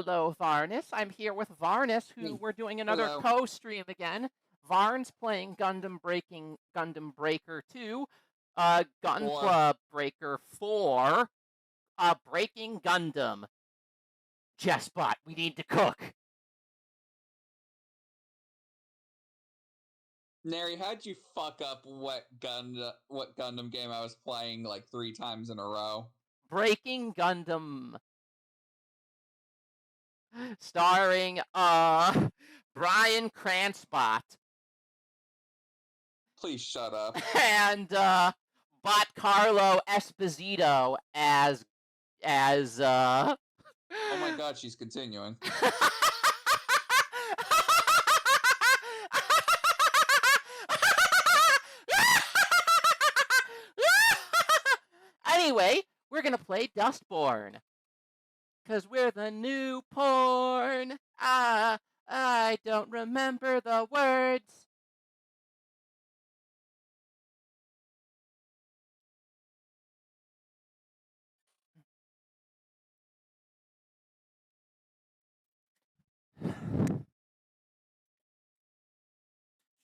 Hello, Varnus. I'm here with Varnus, who we're doing another co-stream again. Varn's playing Gundam Breaker 2, Gun Club Breaker 4, Breaking Gundam. Chessbot, we need to cook. Neri, how'd you fuck up what Gundam game I was playing like 3 times in a row? Breaking Gundam. Starring, Brian Cranspot. Please shut up. And, Bot Carlo Esposito as, Oh my god, she's continuing. Anyway, we're gonna play Dustp0rn. Cause we're the new porn. I don't remember the words.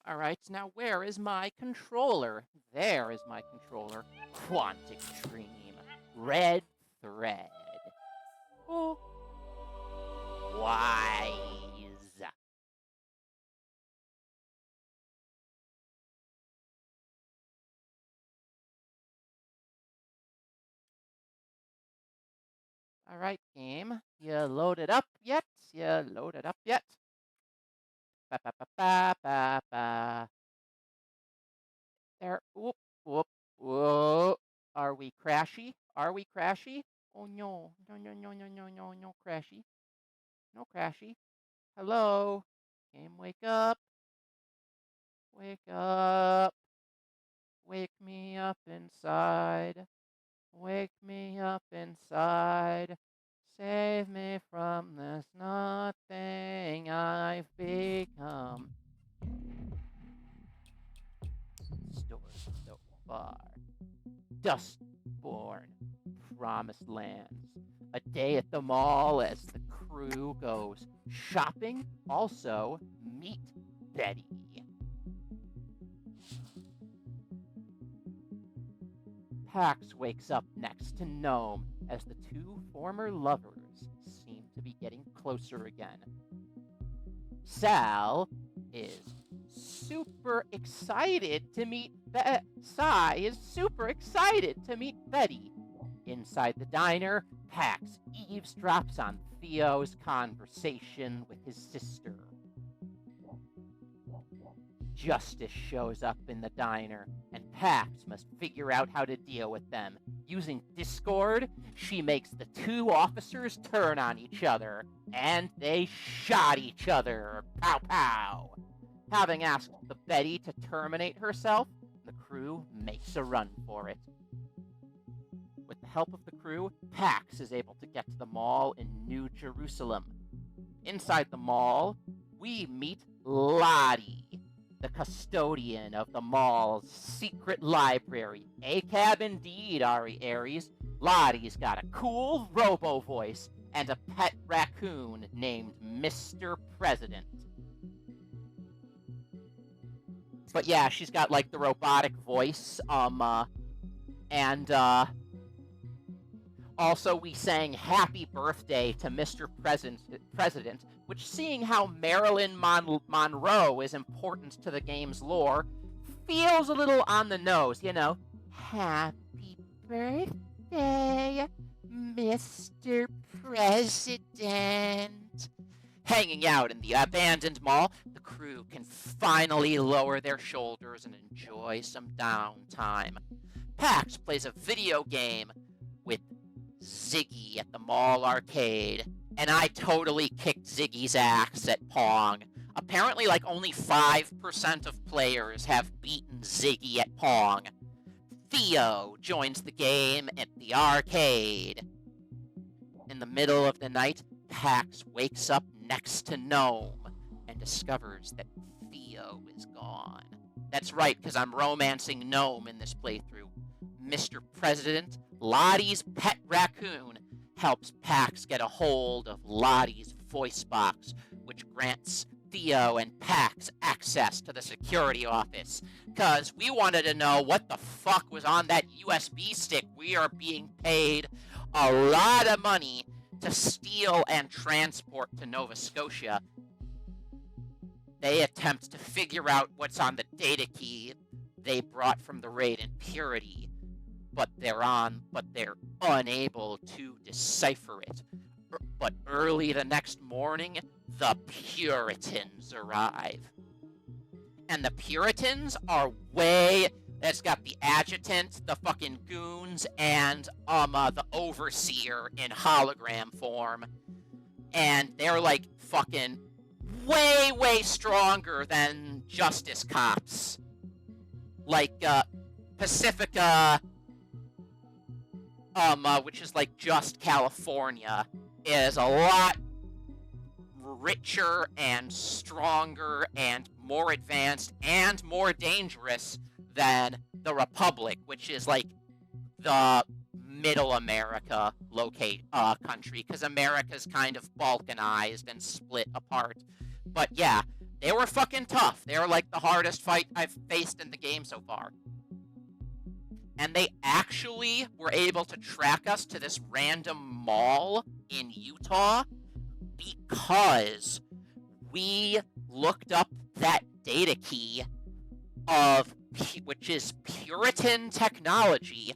Alright, now where is my controller? There is my controller. Quantic Dream. Red thread. Oh. Wise. Alright, game. You loaded up yet? You loaded up yet? Ba ba ba ba ba ba. There. Whoop, whoop, whoa. Are we crashy? Are we crashy? Oh no. No, no, no, no, no, no, no crashy. No crashy. Hello? Game, wake up. Wake up. Wake me up inside. Wake me up inside. Save me from this nothing I've become. Story so far. Dustp0rn. Promised Lands. A day at the mall as the crew goes shopping. Also, meet Betty. Pax wakes up next to Gnome as the two former lovers seem to be getting closer again. Sal is super excited to meet Sai is super excited to meet Betty. Inside the diner, Pax eavesdrops on Theo's conversation with his sister. Justice shows up in the diner, and Pax must figure out how to deal with them. Using Discord, she makes the two officers turn on each other, and they shot each other. Pow pow! Having asked the Betty to terminate herself, the crew makes a run for it. With the help of the crew, Pax is able to get to the mall in New Jerusalem. Inside the mall, we meet Lottie, the custodian of the mall's secret library. ACAB indeed, Ari Aries. Lottie's got a cool robo voice and a pet raccoon named Mr. President. But yeah, she's got like the robotic voice, and also we sang Happy Birthday to Mr. President, which, seeing how Marilyn Monroe is important to the game's lore, feels a little on the nose, you know. Happy birthday, Mr. President. Hanging out in the abandoned mall, the crew can finally lower their shoulders and enjoy some downtime. Pax plays a video game with Ziggy at the mall arcade, and I totally kicked Ziggy's ass at Pong. Apparently, like, only 5% of players have beaten Ziggy at Pong. Theo joins the game at the arcade. In the middle of the night, Pax wakes up next to Gnome and discovers that Theo is gone. That's right, because I'm romancing Gnome in this playthrough. Mr. President, Lottie's pet raccoon, helps Pax get a hold of Lottie's voice box, which grants Theo and Pax access to the security office, because we wanted to know what the fuck was on that USB stick we are being paid a lot of money to steal and transport to Nova Scotia. They attempt to figure out what's on the data key they brought from the raid in Purity, but they're unable to decipher it. But early the next morning, the Puritans arrive. And the Puritans are it's got the adjutant, the fucking goons, and the overseer in hologram form. And they're like fucking way stronger than Justice Cops. Like Pacifica, which is like just California, is a lot richer and stronger and more advanced and more dangerous than the Republic, which is like the middle America country, because America's kind of balkanized and split apart. But yeah, they were fucking tough. They were like the hardest fight I've faced in the game so far. And they actually were able to track us to this random mall in Utah because we looked up that data key which is Puritan technology,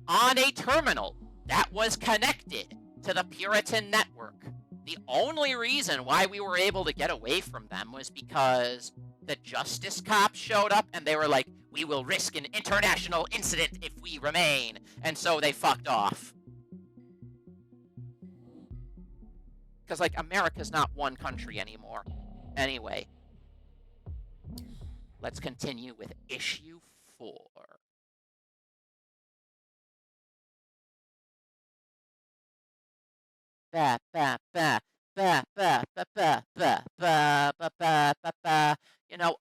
on a terminal that was connected to the Puritan network. The only reason why we were able to get away from them was because the Justice Cops showed up and they were like, we will risk an international incident if we remain. And so they fucked off. Because, like, America's not one country anymore. Anyway. Let's continue with issue 4. Ba ba ba ba ba ba ba ba ba ba ba ba ba. You know,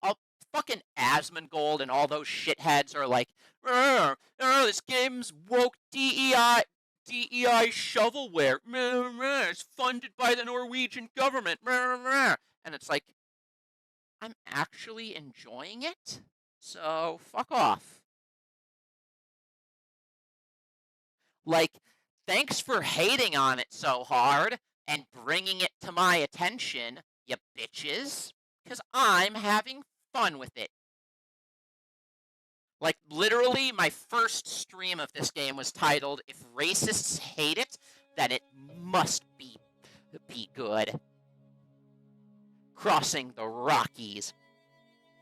fucking Asmongold and all those shitheads are like, this game's woke DEI shovelware. It's funded by the Norwegian government. And it's like, I'm actually enjoying it, so fuck off. Like, thanks for hating on it so hard and bringing it to my attention, you bitches, because I'm having fun with it. Like, literally, my first stream of this game was titled, If Racists Hate It, Then It Must Be Good. Crossing the Rockies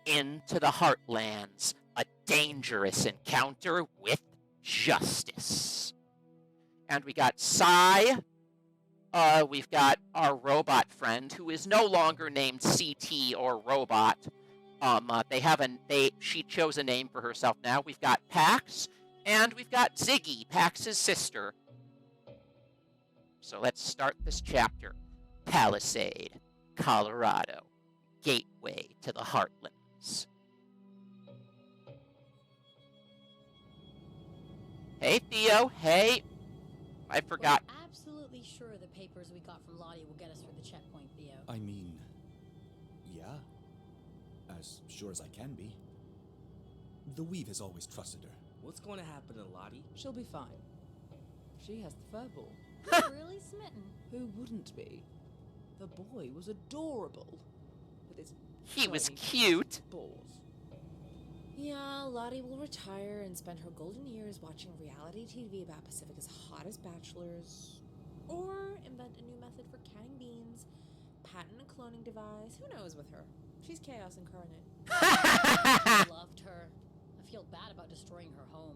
into the Heartlands, a dangerous encounter with justice. And we got Sai. We've got our robot friend, who is no longer named CT or Robot. She chose a name for herself now. We've got Pax, and we've got Ziggy, Pax's sister. So let's start this chapter. Palisade, Colorado, gateway to the Heartlands. Hey, Theo. Hey. I forgot. We're absolutely sure the papers we got from Lottie will get us through the checkpoint, Theo. I mean, yeah. As sure as I can be. The Weave has always trusted her. What's going to happen to Lottie? She'll be fine. She has the furball. Really smitten? Who wouldn't be? The boy was adorable. With his He was tiny cute. balls. Yeah, Lottie will retire and spend her golden years watching reality TV about Pacifica's hottest bachelors. Or invent a new method for canning beans, patent a cloning device. Who knows with her? She's chaos incarnate. I loved her. I feel bad about destroying her home.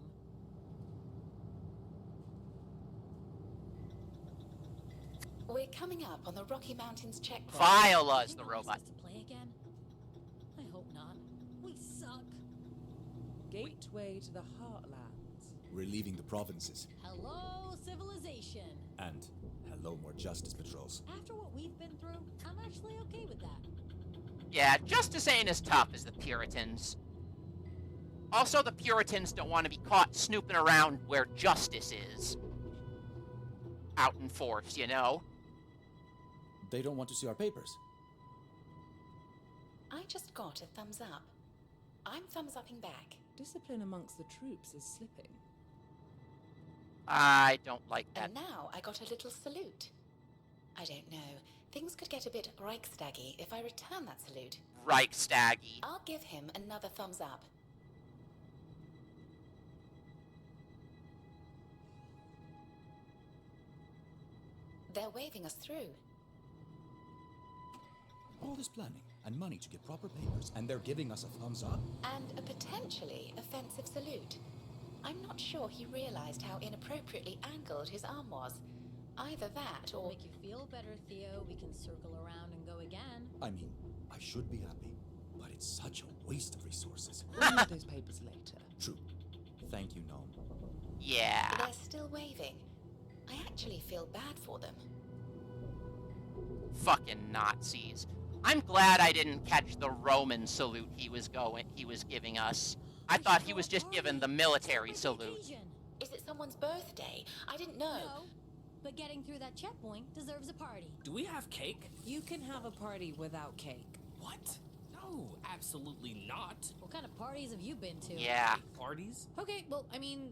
We're coming up on the Rocky Mountains checkpoint. Viola's the Anyone wants robot. us to play again? I hope not. We suck. Gateway to the Heartlands. We're leaving the provinces. Hello, civilization. And hello, more justice patrols. After what we've been through, I'm actually okay with that. Yeah, justice ain't as tough as the Puritans. Also, the Puritans don't want to be caught snooping around where justice is. out in force, you know? They don't want to see our papers. I just got a thumbs up. I'm thumbs upping back. Discipline amongst the troops is slipping. I don't like that. And now I got a little salute. I don't know. Things could get a bit Reichstaggy if I return that salute. Reichstaggy. I'll give him another thumbs up. They're waving us through. All this planning and money to get proper papers, and they're giving us a thumbs up? And a potentially offensive salute. I'm not sure he realized how inappropriately angled his arm was. Either that or... Make you feel better, Theo. We can circle around and go again. I mean, I should be happy, but it's such a waste of resources. We'll need those papers later. True. Thank you, Gnome. Yeah. They're still waving. I actually feel bad for them. Fucking Nazis. I'm glad I didn't catch the Roman salute he was giving us. I thought he was just giving the military salute. Is it someone's birthday? I didn't know. No, but getting through that checkpoint deserves a party. Do we have cake? You can have a party without cake. What? No, absolutely not. What kind of parties have you been to? Yeah. Parties? Okay, well, I mean,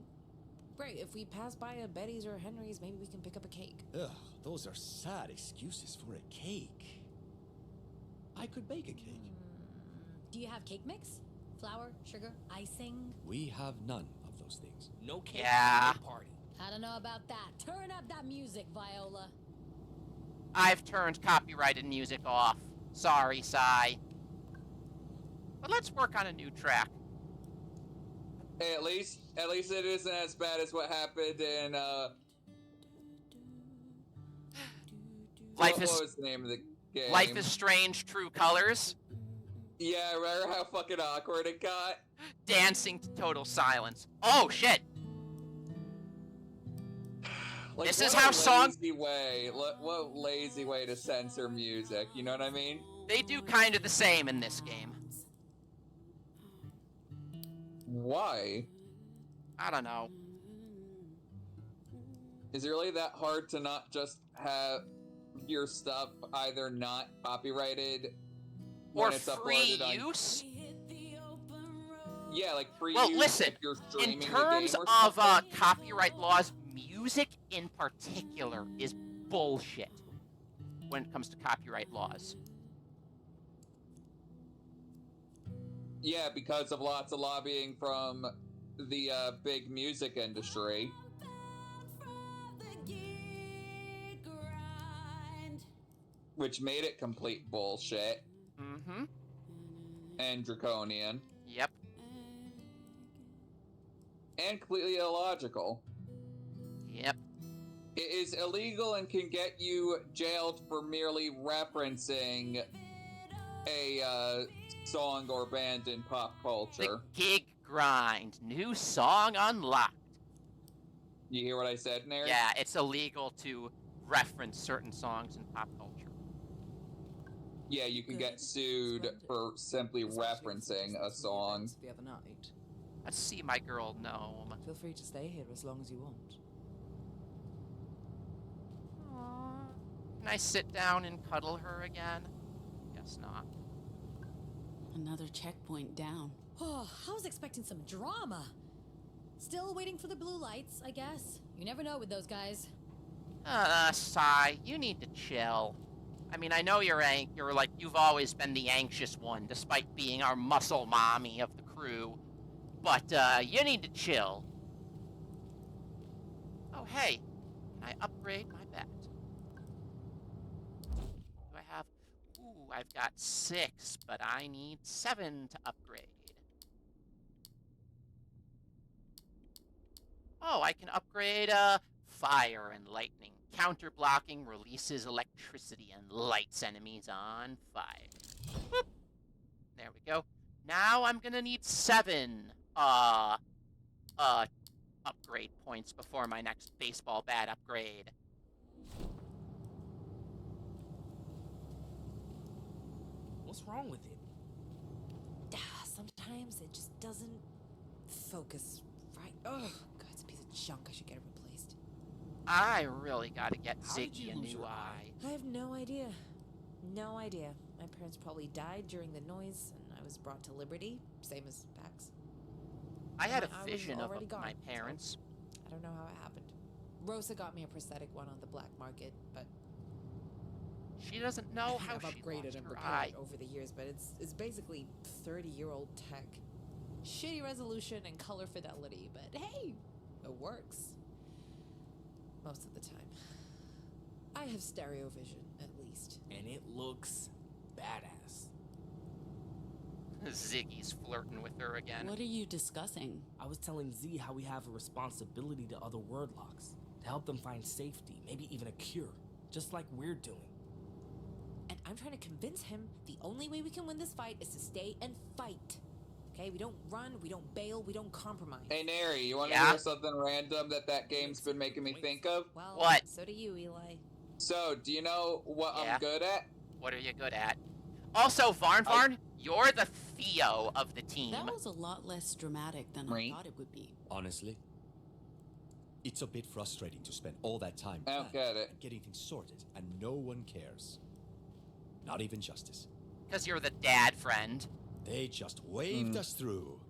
great. If we pass by a Betty's or a Henry's, maybe we can pick up a cake. Ugh, those are sad excuses for a cake. I could bake a cake. Do you have cake mix? Flour, sugar, icing? We have none of those things. No cake, Yeah. no party. I don't know about that. Turn up that music, Viola. I've turned copyrighted music off. Sorry, Sai. But let's work on a new track. Hey, at least it isn't as bad as what happened in Life what is was the name of the game? Life is Strange, True Colors. Yeah, remember how fucking awkward it got? Dancing to total silence. Oh shit! Like, This what is a how songs- lazy way. What a lazy way to censor music. You know what I mean? They do kind of the same in this game. Why? I don't know. Is it really that hard to not just have your stuff either not copyrighted when Or it's free uploaded on? use? Yeah, like free Well, use listen, if you're In streaming terms the game or of something? copyright laws, music in particular is bullshit when it comes to copyright laws. Yeah, because of lots of lobbying from the big music industry. Which made it complete bullshit Mm-hmm. and draconian Yep. and completely illogical. Yep. It is illegal and can get you jailed for merely referencing a song or band in pop The culture. gig grind. New song unlocked. You hear what I said, Nair? Yeah, it's illegal to reference certain songs in pop culture. Yeah, you can get sued for simply referencing a song. The other night. Let's see my girl Gnome. Feel free to stay here as long as you want. Can I sit down and cuddle her again? Guess not. Another checkpoint down. Oh, I was expecting some drama. Still waiting for the blue lights, I guess. You never know with those guys. Sai, you need to chill. I mean, I know you're like, you've always been the anxious one, despite being our muscle mommy of the crew. But, you need to chill. Oh, hey, can I upgrade my bat? Do I have... Ooh, I've got 6, but I need 7 to upgrade. Oh, I can upgrade, fire and lightning. Counter-blocking releases electricity and lights enemies on fire. Whoop. There we go. Now I'm gonna need 7, upgrade points before my next baseball bat upgrade. What's wrong with it? Sometimes it just doesn't focus right. Oh, God, it's a piece of junk. I should get it replaced. I really gotta get How did Ziggy you a lose new your eye. I have no idea. No idea. My parents probably died during the noise, and I was brought to liberty, same as Pax. I had My a eye was vision of already gone, my so parents. I don't know how it happened. Rosa got me a prosthetic one on the black market, but She doesn't know how I've she upgraded lost and her repaired eye. it over the years, but it's basically 30-year-old tech. Shitty resolution and color fidelity, but hey, it works. Most of the time. I have stereo vision, at least. And it looks badass. Ziggy's flirting with her again. What are you discussing? I was telling Z how we have a responsibility to other wordlocks, to help them find safety, maybe even a cure, just like we're doing. And I'm trying to convince him the only way we can win this fight is to stay and fight. Okay, we don't run, we don't bail, we don't compromise. Hey, Neri, you want to Yeah? hear something random that game's been making me think of? Well, What? so do you, Eli. So, do you know what Yeah. I'm good at? What are you good at? Also, Varn, you're the Theo of the team. That was a lot less dramatic than Right. I thought it would be. Honestly, it's a bit frustrating to spend all that time I don't planning get it. and getting things sorted, and no one cares. Not even Justice. Because you're the dad friend. They just waved us through.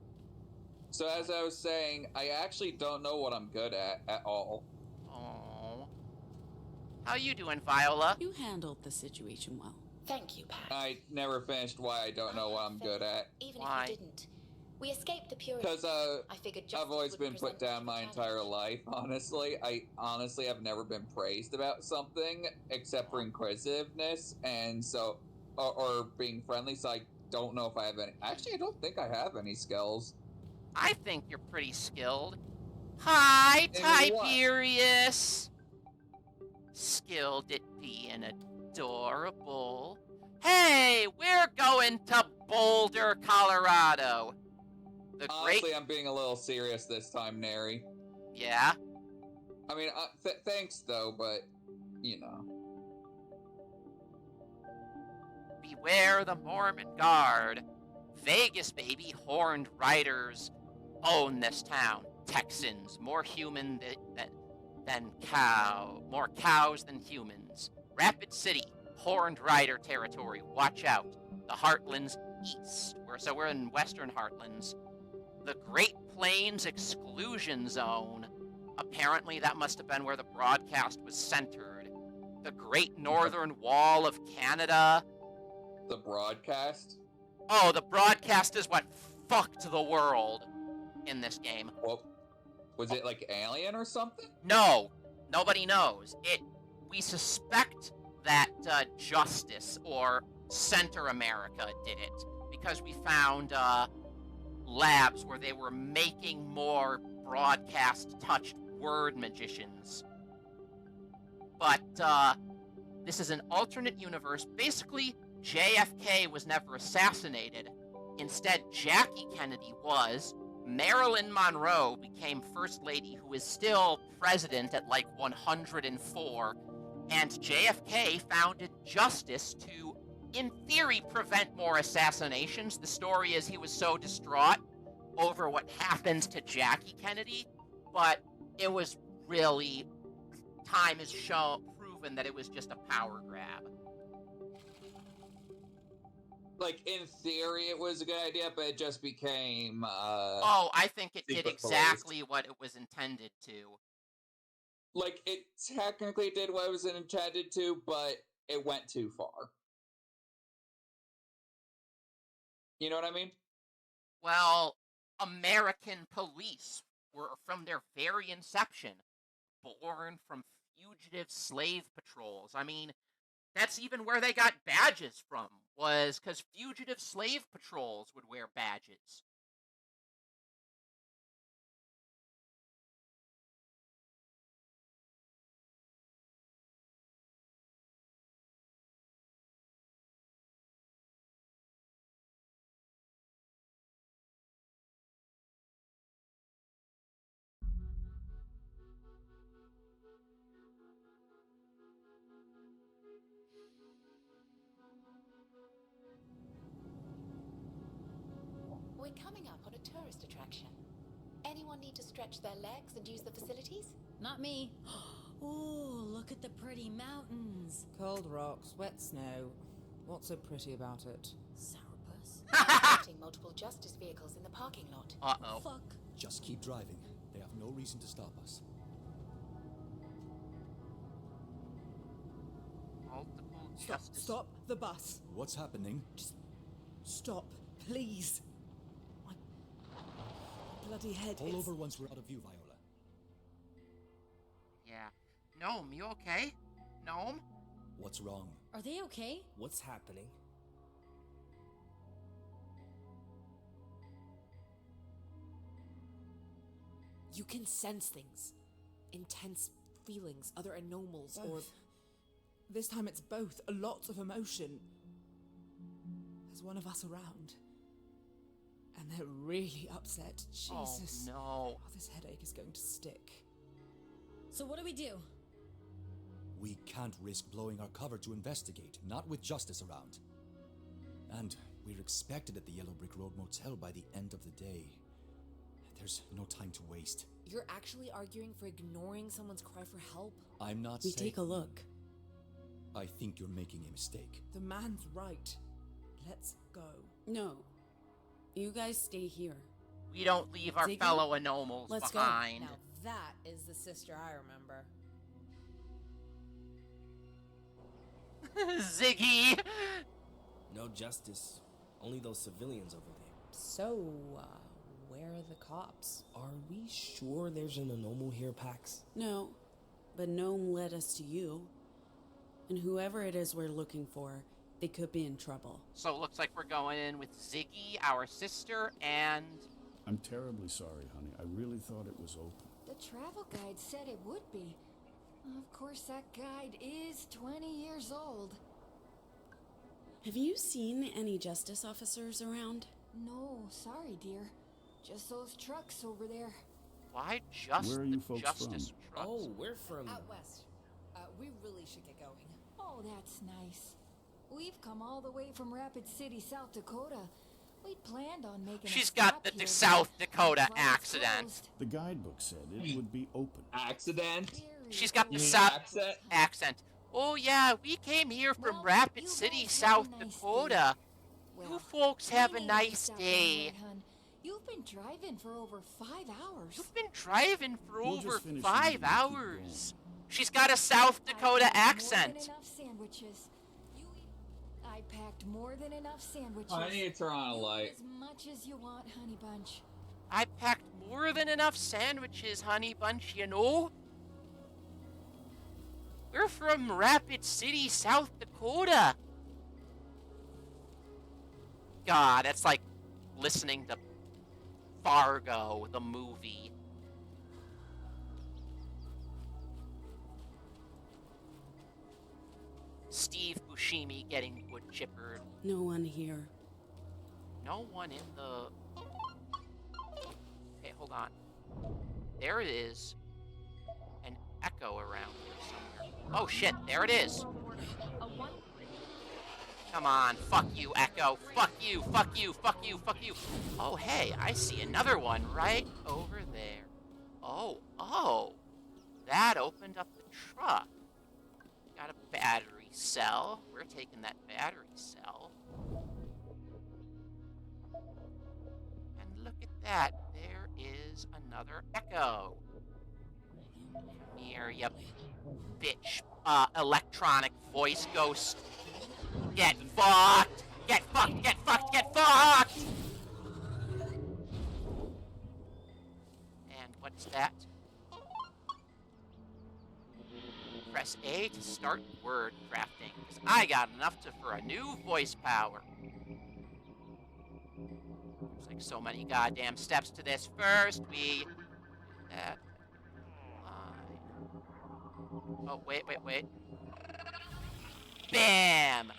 So, as I was saying, I actually don't know what I'm good at all. Oh. How you doing, Viola? You handled the situation well. Thank you, Pax. I never finished why I don't know what I'm good at. Even Why? if you didn't. We escaped the Puritan. Because, I figured I've justice always would been present put down the my challenge. entire life, honestly. I honestly have never been praised about something except for inquisitiveness, and so, or being friendly, so I don't know if I have any. Actually, I don't think I have any skills. I think you're pretty skilled. Hi, In what? Tiberius. Skilled at being adorable. Hey, we're going to Boulder, Colorado. The great... Honestly, I'm being a little serious this time, Neri. Yeah? I mean, thanks though, but, you know. Beware the Mormon Guard. Vegas, baby, horned riders own this town. Texans, more human than more cows than humans. Rapid City, horned rider territory. Watch out. The Heartlands east. We're in Western Heartlands. The Great Plains Exclusion Zone. Apparently, that must have been where the broadcast was centered. The Great Northern Wall of Canada. The broadcast? Oh, the broadcast is what fucked the world in this game. Well, was it like Alien or something? No, nobody knows. We suspect that Justice or Center America did it because we found labs where they were making more broadcast-touched word magicians. But this is an alternate universe. Basically, JFK was never assassinated. Instead, Jackie Kennedy was. Marilyn Monroe became First Lady, who is still president at like 104. And JFK founded Justice to, in theory, prevent more assassinations. The story is he was so distraught over what happened to Jackie Kennedy, but it was really, time has proven that it was just a power grab. Like, in theory, it was a good idea, but it just became, Oh, I think it did secret exactly what it was intended to. like, it technically did what it was intended to, but it went too far. You know what I mean? Well, American police were, from their very inception, born from fugitive slave patrols. I mean, that's even where they got badges from, was because fugitive slave patrols would wear badges. We're coming up on a tourist attraction. Anyone need to stretch their legs and use the facilities? Not me. Oh, look at the pretty mountains. Cold rocks, wet snow. What's so pretty about it? Sourpuss. Detecting multiple justice vehicles in the parking lot. Uh-oh. Fuck. Just keep driving. They have no reason to stop us. Multiple Stop, justice. stop the bus. What's happening? Stop, please. My bloody head Pull is... over once we're out of view, Viola. Yeah. Gnome, you okay? Gnome? What's wrong? Are they okay? What's happening? You can sense things. Intense feelings, other anomals, or... Both. This time it's both. A lot of emotion. There's one of us around. And they're really upset. Jesus. Oh, no. Oh, this headache is going to stick. So what do we do? We can't risk blowing our cover to investigate, not with justice around. And we're expected at the Yellow Brick Road Motel by the end of the day. There's no time to waste. You're actually arguing for ignoring someone's cry for help? I'm not We saying... take a look. I think you're making a mistake. The man's right. Let's go. No. You guys stay here. We don't leave our Ziggy, fellow anomals let's go. behind. Now that is the sister I remember. Ziggy! No justice. Only those civilians over there. So, where are the cops? Are we sure there's an anomal here, Pax? No, but Gnome led us to you. And whoever it is we're looking for, they could be in trouble. So it looks like we're going in with Ziggy, our sister, and... I'm terribly sorry, honey. I really thought it was open. The travel guide said it would be. Of course, that guide is 20 years old. Have you seen any justice officers around? No, sorry, dear. Just those trucks over there. Why just Where are the you folks justice from? trucks? Oh, we're from... Out west. We really should get going. Oh, that's nice. We've come all the way from Rapid City, South Dakota. We'd planned on making She's a got stop the here, South but Dakota looks like it's accident. closed. The guidebook said it would be open. Accident? Very She's got the You mean South accent? accent. Oh yeah, we came here from Well, Rapid you City, guys South have a nice Dakota. Well, You folks have we a need to nice stop day. right, hun. You've been driving for over 5 hours. You've been driving for We'll over just finish 5 eating and keep hours. She's got a South Dakota I packed accent. More than enough sandwiches. I packed more than enough sandwiches. I need to turn on a You eat light. as much as you want, honey bunch. I packed more than enough sandwiches, honey bunch, you know? We're from Rapid City, South Dakota. God, that's like listening to Fargo, the movie. Steve Buscemi getting wood chippered. No one here. No one in the... Okay, hold on. There is an echo around here somewhere. Oh shit, there it is. Come on, fuck you, Echo. Fuck you, fuck you, fuck you, fuck you. Oh, hey, I see another one right over there. Oh. That opened up the truck. Got a battery cell. We're taking that battery cell. And look at that. There is another Echo. Come here, you bitch. Electronic voice ghost. Get fucked! Get fucked! Get fucked! Get fucked! And what's that? Press A to start word crafting, because I got enough for a new voice power. There's like so many goddamn steps to this. First, we... That... Line. Oh, wait. Bam!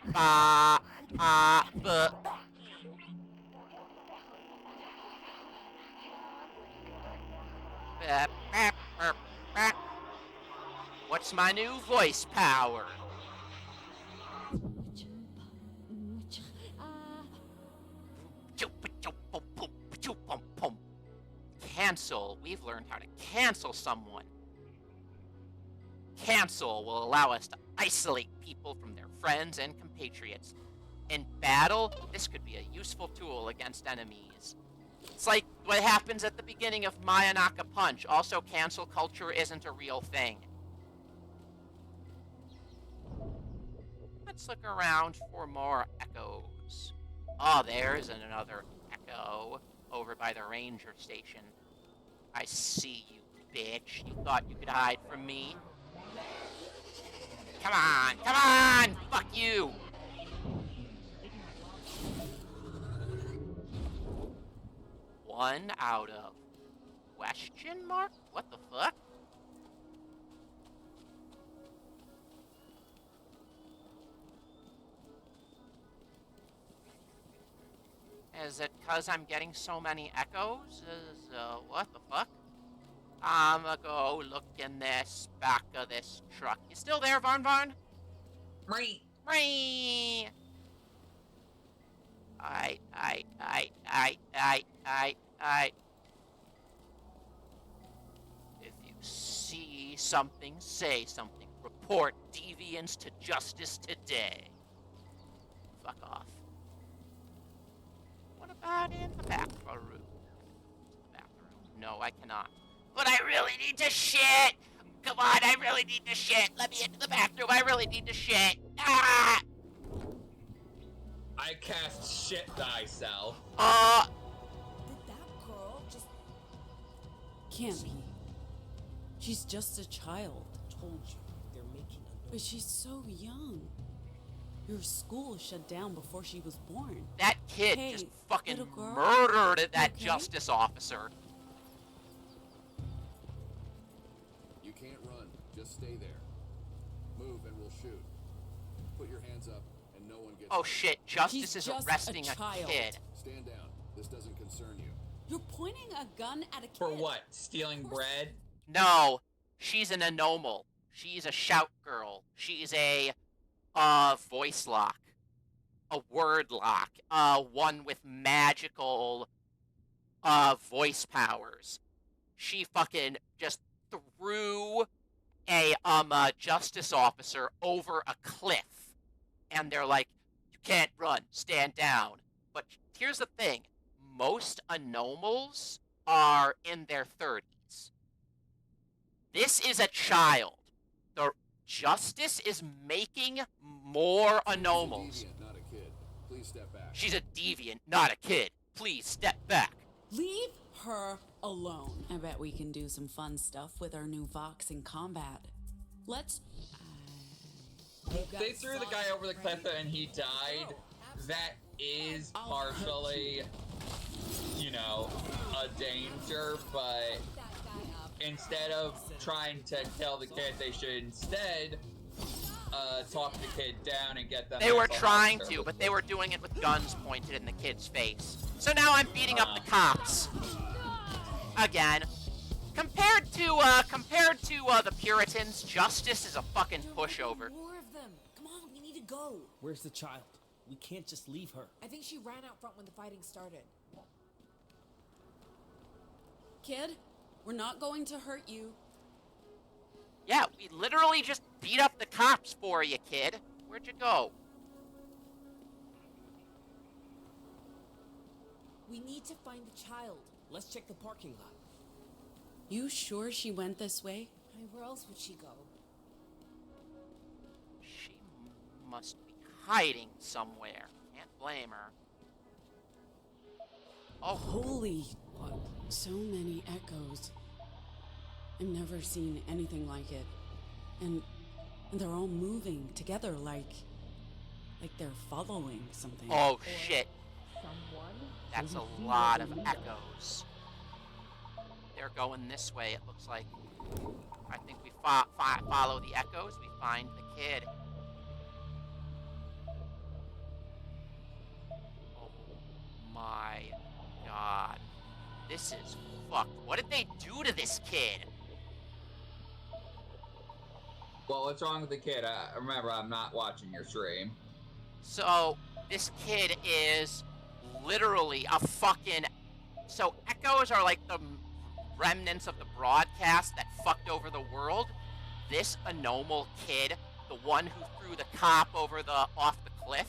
B. What's my new voice power? Can't cancel. We've learned how to cancel someone. Cancel will allow us to isolate people from their friends and compatriots. In battle, this could be a useful tool against enemies. It's like what happens at the beginning of Mayanaka Punch. Also, cancel culture isn't a real thing. Let's look around for more echoes. Oh, there's another echo over by the ranger station. I see you, bitch. You thought you could hide from me? Come on, come on! Fuck you! One out of question mark? What the fuck? Is it 'cause I'm getting so many echoes? What the fuck? I'ma go look in this back of this truck. You still there, Varn Varn? Right. Right. I. If you see something, say something. Report deviance to justice today. Fuck off. What about in the bathroom? No, I cannot. But I really need to shit! Come on, I really need to shit! Let me into the bathroom, I really need to shit! Ah! I cast shit thyself. Did that girl just... Can't be. She's just a child. Told you, they're making a But she's so young. Your school shut down before she was born. That kid Hey, just fucking little girl, murdered that okay? justice officer. You can't run. Just stay there. Move and we'll shoot. Put your hands up and no one gets Oh hurt. shit, Justice She's is just arresting a a child. kid. Stand down. This doesn't concern you. You're pointing a gun at a kid. For what? Stealing bread? No, she's an anomal. She's a shout girl. She's a, voice lock. A word lock. One with magical, voice powers. She fucking just threw a justice officer over a cliff. And they're like, you can't run, stand down. But here's the thing. Most anomals are in their 30s. This is a child. The justice is making more anomals. She's a deviant, not a kid. Please step back. She's a deviant, not a kid. Please step back. Leave her alone. I bet we can do some fun stuff with our new Vox in combat. Let's... They threw the guy over the cliff and he died. That is partially, you know, a danger, but instead of trying to kill the kid, they should instead talk the kid down and get them. They were mental trying health to, but services. they were doing it with guns pointed in the kid's face. So now I'm beating up the cops. Again. Compared to the Puritans, justice is a fucking pushover. More of them. Come on, we need to go. Where's the child? We can't just leave her. I think she ran out front when the fighting started. Kid, we're not going to hurt you. Yeah, we literally just beat up the cops for you, kid. Where'd you go? We need to find the child. Let's check the parking lot. You sure she went this way? I mean, where else would she go? She must be hiding somewhere. Can't blame her. Oh, Holy... So many echoes. I've never seen anything like it. And they're all moving together like they're following something. oh shit. Someone? That's a lot of echoes. They're going this way, it looks like. I think we follow the echoes, we find the kid. Oh my god. This is fucked. What did they do to this kid? Well, what's wrong with the kid? Remember, I'm not watching your stream. So, this kid is literally a fucking... So, echoes are like the remnants of the broadcast that fucked over the world, this anomal kid, the one who threw the cop off the cliff,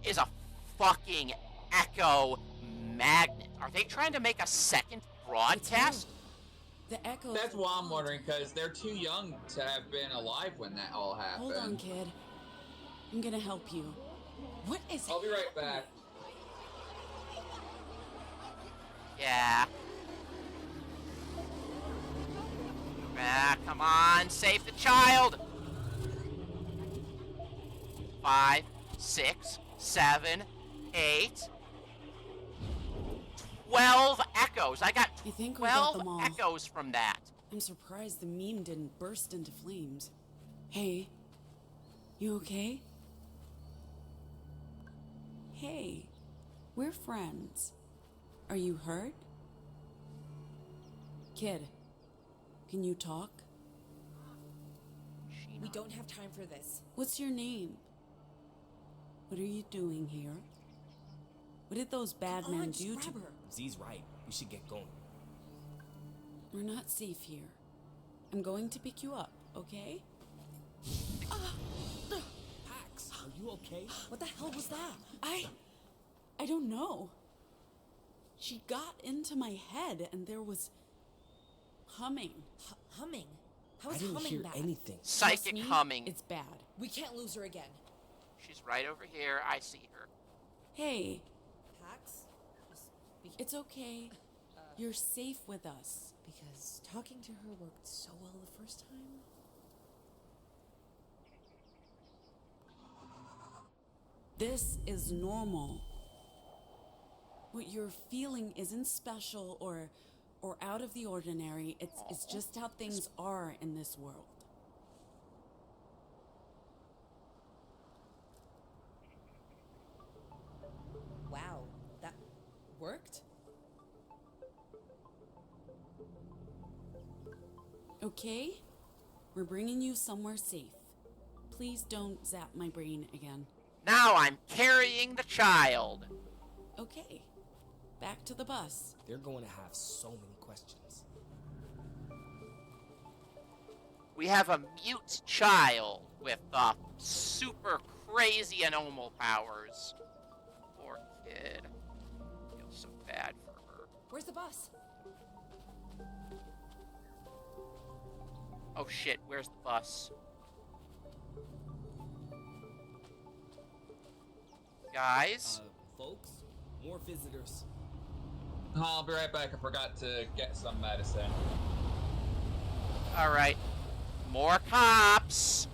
is a fucking echo magnet. Are they trying to make a second broadcast? The echo. That's what I'm wondering, because they're too young to have been alive when that all happened. Hold on, kid. I'm gonna help you. What is I'll be right back. Yeah. Ah, come on, save the child! 5, 6, 7, 8, 12 echoes. I got I think we got them 12 all. echoes from that. I'm surprised the meme didn't burst into flames. Hey, you okay? Hey, we're friends. Are you hurt? Kid, can you talk? We don't have time for this. What's your name? What are you doing here? What did those bad men do to her? Z's right. We should get going. We're not safe here. I'm going to pick you up, okay? Pax, are you okay? What the hell was that? I don't know. She got into my head and there was humming. Humming? How I is didn't humming hear bad? anything. Psychic Trust me, humming. It's bad. We can't lose her again. She's right over here. I see her. Hey, Pax? it's okay. You're safe with us. Because talking to her worked so well the first time. This is normal. What you're feeling isn't special or out of the ordinary. It's just how things are in this world. Wow, that worked? Okay? We're bringing you somewhere safe. Please don't zap my brain again. Now I'm carrying the child. Okay. Back to the bus. They're going to have so many questions. We have a mute child with super crazy anomal powers. Poor kid. I feel so bad for her. Where's the bus? Oh shit, where's the bus? Guys? Folks, more visitors. I'll be right back. I forgot to get some medicine. Alright. More cops!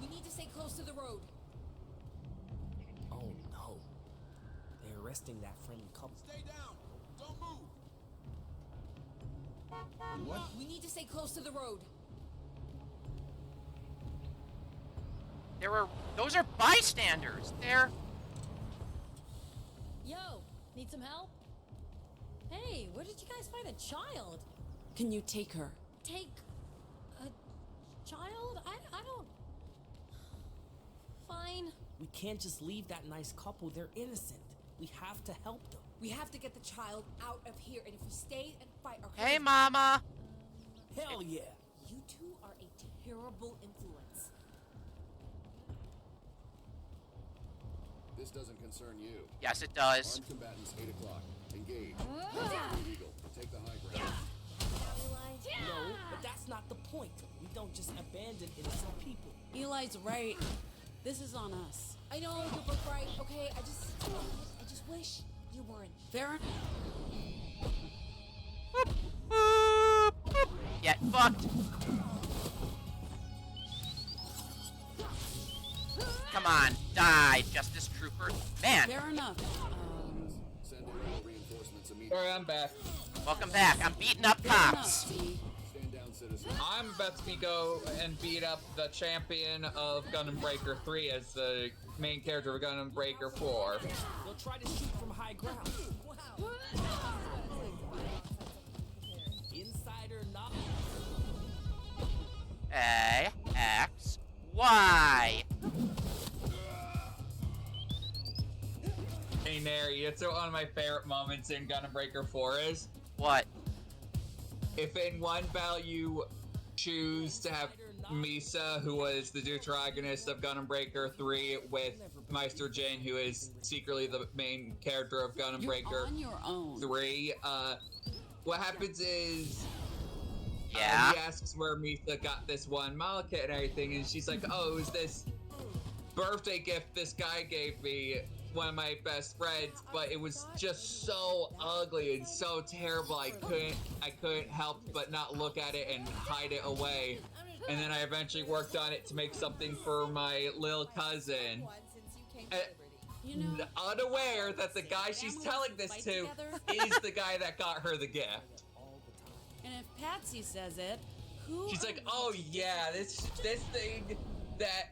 We need to stay close to the road. Oh no. They're arresting that friendly couple. Stay down. Don't move. What? We need to stay close to the road. Those are bystanders. They're... Yo, need some help? Hey, where did you guys find a child? Can you take her? Take a child? I don't... Fine. We can't just leave that nice couple. They're innocent. We have to help them. We have to get the child out of here, and if we stay and fight our Hey, Mama! Hell yeah. You two are a terrible influence. This doesn't concern you. Yes, it does. Armed combatants, 8 o'clock. Engage. Illegal. Take the high ground. No, but that's not the point. We don't just abandon innocent people. Eli's right. This is on us. I know you're both right, okay? I just wish you weren't. Fair Get fucked. Come on, die, Justice Trooper. Man, Fair enough. Send in more reinforcements immediately. Alright, I'm back. welcome back. I'm beating up Fair enough, cops. Z. Stand down, citizen. I'm about to go and beat up the champion of Gun & Breaker 3 as the main character of Gun & Breaker 4. They'll try to shoot from high ground. Insider not. A, X, Y. Ain't Nary, it's one of my favorite moments in Gun and Breaker 4 is... What? If in one battle you choose to have Misa, who was the deuteragonist of Gun and Breaker 3, with Meister Jin, who is secretly the main character of Gun and Breaker on your own. 3, what happens is... Yeah? he asks where Misa got this one Malekith and everything, and she's like, oh, it was this birthday gift this guy gave me, one of my best friends, but it was just so ugly and so terrible, I couldn't help but not look at it and hide it away. And then I eventually worked on it to make something for my little cousin. Unaware that the guy she's telling this to is the guy that got her the gift. And if Patsy says it, who? She's like, oh yeah, this thing that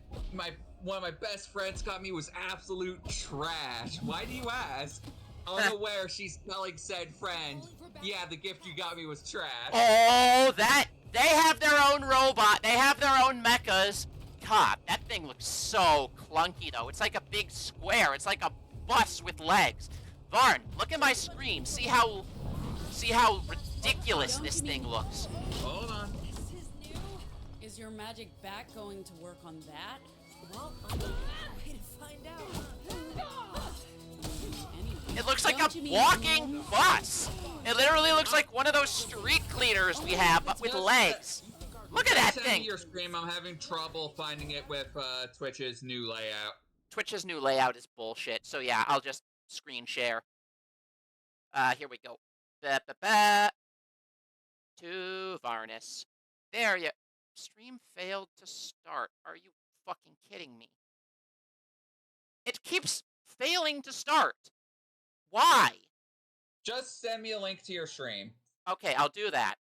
one of my best friends got me was absolute trash. Why do you ask? Unaware she's telling said friend, yeah, the gift you got me was trash. Oh, they have their own robot. They have their own mechas. God, that thing looks so clunky though. It's like a big square. It's like a bus with legs. Varn, look at my screen. See how ridiculous this thing looks. Hold on. Is your magic back going to work on that? Well, I'm on the way to find out. Anyway, It looks like don't a you mean walking home? bus. It literally looks like one of those street cleaners we have, but with legs. Look at that Send me thing. your screen. I'm having trouble finding it with Twitch's new layout. Twitch's new layout is bullshit. So yeah, I'll just screen share. Here we go. To Varnus. There you. Stream failed to start. Are you fucking kidding me? It keeps failing to start. Why? Just send me a link to your stream. Okay, I'll do that.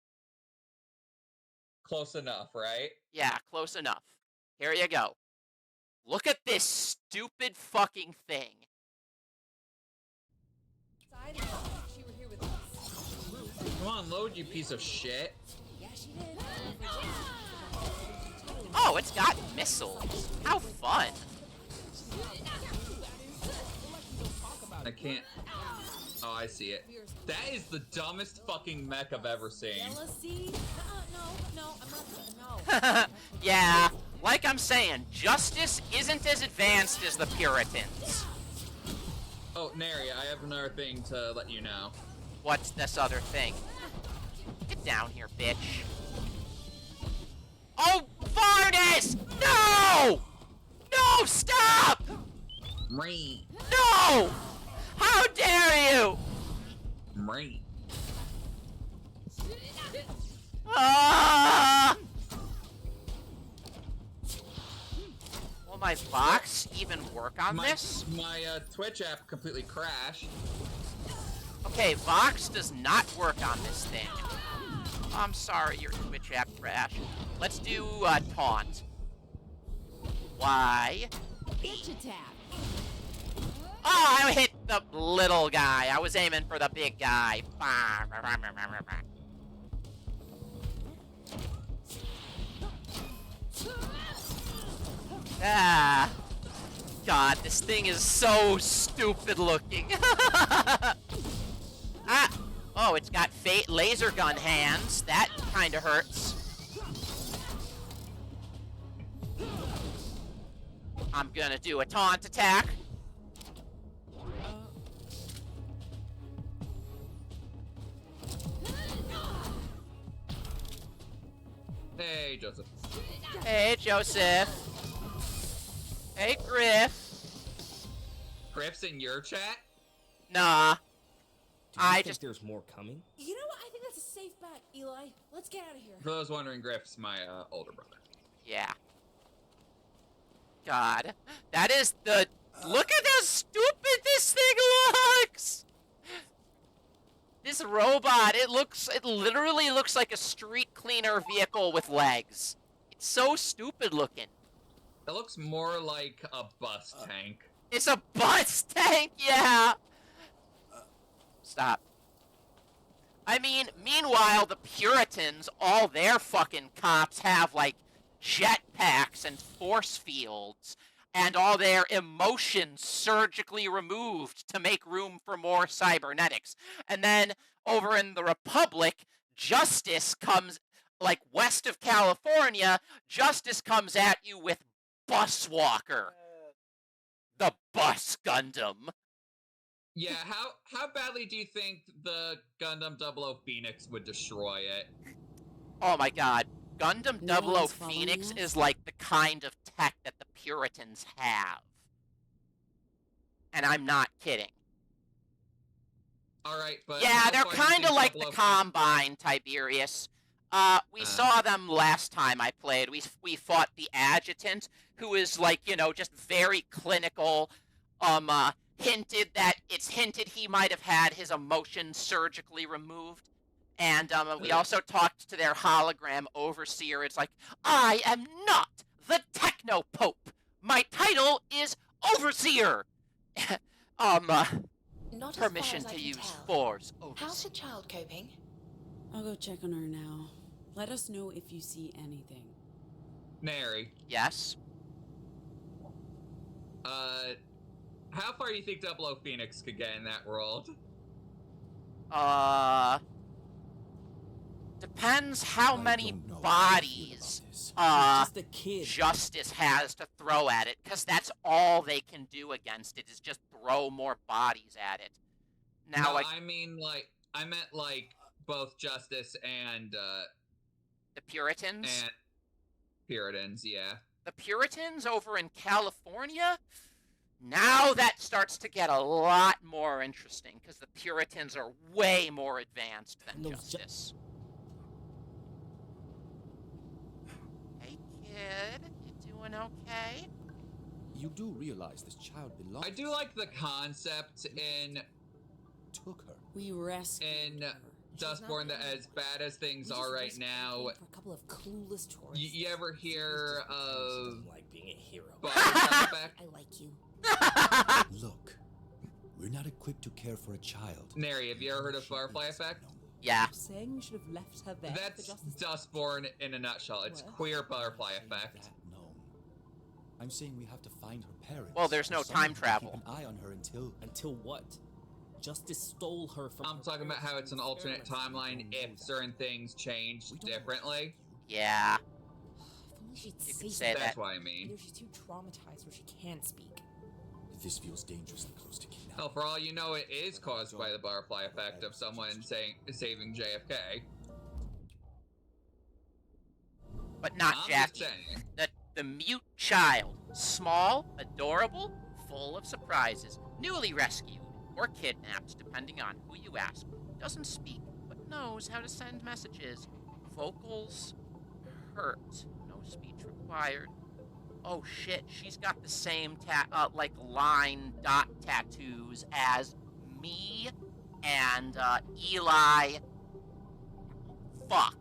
Close enough, right? Yeah, close enough. Here you go. Look at this stupid fucking thing. She were here with us. Come on, load, you piece of shit. Yeah, she did. Oh, it's got missiles. How fun. I can't. Oh, I see it. That is the dumbest fucking mech I've ever seen. Jealousy? No, I'm not. No. Yeah, like I'm saying, justice isn't as advanced as the Puritans. Oh, Nary, I have another thing to let you know. What's this other thing? Get down here, bitch. Oh, Varnus! No! No, stop! Mree. No! How dare you! Mree. Ah! Will my box even work on this? My Twitch app completely crashed. Okay, Vox does not work on this thing. I'm sorry, your Twitch app crashed. Let's do taunt. Y. Bitch attack. Oh, I hit the little guy. I was aiming for the big guy. Ah. God, this thing is so stupid looking. Ah! Oh, it's got laser gun hands. That kind of hurts. I'm gonna do a taunt attack. Hey, Joseph. Hey, Joseph. Hey, Griff. Griff's in your chat? Nah. Do you I think just... there's more coming? You know what? I think that's a safe bet, Eli. Let's get out of here. For those wondering, Griff's my older brother. Yeah. God. That is the... Look at how stupid this thing looks! This robot, it literally looks like a street cleaner vehicle with legs. It's so stupid looking. It looks more like a bus tank. It's a bus tank, yeah! Stop. I mean, meanwhile, the Puritans, all their fucking cops have, like, jetpacks and force fields. and all their emotions surgically removed to make room for more cybernetics. And then over in the Republic, Justice comes, like west of California, Justice comes at you with Buswalker, the Bus Gundam. Yeah, how badly do you think the Gundam 00 Phoenix would destroy it? Oh my god. Gundam No 00 one's following Phoenix us? is like the kind of tech that the Puritans have. And I'm not kidding. Alright, but Yeah, how they're far do you kind of think like the 00 Combine, Tiberius. We saw them last time I played. We fought the Adjutant, who is like, you know, just very clinical. It's hinted he might have had his emotions surgically removed. And we also talked to their hologram overseer. It's like, I am not the Techno Pope. My title is Overseer. Not Permission as far as I to can use tell. force How's overseer. the child coping? I'll go check on her now. Let us know if you see anything. Nary. Yes. How far do you think 00 Phoenix could get in that world? Depends how I many don't know how I feel bodies about this. Just a kid. Justice has to throw at it, because that's all they can do against it is just throw more bodies at it. Now, No, like I meant like both Justice and the Puritans, Puritans, yeah. the Puritans over in California. Now that starts to get a lot more interesting, because the Puritans are way more advanced than Those Justice. Hey, kid, you doing okay? You do realize this child belongs. I do like the concept in Took her. We rescued in her. Dustp0rn that as bad as things are right now, For a couple of clueless tourists. you ever hear She of doesn't like being a hero. butterfly effect? I like you. Look, we're not equipped to care for a child. Nary, have you ever heard of She butterfly is effect? no more. Yeah. Saying we should have left her there. That's for Justice. Dustp0rn in a nutshell. It's What? queer butterfly Saying effect. that, no. I'm saying we have to find her parents. Well, there's or no someone time who can travel. Keep an eye on her until. Until what? Justice stole her from. I'm her talking about how it's an parents' alternate experiments. timeline if certain things change We don't know differently. Yeah. If only she'd You say could say That's that. what I mean. Either she's too traumatized or she can't speak. This feels dangerously close to kidnapping. Hell, for all you know, it is caused by the butterfly effect of someone saving JFK. But not I'm Jackie. just saying. The mute child. Small, adorable, full of surprises. Newly rescued, or kidnapped, depending on who you ask. Doesn't speak, but knows how to send messages. Vocals hurt. No speech required. Oh shit, she's got the same like line dot tattoos as me and Eli. Fuck.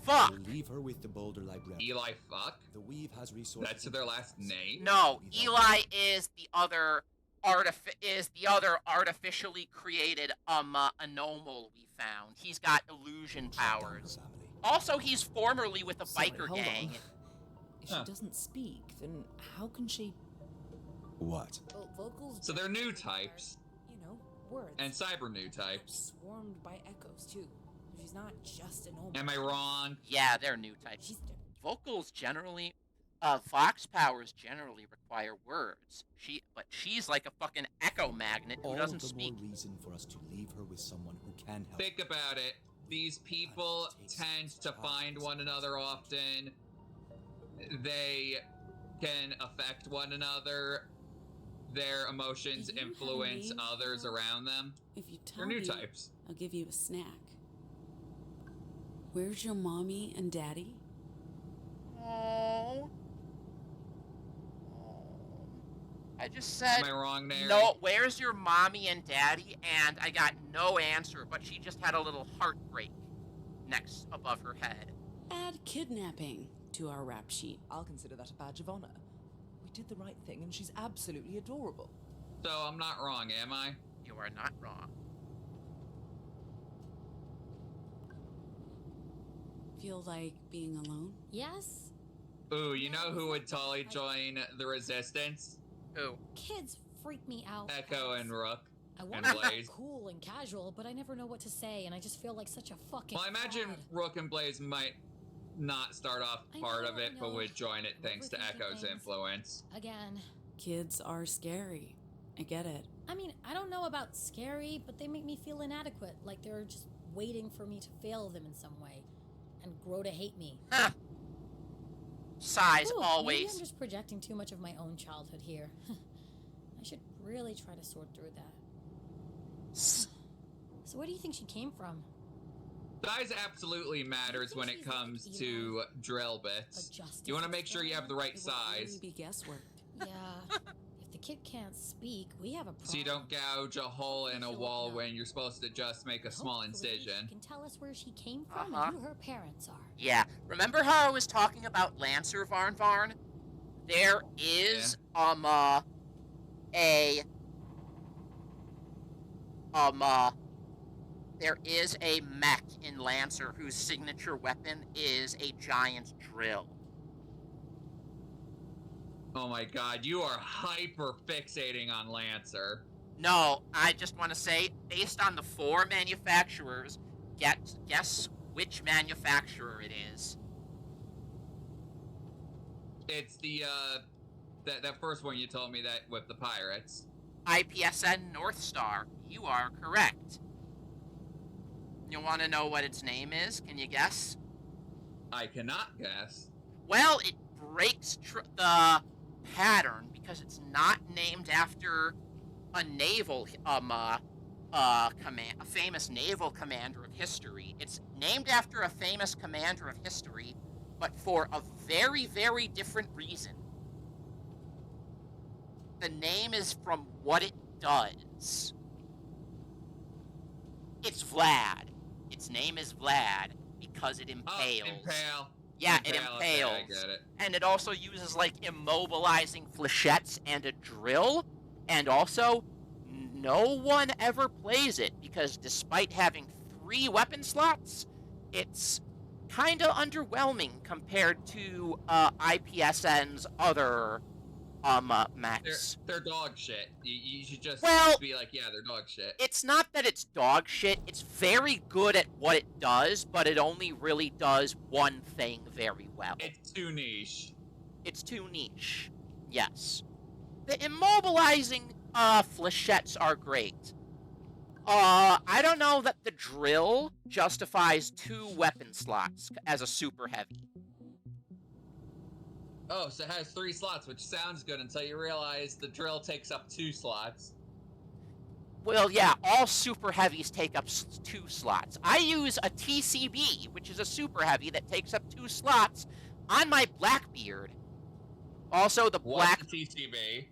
We'll leave her with the Boulder Librarian. Eli Fuck? The Weave has resources. That's their last name? No, Eli is the other artificially created anomal we found. He's got illusion powers. Also, he's formerly with a Sorry, biker hold on. gang. If she doesn't speak, then how can she? What? Well, vocals. So they're new types. You know, words. And cyber new types. Swarmed by echoes too. She's not just an old. Am I wrong? Yeah, they're new types. She's Vocals generally, Vox powers generally require words. But she's like a fucking echo magnet who All doesn't the speak. more reason for us to leave her with someone who can help. Think about it. These people tend to find one another often. They can affect one another. Their emotions Do you have a influence name others for her? around them. If you They're tell new me, types. I'll give you a snack. Where's your mommy and daddy? Oh. I just said, Am I wrong, Nary? no, where's your mommy and daddy? And I got no answer, but she just had a little heartbreak next above her head. Add kidnapping to our rap sheet. I'll consider that a badge of honor. We did the right thing, and she's absolutely adorable. So I'm not wrong, am I? You are not wrong. Feel like being alone? Yes, Ooh, you know who would totally join the resistance? Who? Kids freak me out. Echo and Rook. I and want to be Blaze. cool and casual, but I never know what to say, and I just feel like such a fucking Well, I imagine fraud. Rook and Blaze might not start off I part know, of it, I but know. would join it I'm thanks to overthinking Echo's things. influence. Again. Kids are scary. I get it. I mean, I don't know about scary, but they make me feel inadequate, like they're just waiting for me to fail them in some way and grow to hate me. Huh. Size, Ooh, always. Maybe I'm just projecting too much of my own childhood here. I should really try to sort through that. So where do you think she came from? Size absolutely matters when it comes to drill bits. You want to make sure you have the right It will really size, be guesswork. Yeah. If the kid can't speak, we have a problem. so you don't gouge a hole in a wall when you're supposed to just make a small Hopefully incision. She can tell us where she came from Uh-huh. and who her parents are. Yeah. Remember how I was talking about Lancer-Varn? There is, there is a mech in Lancer whose signature weapon is a giant drill. Oh my god, you are hyper fixating on Lancer. No, I just want to say, based on the 4 manufacturers, guess which manufacturer it is. It's the, that first one you told me that with the pirates. IPSN North Star. You are correct. You want to know what its name is? Can you guess? I cannot guess. Well, it breaks the pattern because it's not named after a naval a famous naval commander of history. It's named after a famous commander of history, but for a very, very different reason. The name is from what it does. It's Vlad. Its name is Vlad because it impales. Oh, impale. Yeah, impale, it impales. Okay, I get it. And it also uses, like, immobilizing flechettes and a drill. And also, no one ever plays it because despite having 3 weapon slots, it's kind of underwhelming compared to IPSN's other mechs. They're dog shit. You should just be like, yeah, they're dog shit. It's not that it's dog shit. It's very good at what it does, but it only really does one thing very well. It's too niche. It's too niche. Yes. The immobilizing flechettes are great. I don't know that the drill justifies 2 weapon slots as a super heavy. Oh, so it has 3 slots, which sounds good until you realize the drill takes up 2 slots. Well, yeah, all super heavies take up 2 slots. I use a TCB, which is a super heavy that takes up 2 slots on my Blackbeard. Also, the What's the TCB?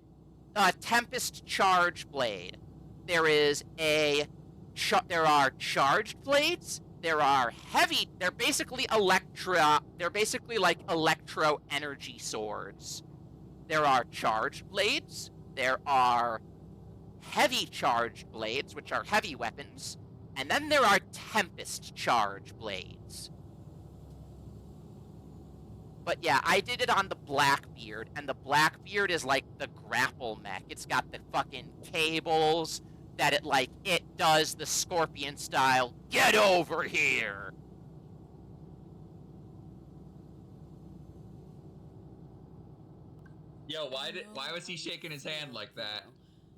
Tempest Charge Blade. There is there are charged blades. There are heavy. They're basically They're basically like electro energy swords. There are charged blades. There are heavy charged blades, which are heavy weapons, and then there are Tempest charge blades. But yeah, I did it on the Blackbeard, and the Blackbeard is like the grapple mech. It's got the fucking cables that it does the Scorpion style, get over here! Yo, why was he shaking his hand like that?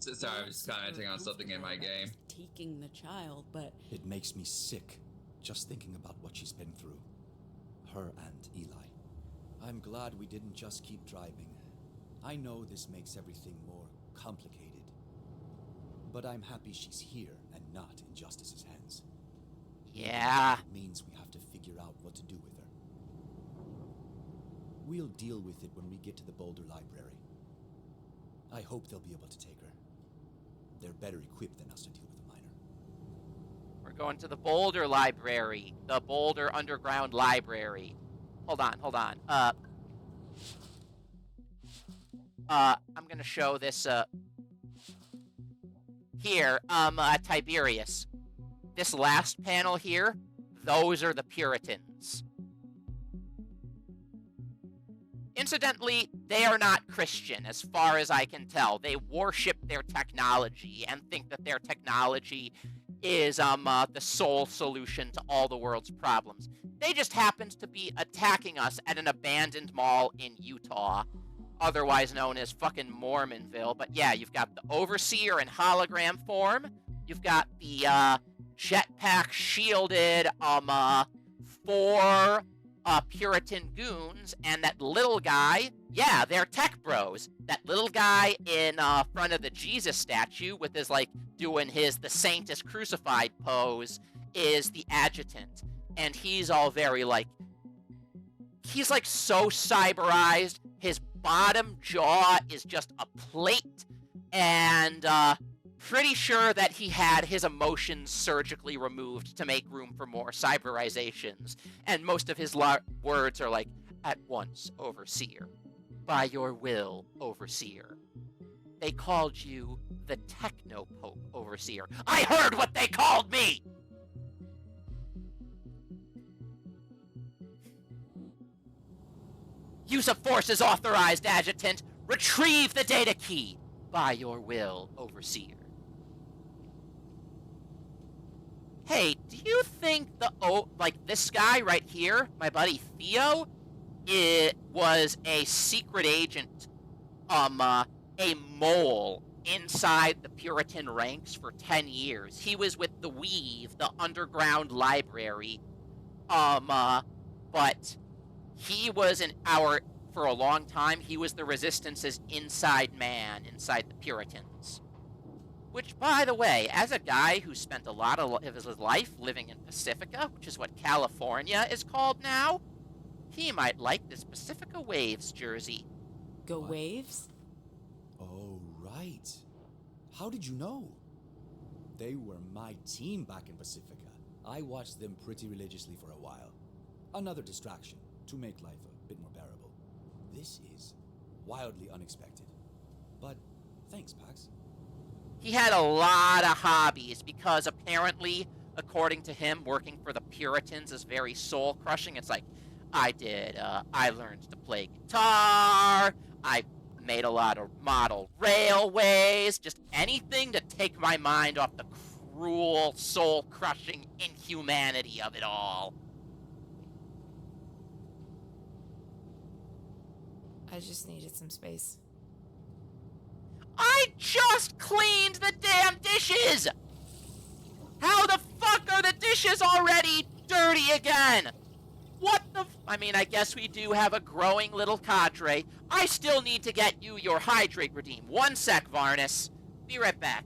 Sorry, I was commenting on something in my game. Taking the child, but It makes me sick just thinking about what she's been through. Her and Eli. I'm glad we didn't just keep driving. I know this makes everything more complicated. But I'm happy she's here and not in Justice's hands. Yeah. It means we have to figure out what to do with her. We'll deal with it when we get to the Boulder Library. I hope they'll be able to take her. They're better equipped than us to deal with a minor. We're going to the Boulder Library. The Boulder Underground Library. Hold on. I'm gonna show this, here, Tiberius. This last panel here, those are the Puritans. Incidentally, they are not Christian, as far as I can tell. They worship their technology and think that their technology is the sole solution to all the world's problems. They just happened to be attacking us at an abandoned mall in Utah, otherwise known as fucking Mormonville. But yeah, you've got the Overseer in hologram form. You've got the jetpack shielded four Puritan goons, and that little guy, yeah, they're tech bros. That little guy in front of the Jesus statue with his, like, doing the saint is crucified pose is the adjutant. And he's all very, like, he's, like, so cyberized. His bottom jaw is just a plate, and pretty sure that he had his emotions surgically removed to make room for more cyberizations. And most of his words are like, "At once, Overseer. By your will, Overseer." They called you the Techno-Pope, Overseer. I heard what they called me! Use of force is authorized, Adjutant. Retrieve the data key. By your will, Overseer. Hey, do you think this guy right here, my buddy Theo, it was a secret agent, a mole inside the Puritan ranks for 10 years. He was with the Weave, the underground library, but he was for a long time, he was the Resistance's inside man inside the Puritans. Which, by the way, as a guy who spent a lot of his life living in Pacifica, which is what California is called now, he might like this Pacifica Waves jersey. Go What? Waves? Oh, right. How did you know? They were my team back in Pacifica. I watched them pretty religiously for a while. Another distraction to make life a bit more bearable. This is wildly unexpected. But thanks, Pax. He had a lot of hobbies because apparently, according to him, working for the Puritans is very soul-crushing. It's like, I learned to play guitar, I made a lot of model railways, just anything to take my mind off the cruel, soul-crushing inhumanity of it all. I just needed some space. I just cleaned the damn dishes! How the fuck are the dishes already dirty again? What the I mean, I guess we do have a growing little cadre. I still need to get you your hydrate redeem. 1 sec, Varnus. Be right back.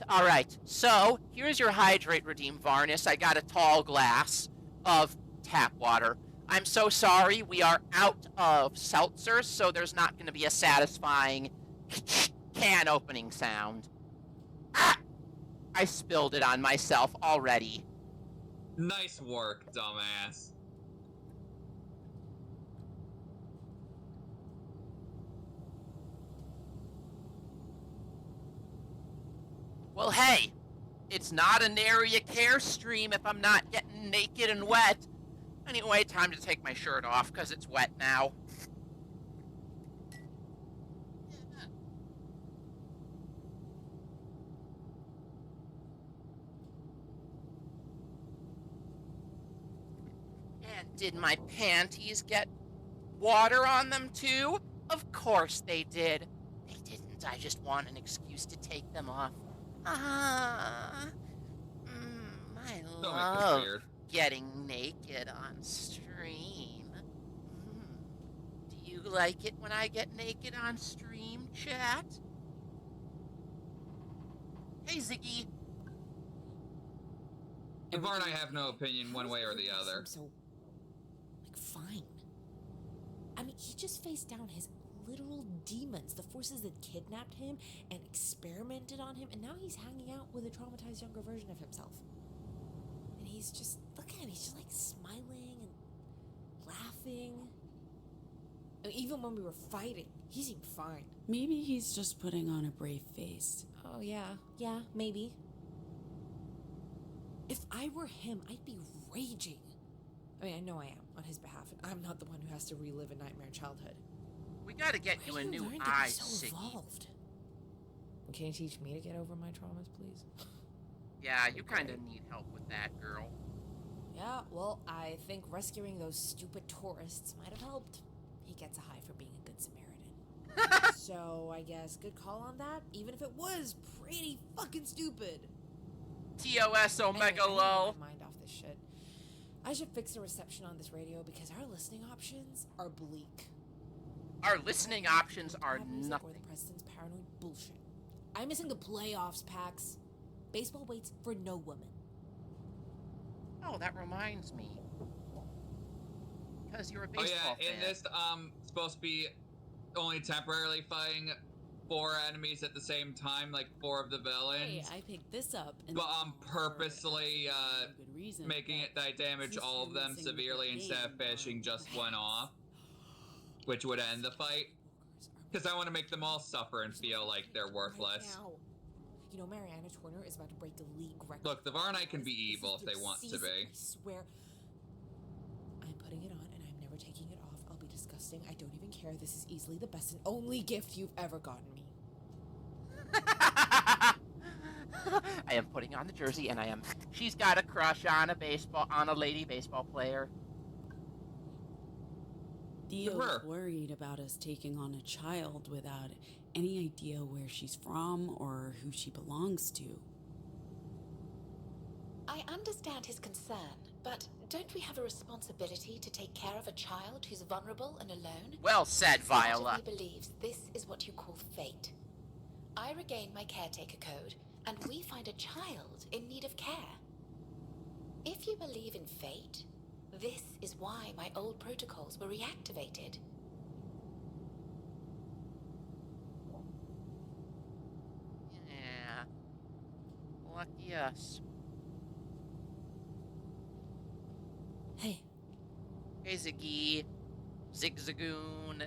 All right. So, here's your hydrate redeem, Varnus. I got a tall glass of tap water. I'm so sorry, we are out of seltzers, so there's not going to be a satisfying can opening sound. Ah! I spilled it on myself already. Nice work, dumbass. Well, hey, it's not an area care stream if I'm not getting naked and wet. Anyway, time to take my shirt off, because it's wet now. And did my panties get water on them, too? Of course they did. They didn't. I just want an excuse to take them off. I Don't make this love weird. getting naked on stream. Do you like it when I get naked on stream, chat? Hey, Ziggy. Varn, I have no opinion one way or the other. So, fine. I mean, he just faced down his literal demons, the forces that kidnapped him and experimented on him, and now he's hanging out with a traumatized younger version of himself. And he's just, look at him, he's just like smiling and laughing. And even when we were fighting, he seemed fine. Maybe he's just putting on a brave face. Oh, yeah, maybe. If I were him, I'd be raging. I mean, I know I am on his behalf, and I'm not the one who has to relive a nightmare childhood. We gotta get you a new eye, Siggy. Evolved? Can you teach me to get over my traumas, please? Yeah, you kind of need help with that, girl. Yeah, well, I think rescuing those stupid tourists might have helped. He gets a high for being a good Samaritan. So, I guess good call on that, even if it was pretty fucking stupid. TOS Omega Anyway, I need Low. my mind off this shit. I should fix the reception on this radio because our listening options are bleak. Our listening options are Or the nothing. president's paranoid bullshit. I'm missing the playoffs, Pax. Baseball waits for no woman. Oh, that reminds me. Because you're a baseball fan. In this, supposed to be only temporarily fighting 4 enemies at the same time, like 4 of the villains. Hey, I picked this up. And But purposely making it that I damage all of them severely instead of finishing just one off, which would end the fight. Because I want to make them all suffer and feel like they're worthless. Right now. You know, Mariana Turner is about to break a league record. Look, the Varnite can be evil if they want to be. I swear. I'm putting it on and I'm never taking it off. I'll be disgusting. I don't even care. This is easily the best and only gift you've ever gotten me. I am putting on the jersey, and she's got a crush on a lady baseball player. Theo's worried about us taking on a child without any idea where she's from or who she belongs to. I understand his concern, but don't we have a responsibility to take care of a child who's vulnerable and alone? Well said, Viola. Part of me believes this is what you call fate. I regain my caretaker code, and we find a child in need of care. If you believe in fate, this is why my old protocols were reactivated. Yeah. Lucky us. Hey. Hey, Ziggy. Zigzagoon.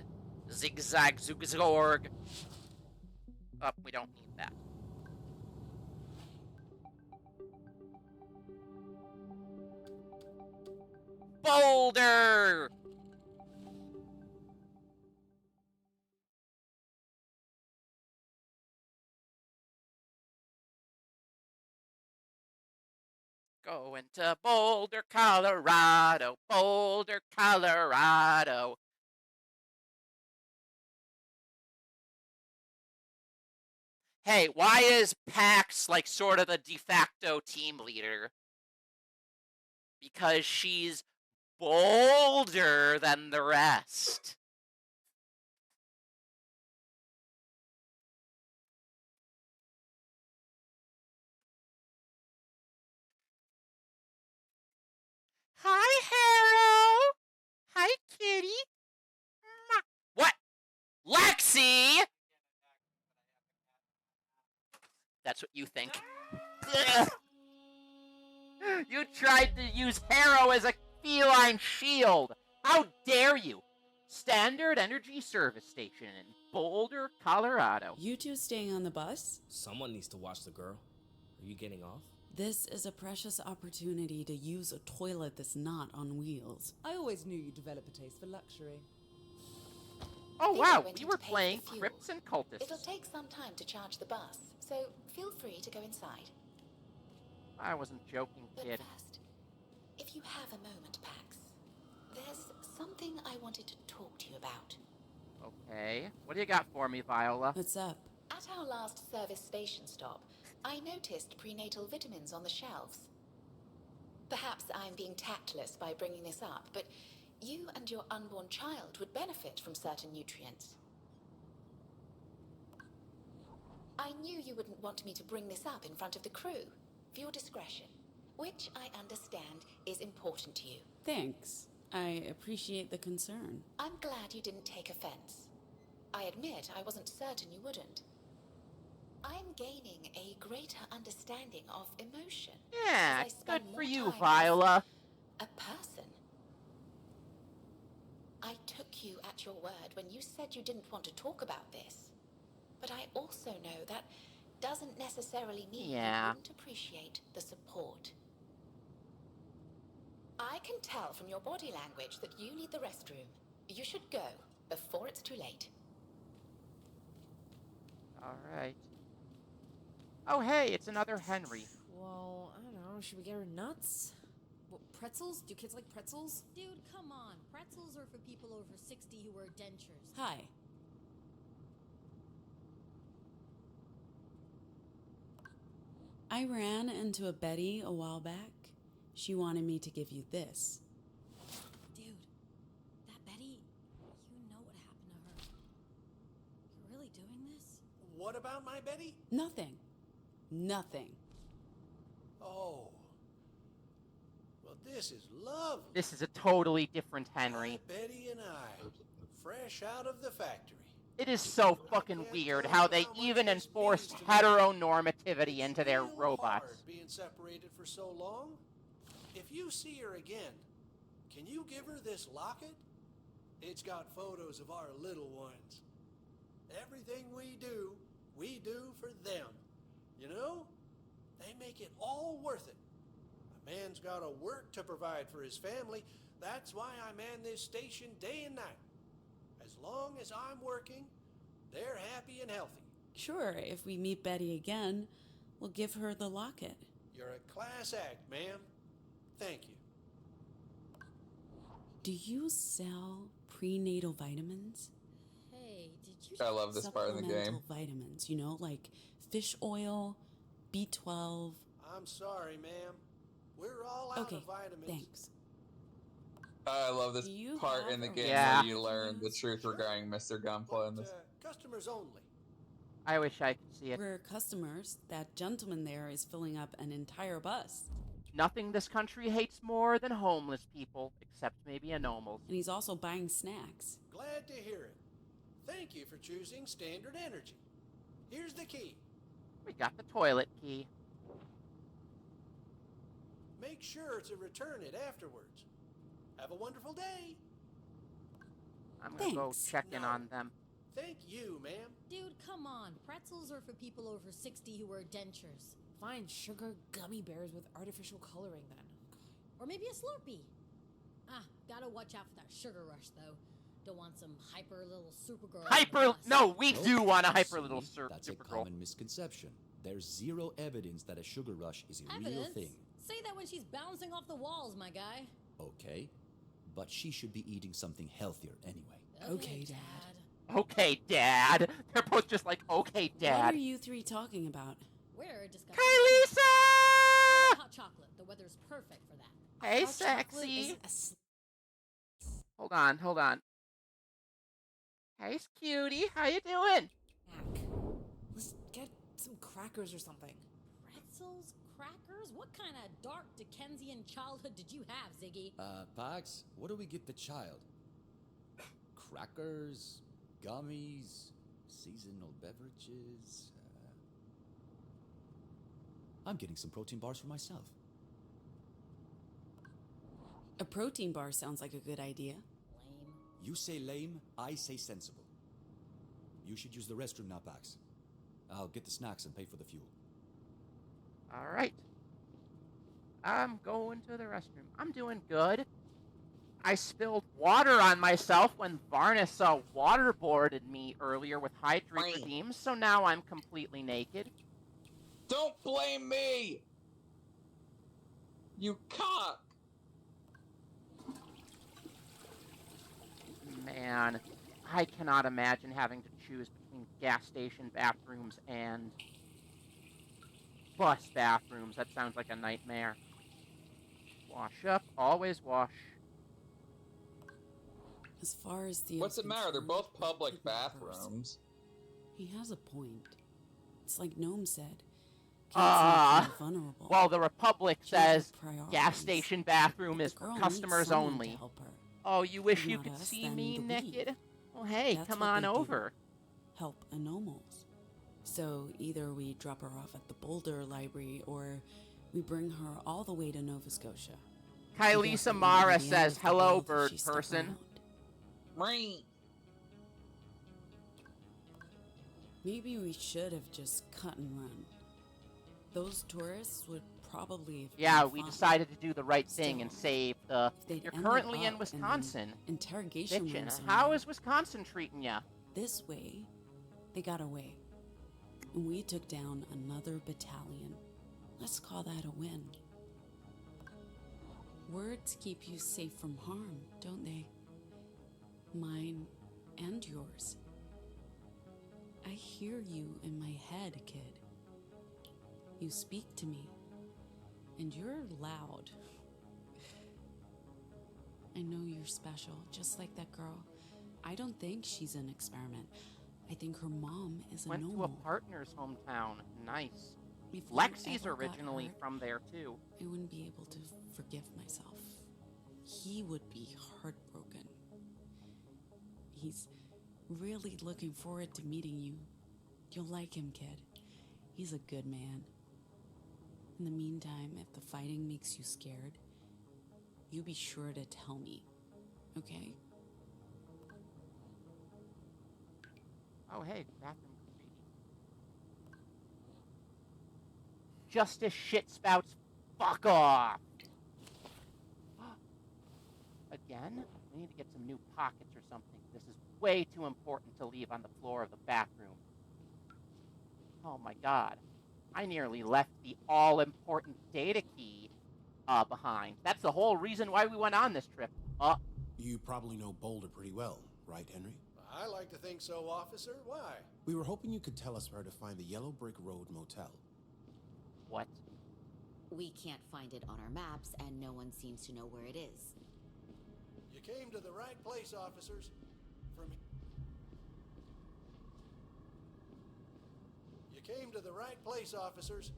Zigzag Zugzorg. Oh, we don't need that. Boulder! Going to Boulder, Colorado. Boulder, Colorado. Hey, why is Pax like sort of the de facto team leader? Because she's bolder than the rest. Hi, Harrow. Hi, kitty. What? Lexi! That's what you think. You tried to use Harrow as a feline shield. How dare you? Standard Energy Service Station in Boulder, Colorado. You two staying on the bus? Someone needs to watch the girl. Are you getting off? This is a precious opportunity to use a toilet that's not on wheels. I always knew you'd develop a taste for luxury. Oh Theo wow, went we in were to pay for playing the fuel. Crypts and Cultists. It'll take some time to charge the bus, so feel free to go inside. I wasn't joking, But kid. first, if you have a moment, Pax, there's something I wanted to talk to you about. Okay, what do you got for me, Viola? What's up? At our last service station stop, I noticed prenatal vitamins on the shelves. Perhaps I'm being tactless by bringing this up, but you and your unborn child would benefit from certain nutrients. I knew you wouldn't want me to bring this up in front of the crew, for your discretion, which I understand is important to you. Thanks. I appreciate the concern. I'm glad you didn't take offense. I admit I wasn't certain you wouldn't. I'm gaining a greater understanding of emotion as Yeah, I good spend for more you, time Viola. with a person. I took you at your word when you said you didn't want to talk about this. But I also know that doesn't necessarily mean Yeah. you wouldn't appreciate the support. I can tell from your body language that you need the restroom. You should go before it's too late. All right. Oh, hey, it's another Henry. Well, I don't know. Should we get her nuts? What, pretzels? Do kids like pretzels? Dude, come on. Pretzels are for people over 60 who wear dentures. Hi. I ran into a Betty a while back. She wanted me to give you this. Dude, that Betty, you know what happened to her. You're really doing this? What about my Betty? Nothing. Nothing. Oh. Well, this is lovely. This is a totally different Henry. My Betty and I, fresh out of the factory. It is so fucking weird how they even enforced heteronormativity into their Real robots. hard being separated for so long. If you see her again, can you give her this locket? It's got photos of our little ones. Everything we do for them. You know? They make it all worth it. A man's got to work to provide for his family. That's why I man this station day and night. As long as I'm working, they're happy and healthy. Sure, if we meet Betty again, we'll give her the locket. You're a class act, ma'am. Thank you. Do you sell prenatal vitamins? Hey, did you... I love this part of the game. Supplemental vitamins, you know, like fish oil, B12. I'm sorry, ma'am. We're all out Okay, of vitamins. thanks. I love this Do you part have in the a game Yeah. where you learn the truth regarding Mr. Gunpla in But, this. customers only. I wish I could see it. We're customers. That gentleman there is filling up an entire bus. Nothing this country hates more than homeless people, except maybe anomals. And he's also buying snacks. Glad to hear it. Thank you for choosing Standard Energy. Here's the key. We got the toilet key. Make sure to return it afterwards. Have a wonderful day. I'm gonna go Thanks. check in No. on them. Thank you, ma'am. Dude, come on. Pretzels are for people over 60 who wear dentures. Fine, sugar gummy bears with artificial coloring then. Or maybe a Slurpee. Ah, gotta watch out for that sugar rush, though. Don't want some hyper little Supergirl. on the Hyper... bus. No, we do want a See, hyper little That's a Supergirl. common misconception. There's zero evidence that a sugar rush is a real Evidence? thing. Say that when she's bouncing off the walls, my guy. Okay, but she should be eating something healthier anyway. Okay, Dad. Okay, Dad. They're both just like, okay, What Dad. are you three talking about? We're discussing Kylisa! hot chocolate. The weather's perfect for that. Hey, Hot chocolate sexy. is a Hold on. Hey, cutie. How you doing? snack. Let's get some crackers or something. Pretzels? Crackers? What kind of dark Dickensian childhood did you have, Ziggy? Pax, what do we get the child? Crackers, gummies, seasonal beverages. I'm getting some protein bars for myself. A protein bar sounds like a good idea. Lame. You say lame, I say sensible. You should use the restroom now, Pax. I'll get the snacks and pay for the fuel. All right. I'm going to the restroom. I'm doing good. I spilled water on myself when Varnus waterboarded me earlier with hydrate Fine. redeems, so now I'm completely naked. Don't blame me! You cock! Man, I cannot imagine having to choose between gas station bathrooms and bus bathrooms. That sounds like a nightmare. Wash up, always wash. As far as the What's it matter? They're both public bathrooms. He has a point. It's like Gnome said. Kids Ah, are vulnerable. Well, the Republic She has says priorities. gas station bathroom The is for girl needs customers someone only. to help her. Oh, you wish If you not could us, see then me the naked? Oh, hey, That's come what on they do. over. Help anomals. So either we drop her off at the Boulder Library or we bring her all the way to Nova Scotia. Kylie Guess Samara it wouldn't be the end says, of the hello, world if bird she stuck person. around. Right. Maybe we should have just cut and run. Those tourists would probably have Yeah, been we fine. decided to do the right thing and Still, save the... If they'd You're ended currently in up Wisconsin. the interrogation Bitchin'. room How somewhere. is Wisconsin treating ya? This way, they got away. And we took down another battalion. Let's call that a win. Words keep you safe from harm, don't they? Mine and yours. I hear you in my head, kid. You speak to me, and you're loud. I know you're special, just like that girl. I don't think she's an experiment. I think her mom is a Went to a normal. partner's hometown. Nice. If you Lexi's ever got originally hurt, from there, too. I wouldn't be able to forgive myself. He would be heartbroken. He's really looking forward to meeting you. You'll like him, kid. He's a good man. In the meantime, if the fighting makes you scared, you be sure to tell me, okay? Oh, hey, bathroom graffiti. Justice shitspouts, fuck off! Again? We need to get some new pockets or something. This is way too important to leave on the floor of the bathroom. Oh my god. I nearly left the all-important data key behind. That's the whole reason why we went on this trip. You probably know Boulder pretty well, right, Henry? I like to think so, officer. Why? We were hoping you could tell us where to find the Yellow Brick Road Motel. What? We can't find it on our maps, and no one seems to know where it is. You came to the right place, officers. You came to the right place, officers.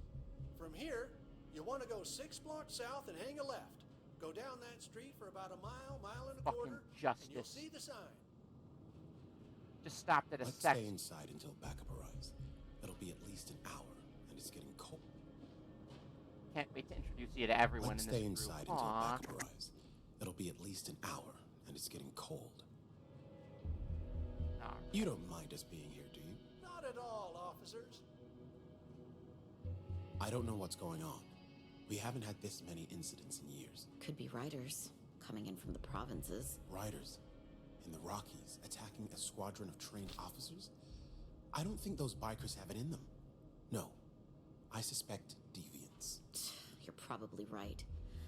From here, you want to go 6 blocks south and hang a left. Go down that street for about a mile and a Fucking quarter, justice. and you'll see the sign. Just stopped at a Let's sex. stay inside until backup arrives. It'll be at least an hour, and it's getting cold. Can't wait to introduce you to everyone Let's in stay this inside group. until Aw. backup arrives. It'll be at least an hour, and it's getting cold. Alright. You don't mind us being here, do you? Not at all, officers. I don't know what's going on. We haven't had this many incidents in years. Could be riders coming in from the provinces. Riders in the Rockies attacking a squadron of trained officers? I don't think those bikers have it in them. No, I suspect deviants. You're probably right.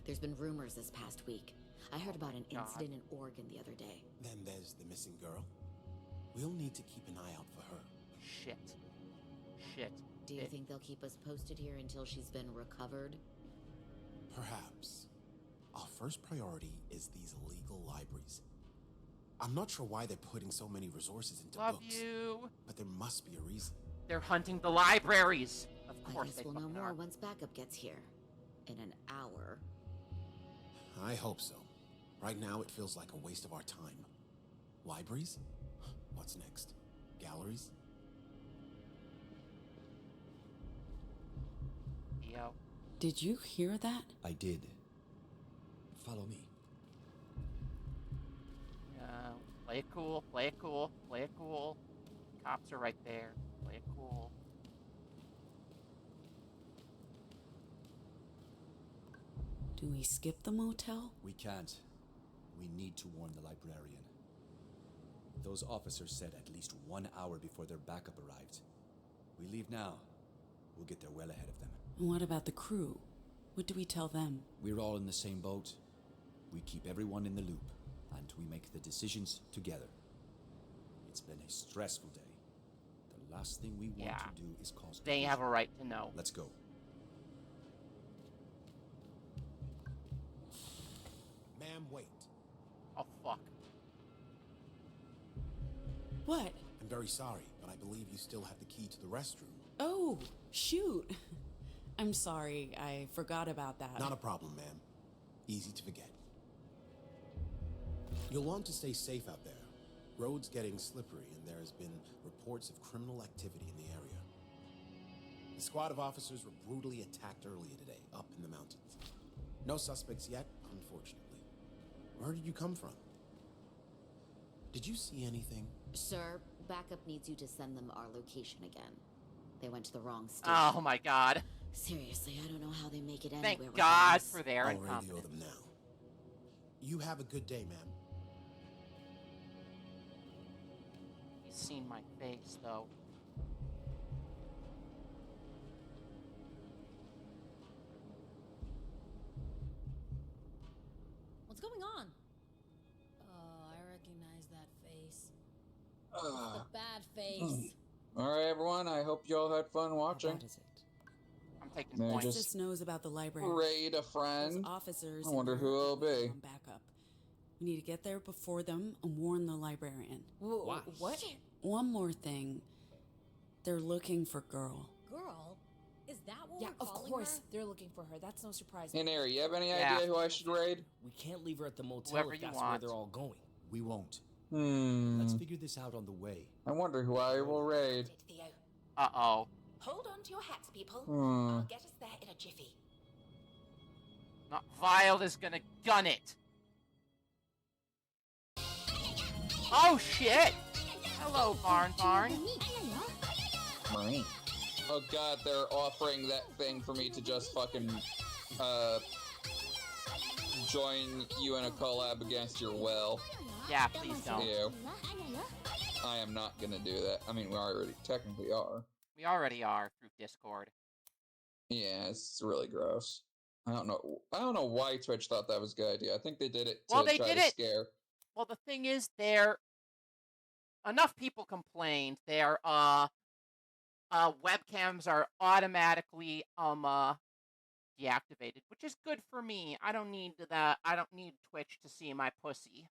There's been rumors this past week. I heard about an God. incident in Oregon the other day. Then there's the missing girl. We'll need to keep an eye out for her. Shit. Do you think they'll keep us posted here until she's been recovered? Perhaps. Our first priority is these illegal libraries. I'm not sure why they're putting so many resources into Love books. you. But there must be a reason. They're hunting the libraries. Of I course guess they we'll know fucking more are. once backup gets here. In an hour. I hope so. Right now it feels like a waste of our time. Libraries? What's next? Galleries? Yo. Did you hear that? I did. Follow me. Play it cool, play it cool, play it cool. Cops are right there. Play it cool. Do we skip the motel? We can't. We need to warn the librarian. Those officers said at least 1 hour before their backup arrived. We leave now. We'll get there well ahead of them. And what about the crew? What do we tell them? We're all in the same boat. We keep everyone in the loop, and we make the decisions together. It's been a stressful day. The last thing we want to do is cause They confusion. have a right to know. Let's go. Ma'am, wait. Oh, fuck. What? I'm very sorry, but I believe you still have the key to the restroom. Oh, shoot. I'm sorry, I forgot about that. Not a problem, ma'am. Easy to forget. You'll want to stay safe out there. Road's getting slippery, and there has been reports of criminal activity in the area. The squad of officers were brutally attacked earlier today, up in the mountains. No suspects yet, unfortunately. Where did you come from? Did you see anything? Sir, backup needs you to send them our location again. They went to the wrong station. Oh my god. Seriously, I don't know how they make it anywhere. Thank God without for us. their I'll radio incompetence. them now. You have a good day, ma'am. He's seen my face, though. What's going on? Oh, I recognize that face. It's the bad face. Alright, everyone, I hope you all had fun watching. How bad is it? I'm taking Maybe points. just Justice knows about the library. raid a Those friend. officers I wonder who it'll be. on backup. We need to get there before them and warn the librarian. Why? What? One more thing. They're looking for girl. Girl? Is that what Yeah, we're of calling course her? they're looking for her. That's no surprise. Hey, Neri, you have any Yeah. idea who I should raid? We can't leave her at the motel Whoever if you that's where want. they're all going. We won't. Let's Let's figure this out on the way. I wonder who I will raid. Theo. Uh-oh. Hold on to your hats, people. Hmm. I'll get us there in a jiffy. Not Vile is gonna gun it. Oh, shit! Hello, Barn. Oh god, they're offering that thing for me to just fucking, join you in a collab against your will. Yeah, please don't. Ew. I am not gonna do that. I mean, we already technically are. We already are through Discord. Yeah, it's really gross. I don't know why Twitch thought that was a good idea. I think they did it to Well, they try did to it- scare. Well, the thing is, enough people complained. Their webcams are automatically deactivated, which is good for me. I don't need that. I don't need Twitch to see my pussy.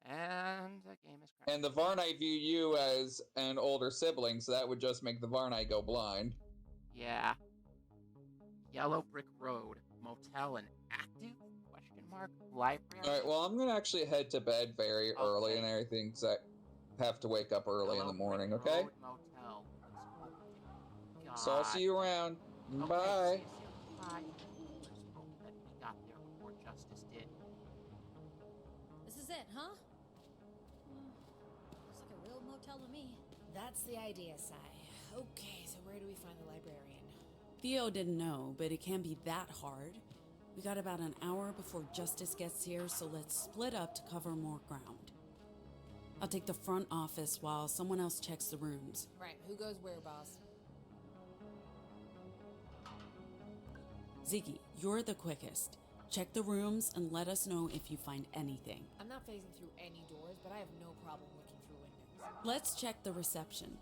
And the game is crashing. And the Varnite view you as an older sibling, so that would just make the Varnite go blind. Yeah. Yellow Brick Road, motel and active? Question mark. Library. Alright, well, I'm gonna actually head to bed very early and everything, because I have to wake up early in the morning, okay? Road motel. God. So I'll see you around. Okay, Bye. see you soon. Bye. Let's hope that we got there before Justice did. This is it, huh? Looks like a real motel to me. That's the idea, Sai. Okay, so where do we find the librarian? Theo didn't know, but it can't be that hard. We got about an hour before Justice gets here, so let's split up to cover more ground. I'll take the front office while someone else checks the rooms. Right, who goes where, boss? Ziggy, you're the quickest. Check the rooms and let us know if you find anything. I'm not phasing through any doors, but I have no problem looking through windows. Let's check the reception.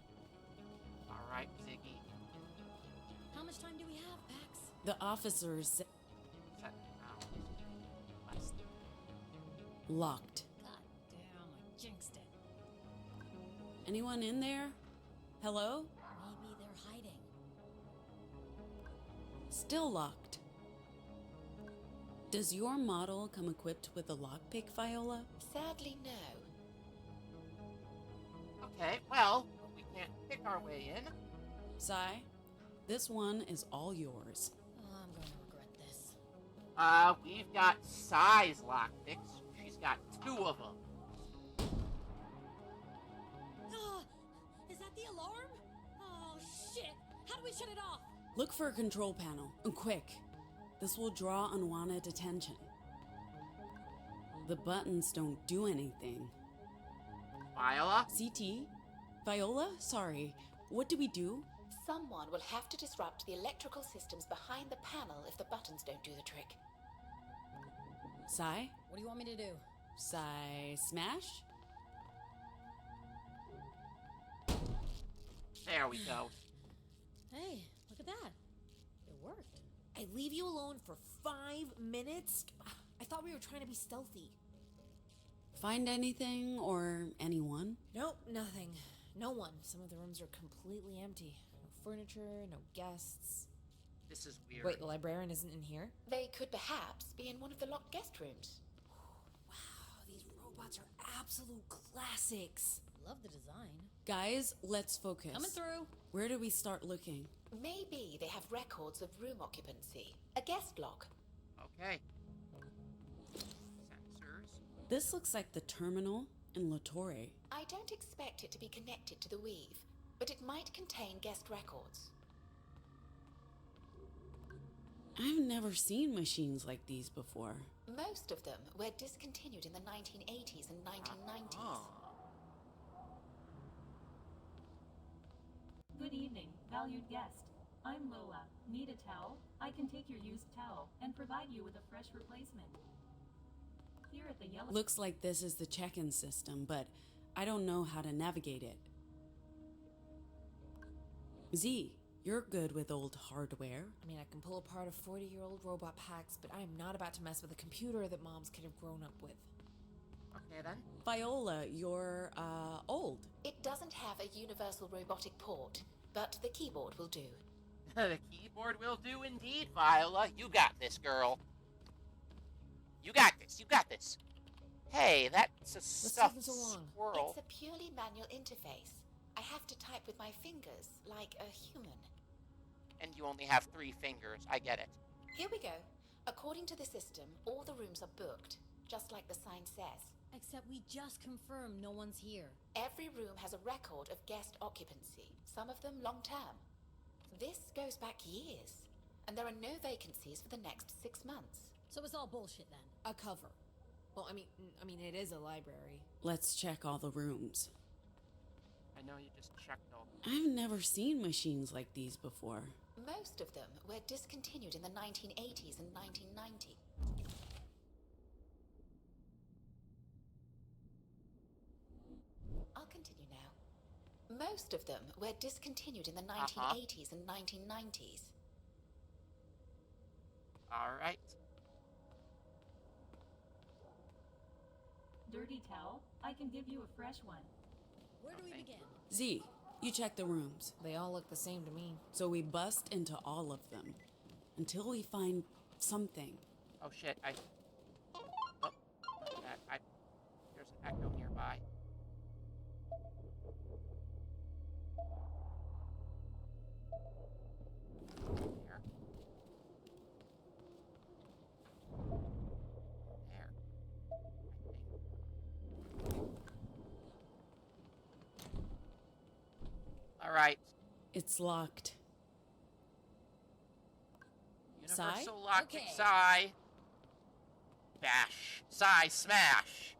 Alright, Ziggy. How much time do we have, Pax? The officers Set rounds. Less than- locked. God damn, I jinxed it. Anyone in there? Hello? Maybe they're hiding. Still locked. Does your model come equipped with a lockpick, Viola? Sadly, no. Okay, well, we can't pick our way in. Sai, this one is all yours. Oh, I'm gonna regret this. We've got size lockpicks. She's got 2 of them. Ah, is that the alarm? Oh, shit. How do we shut it off? Look for a control panel, and quick. This will draw unwanted attention. The buttons don't do anything. Viola? CT? Viola? Sorry. What do we do? Someone will have to disrupt the electrical systems behind the panel if the buttons don't do the trick. Sai? What do you want me to do? Sai smash? There we go. Hey, look at that. It worked. I leave you alone for 5 minutes? I thought we were trying to be stealthy. Find anything or anyone? Nope, nothing. No one. Some of the rooms are completely empty. No furniture, no guests. This is weird. Wait, the librarian isn't in here? They could perhaps be in one of the locked guest rooms. Wow, these robots are absolute classics. Love the design. Guys, let's focus. Coming through. Where do we start looking? Maybe they have records of room occupancy. A guest log. Okay. Sensors. This looks like the terminal in Latore. I don't expect it to be connected to the weave, but it might contain guest records. I've never seen machines like these before. Most of them were discontinued in the 1980s and 1990s. Good evening, valued guest. I'm Lola. Need a towel? I can take your used towel and provide you with a fresh replacement. Here at the Yellow... Looks like this is the check-in system, but I don't know how to navigate it. Z, you're good with old hardware. I mean, I can pull apart a 40-year-old robot PAX, but I am not about to mess with a computer that moms could have grown up with. Okay, then. Viola, you're, old. It doesn't have a universal robotic port, but the keyboard will do. The keyboard will do indeed, Viola. You got this, girl. You got this. You got this. Hey, that's a stuffed squirrel. It's a purely manual interface. I have to type with my fingers, like a human. And you only have 3 fingers. I get it. Here we go. According to the system, all the rooms are booked, just like the sign says. Except we just confirmed no one's here. Every room has a record of guest occupancy, some of them long-term. This goes back years, and there are no vacancies for the next 6 months. So it's all bullshit then. A cover. Well, I mean, it is a library. Let's check all the rooms. I know you just checked all. I've never seen machines like these before. Most of them were discontinued in the 1980s and 1990s. I'll continue now. Most of them were discontinued in the 1980s and 1990s. All right. Dirty towel? I can give you a fresh one. Where do we begin? Z, you check the rooms. They all look the same to me. So we bust into all of them. Until we find something. Oh shit, there's an echo nearby. There. There. All right. It's locked. Universal lock. Okay. Psy. Bash. Psy smash.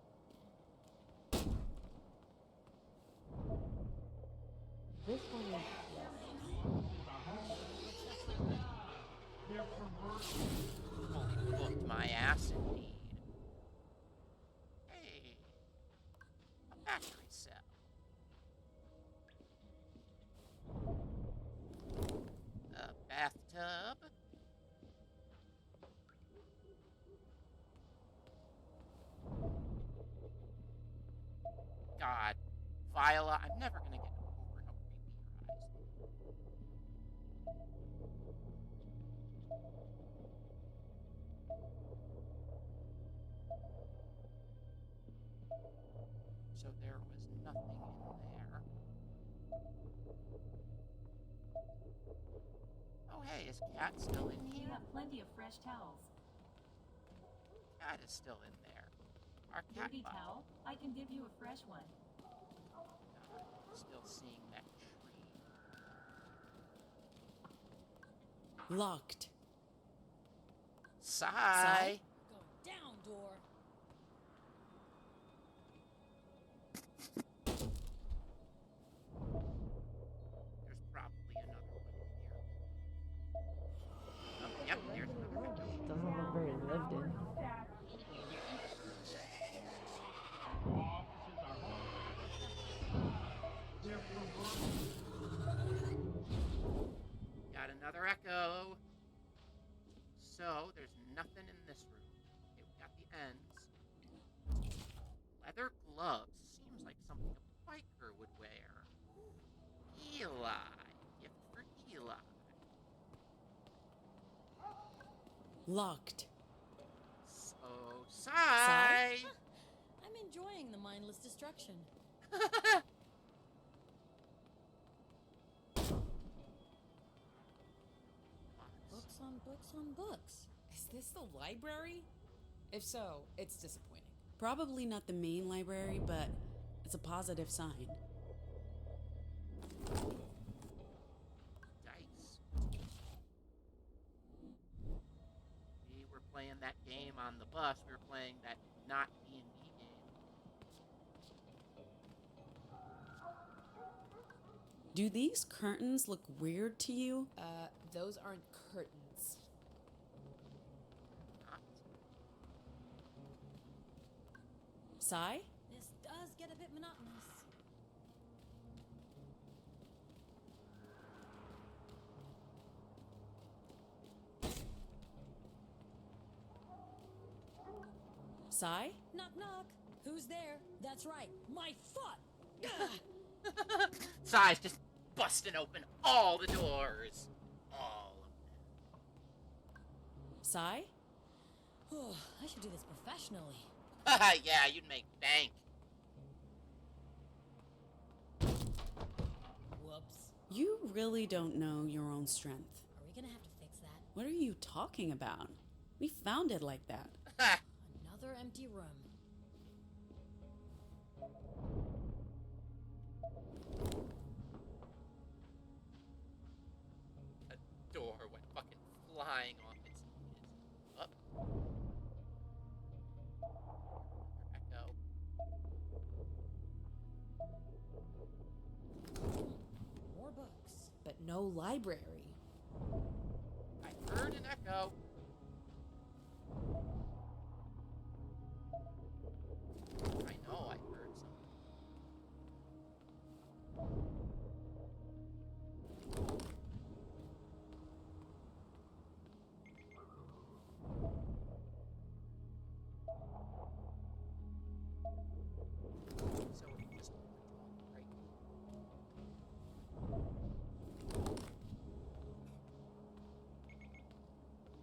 This one is... Fully booked my ass indeed. Hey. A battery cell. A bathtub. God. Viola, I'm never gonna get over how creepy your eyes look. So there was nothing in there. Oh hey, is Cat still in We here? have plenty of fresh towels. Cat is still in there. Our cat Dirty bottle. towel? I can give you a fresh one. God, still seeing that tree. Locked. Sigh. Go down, door. There's probably another one in here. Oh, yep, there's another one. Doesn't look very lived in. Got another echo. So, there's nothing in this room. Okay, we got the ends. Leather gloves. Seems like something a biker would wear. Eli. Gift for Eli. Locked. So, sigh. I'm enjoying the mindless destruction. Books on books on books. Is this the library? If so, it's disappointing. Probably not the main library, but it's a positive sign. Dice. We were playing that game on the bus. We were playing that not D&D game. Do these curtains look weird to you? Those aren't curtains. Not. Sigh? This does get a bit monotonous. Sigh? Knock knock. Who's there? That's right. My foot. Sigh's just busting open all the doors. All of Sigh? Oh, I should do this professionally. them. Yeah, you'd make bank. Whoops. You really don't know your own strength. Are we gonna have to fix that? What are you talking about? We found it like that. Another empty room. A door went fucking flying off its hinges. Up. Echo. More books. But no library. I heard an echo. I know I heard something. So it just right.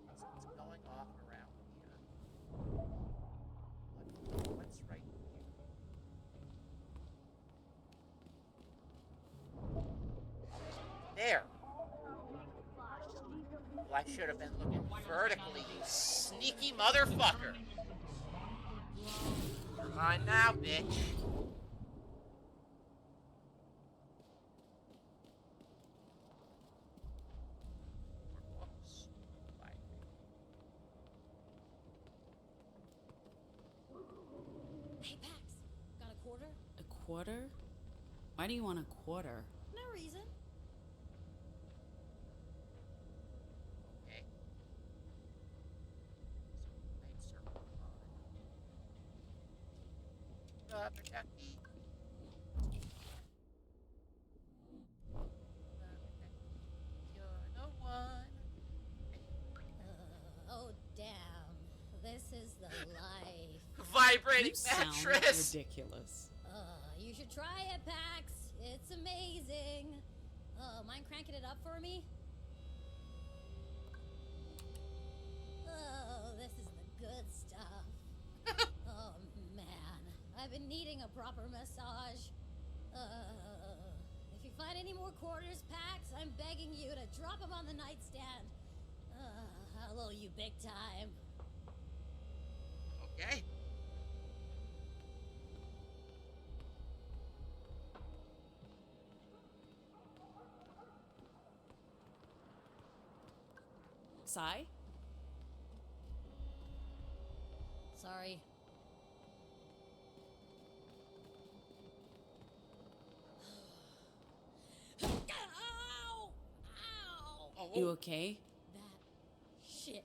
It's going off around here. What's right here? There. Well, I should have been looking vertically, you sneaky motherfucker. You're mine now, bitch. More books. Hey, Pax. Got a quarter? A quarter? Why do you want a quarter? No reason. Okay. Night circle on. Rubber ducky. Rubber ducky, you're the one. Oh, damn. This is the life. Vibrating You sound mattress. ridiculous. You should try it, Pax. It's amazing. Mind cranking it up for me? Oh, this is the good stuff. Oh, man. I've been needing a proper massage. If you find any more quarters, Pax, I'm begging you to drop them on the nightstand. I'll owe you big time. Okay. Sigh? Sorry. Ow! Ow! Oh, You okay? That shit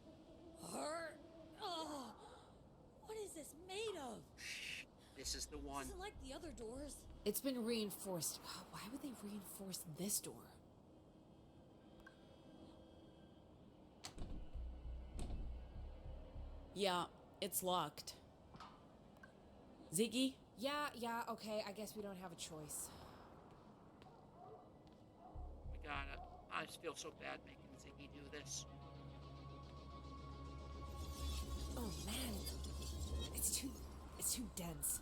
hurt. Oh, what is this made of? This is the one. Is it like the other doors? It's been reinforced. Why would they reinforce this door? Yeah, it's locked. Ziggy? Yeah, okay, I guess we don't have a choice. We gotta. I just feel so bad making Ziggy do this. man. It's too dense.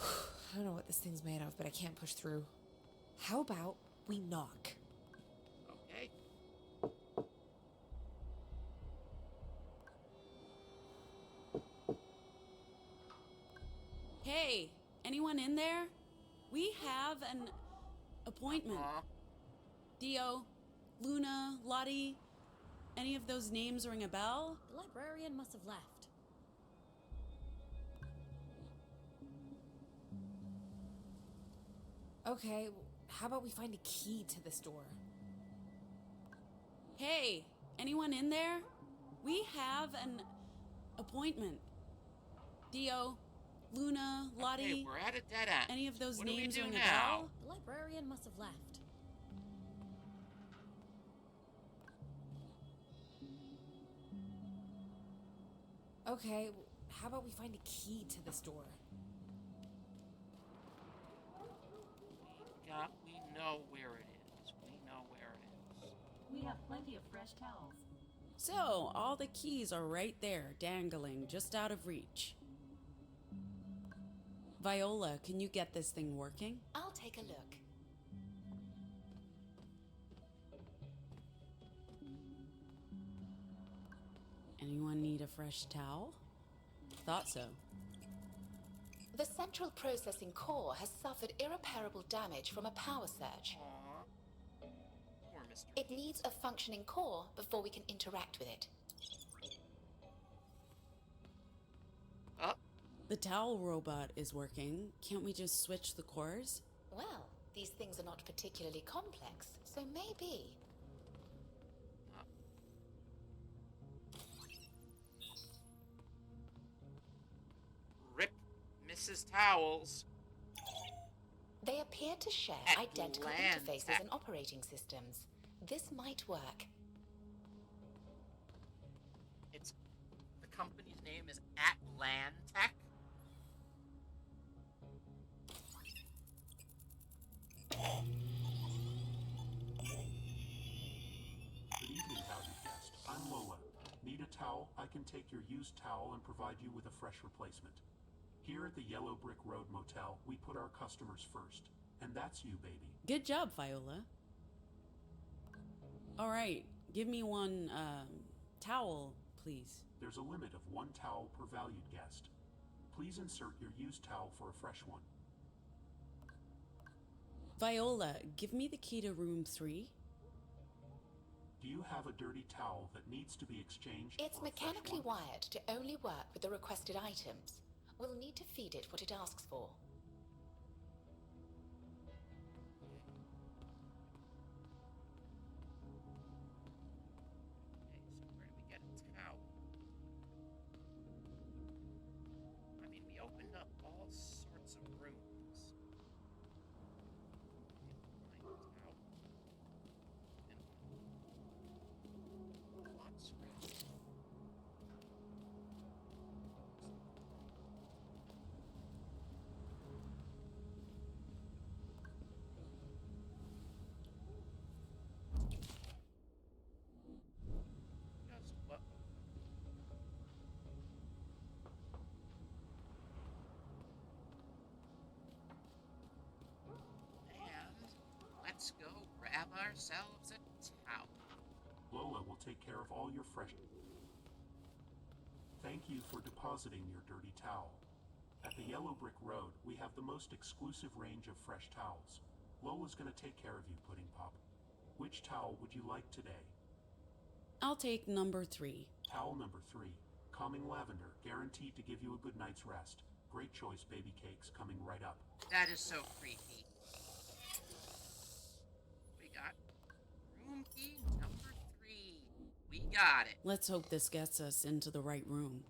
I don't know what this thing's made of, but I can't push through. How about we knock? Okay. Hey, anyone in there? We have an appointment. Dio, Luna, Lottie, any of those names ring a bell? The librarian must have left. Okay, how about we find a key to this door? Hey, anyone in there? We have an appointment. Dio, Luna, Lottie. Okay, we're at a dead end. Any of those What do we names do ring a now? bell? The librarian must have left. Okay, how about we find a key to this door? We know where it is. We know where it is. We have plenty of fresh towels. So, all the keys are right there, dangling, just out of reach. Viola, can you get this thing working? I'll take a look. Anyone need a fresh towel? Thought so. The central processing core has suffered irreparable damage from a power surge. Aww. Poor Mr. It needs a functioning core before we can interact with it. Oh. The towel robot is working. Can't we just switch the cores? Well, these things are not particularly complex, so maybe. Rip Mrs. Towels. They appear to share identical Atlantic. interfaces and operating systems. This might work. It's the company's name is Atlantech. Good evening, valued guest. I'm Lola. Need a towel? I can take your used towel and provide you with a fresh replacement. Here at the Yellow Brick Road Motel, we put our customers first. And that's you, baby. Good job, Viola. All right, give me one, towel, please. There's a limit of one towel per valued guest. Please insert your used towel for a fresh one. Viola, give me the key to room 3. Do you have a dirty towel that needs to be exchanged? It's for a fresh mechanically one? wired to only work with the requested items. We'll need to feed it what it asks for. Okay, so where do we get a towel? I mean, we opened up all sorts of rooms. Find a towel. And lots of rooms. Just what? And let's go grab ourselves a towel. Lola will take care of all your fresh... Thank you for depositing your dirty towel. At the Yellow Brick Road, we have the most exclusive range of fresh towels. Lola's gonna take care of you, Pudding Pop. Which towel would you like today? I'll take number 3. Towel number 3. Calming lavender, guaranteed to give you a good night's rest. Great choice, baby cakes, coming right up. That is so creepy. We got room key number 3. We got it. Let's hope this gets us into the right room.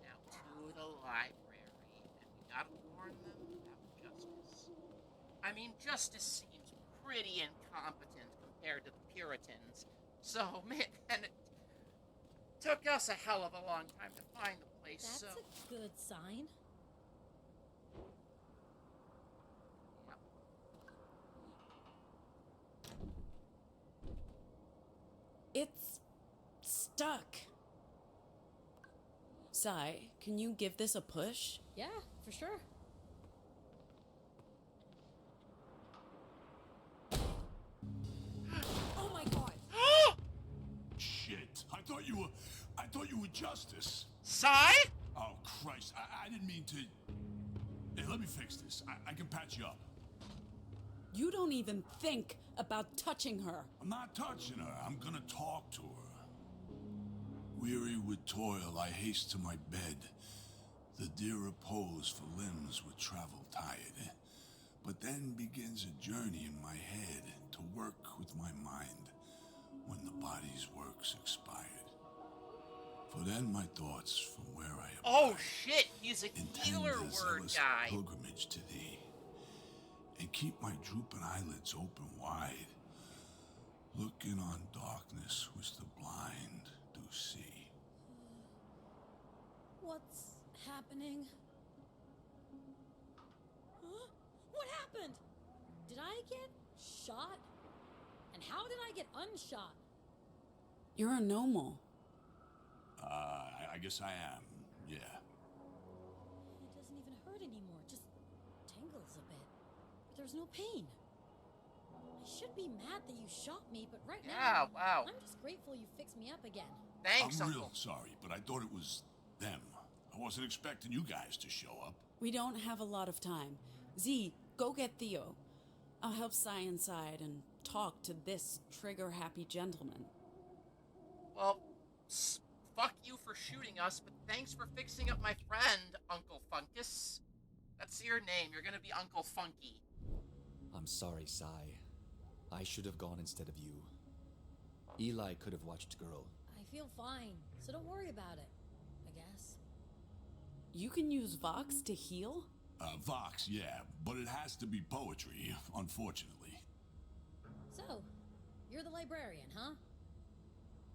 Now to the library, and we gotta warn them about Justice. I mean, Justice seems pretty incompetent compared to the Puritans. So, man, and it took us a hell of a long time to find the place, That's so... a good sign. Yep. It's stuck. Sai, can you give this a push? Yeah, for sure. Oh my god! Shit. I thought you were Justice. Sai? Oh, Christ. I didn't mean to... Hey, let me fix this. I can patch you up. You don't even think about touching her. I'm not touching her. I'm gonna talk to her. Weary with toil, I haste to my bed. The dear repose for limbs with travel tired. But then begins a journey in my head to work with my mind when the body's works expired. For then my thoughts from where I am. Oh shit, he's a healer Intend a word zealous guy. pilgrimage to thee, and keep my drooping eyelids open wide, looking on darkness which the blind do see. What's happening? Huh? What happened? Did I get shot? And how did I get unshot? You're a normal. I guess I am, yeah. It doesn't even hurt anymore, just tingles a bit. But there's no pain. I should be mad that you shot me, but right now, wow. I'm just grateful you fixed me up again. Thanks, I'm Uncle. real sorry, but I thought it was them. I wasn't expecting you guys to show up. We don't have a lot of time. Z, go get Theo. I'll help Sai inside and talk to this trigger-happy gentleman. Well, fuck you for shooting us, but thanks for fixing up my friend, Uncle Funkus. That's your name. You're gonna be Uncle Funky. I'm sorry, Sai. I should have gone instead of you. Eli could have watched Girl. I feel fine, so don't worry about it, I guess. You can use Vox to heal? Vox, yeah, but it has to be poetry, unfortunately. So, you're the librarian, huh?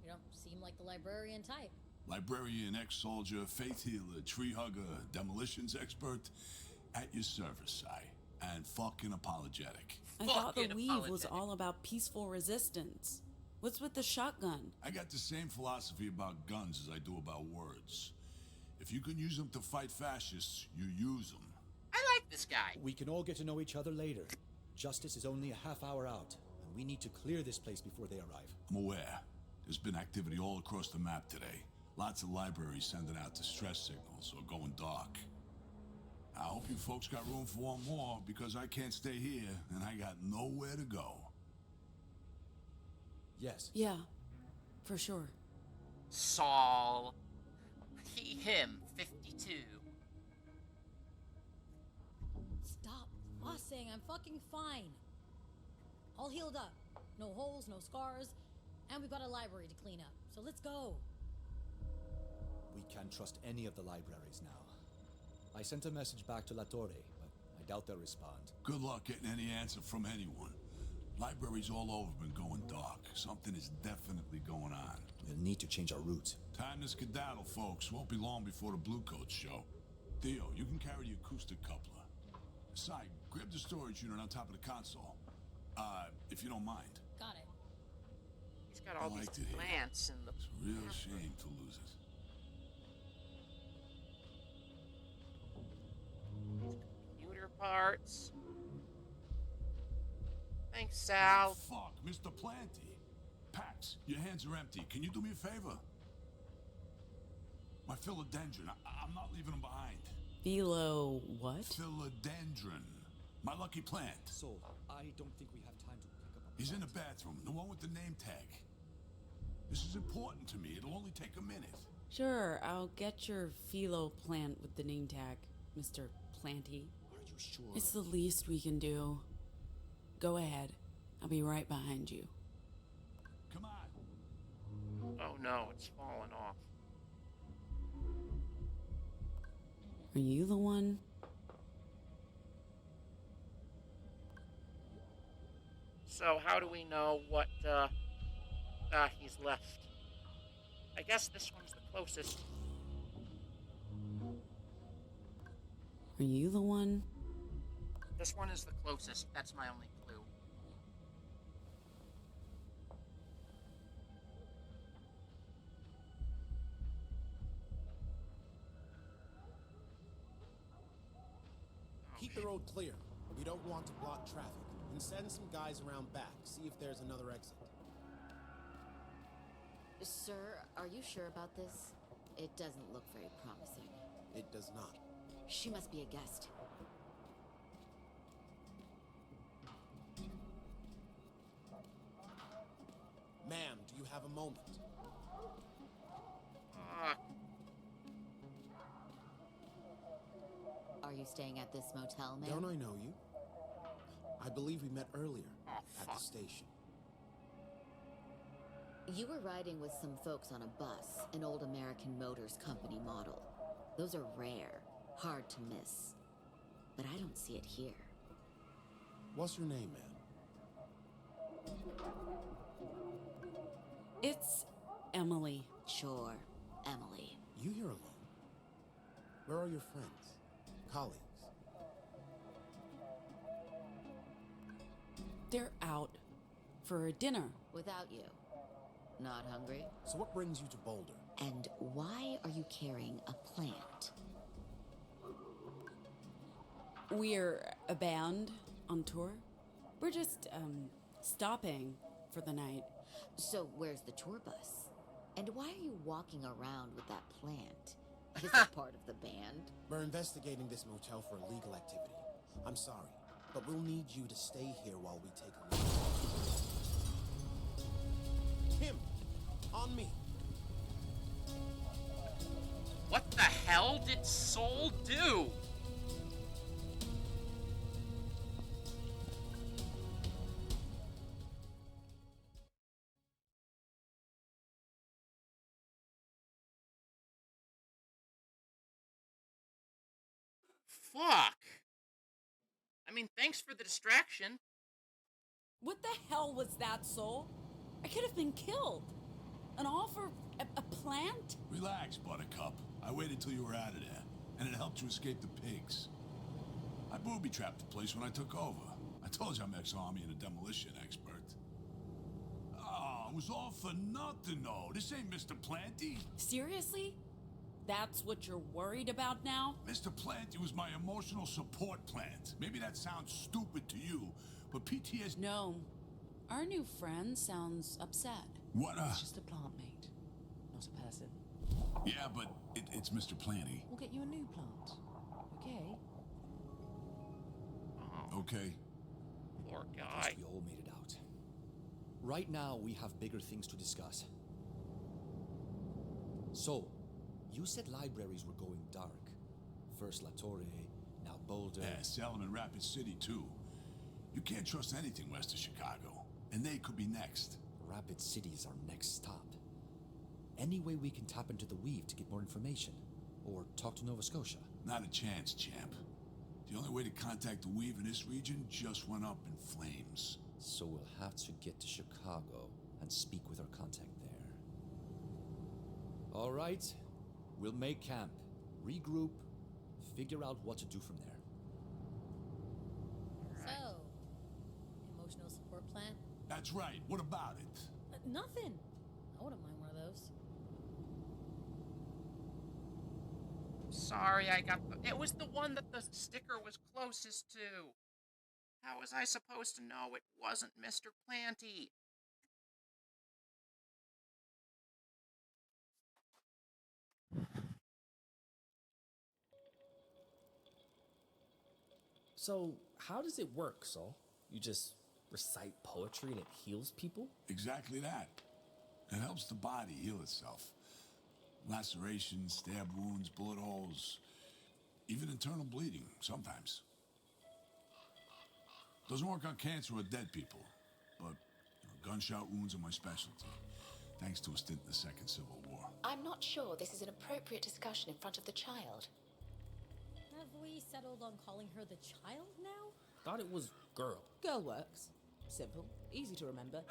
You don't seem like the librarian type. Librarian, ex-soldier, faith healer, tree hugger, demolitions expert, at your service, Sai. And fucking apologetic. I thought the weave was all about peaceful resistance. What's with the shotgun? I got the same philosophy about guns as I do about words. If you can use them to fight fascists, you use them. I like this guy. We can all get to know each other later. Justice is only a half hour out, and we need to clear this place before they arrive. I'm aware. There's been activity all across the map today. Lots of libraries sending out distress signals or going dark. I hope you folks got room for one more, because I can't stay here, and I got nowhere to go. Yes. Yeah, for sure. Saul. Him, 52. Stop fussing, I'm fucking fine. All healed up. No holes, no scars. And we've got a library to clean up. So let's go. We can't trust any of the libraries now. I sent a message back to La Torre, but I doubt they'll respond. Good luck getting any answer from anyone. Libraries all over been going dark. Something is definitely going on. We'll need to change our route. Time to skedaddle, folks. Won't be long before the Bluecoats show. Theo, you can carry the acoustic coupler. Sai, grab the storage unit on top of the console. If you don't mind. Got it. He's got all these plants in the... It's a real shame to lose it. Computer parts. Thanks, Sal. Oh, fuck, Mr. Planty. Pax, your hands are empty. Can you do me a favor? My philodendron. I'm not leaving them behind. Philo what? Philodendron. My lucky plant. So, I don't think we have time to pick up a He's in plant. the bathroom, the one with the name tag. This is important to me. It'll only take a minute. Sure, I'll get your philo plant with the name tag, Mr. Planty. Are you sure? It's the least we can do. Go ahead. I'll be right behind you. Come on. Oh no, it's falling off. Are you the one? So how do we know what, he's left? I guess this one's the closest. Are you the one? This one is the closest. That's my only clue. the road clear. We don't want to block traffic. And send some guys around back, see if there's another exit. Sir, are you sure about this? It doesn't look very promising. It does not. She must be a guest. Ma'am, do you have a moment? Are you staying at this motel, ma'am? Don't I know you? I believe we met earlier at the station. You were riding with some folks on a bus, an old American Motors Company model. Those are rare, hard to miss. But I don't see it here. What's your name, ma'am? It's Emily. Sure, Emily. You here alone? Where are your friends? Colleagues? They're out for a dinner. Without you. Not hungry? So what brings you to Boulder? And why are you carrying a plant? We're a band on tour. We're just, stopping for the night. So where's the tour bus? And why are you walking around with that plant? Is it part of the band? We're investigating this motel for illegal activity. I'm sorry, but we'll need you to stay here while we take a look. Him! On me! What the hell did Soul do? Fuck. I mean, thanks for the distraction. What the hell was that, Soul? I could have been killed. And all for a plant? Relax, Buttercup. I waited till you were out of there, and it helped you escape the pigs. I booby-trapped the place when I took over. I told you I'm ex-army and a demolition expert. Oh, it was all for nothing, though. This ain't Mr. Planty. Seriously? That's what you're worried about now? Mr. Planty was my emotional support plant. Maybe that sounds stupid to you, but PTSD... No. Our new friend sounds upset. What, It's just a plant, mate. Not a person. Yeah, but it's Mr. Planty. We'll get you a new plant. Okay? Okay. Poor Guess guy. we all made it out. Right now, we have bigger things to discuss. So, you said libraries were going dark. First La Torre, now Boulder. Yeah, Salem and Rapid City, too. You can't trust anything west of Chicago. And they could be next. Rapid City is our next stop. Any way we can tap into the Weave to get more information? Or talk to Nova Scotia? Not a chance, champ. The only way to contact the Weave in this region just went up in flames. So we'll have to get to Chicago and speak with our contact there. All right. We'll make camp, regroup, figure out what to do from there. So, emotional support plan? That's right. What about it? Nothing. I wouldn't mind one of those. Sorry, I got the... It was the one that the sticker was closest to. How was I supposed to know it wasn't Mr. Planty? So, how does it work, Sol? You just recite poetry and it heals people? Exactly that. It helps the body heal itself. Lacerations, stab wounds, bullet holes, even internal bleeding, sometimes. Doesn't work on cancer or dead people, but gunshot wounds are my specialty, thanks to a stint in the Second Civil War. I'm not sure this is an appropriate discussion in front of the child. Have we settled on calling her the child now? Thought it was girl. Girl works. Simple, easy to remember,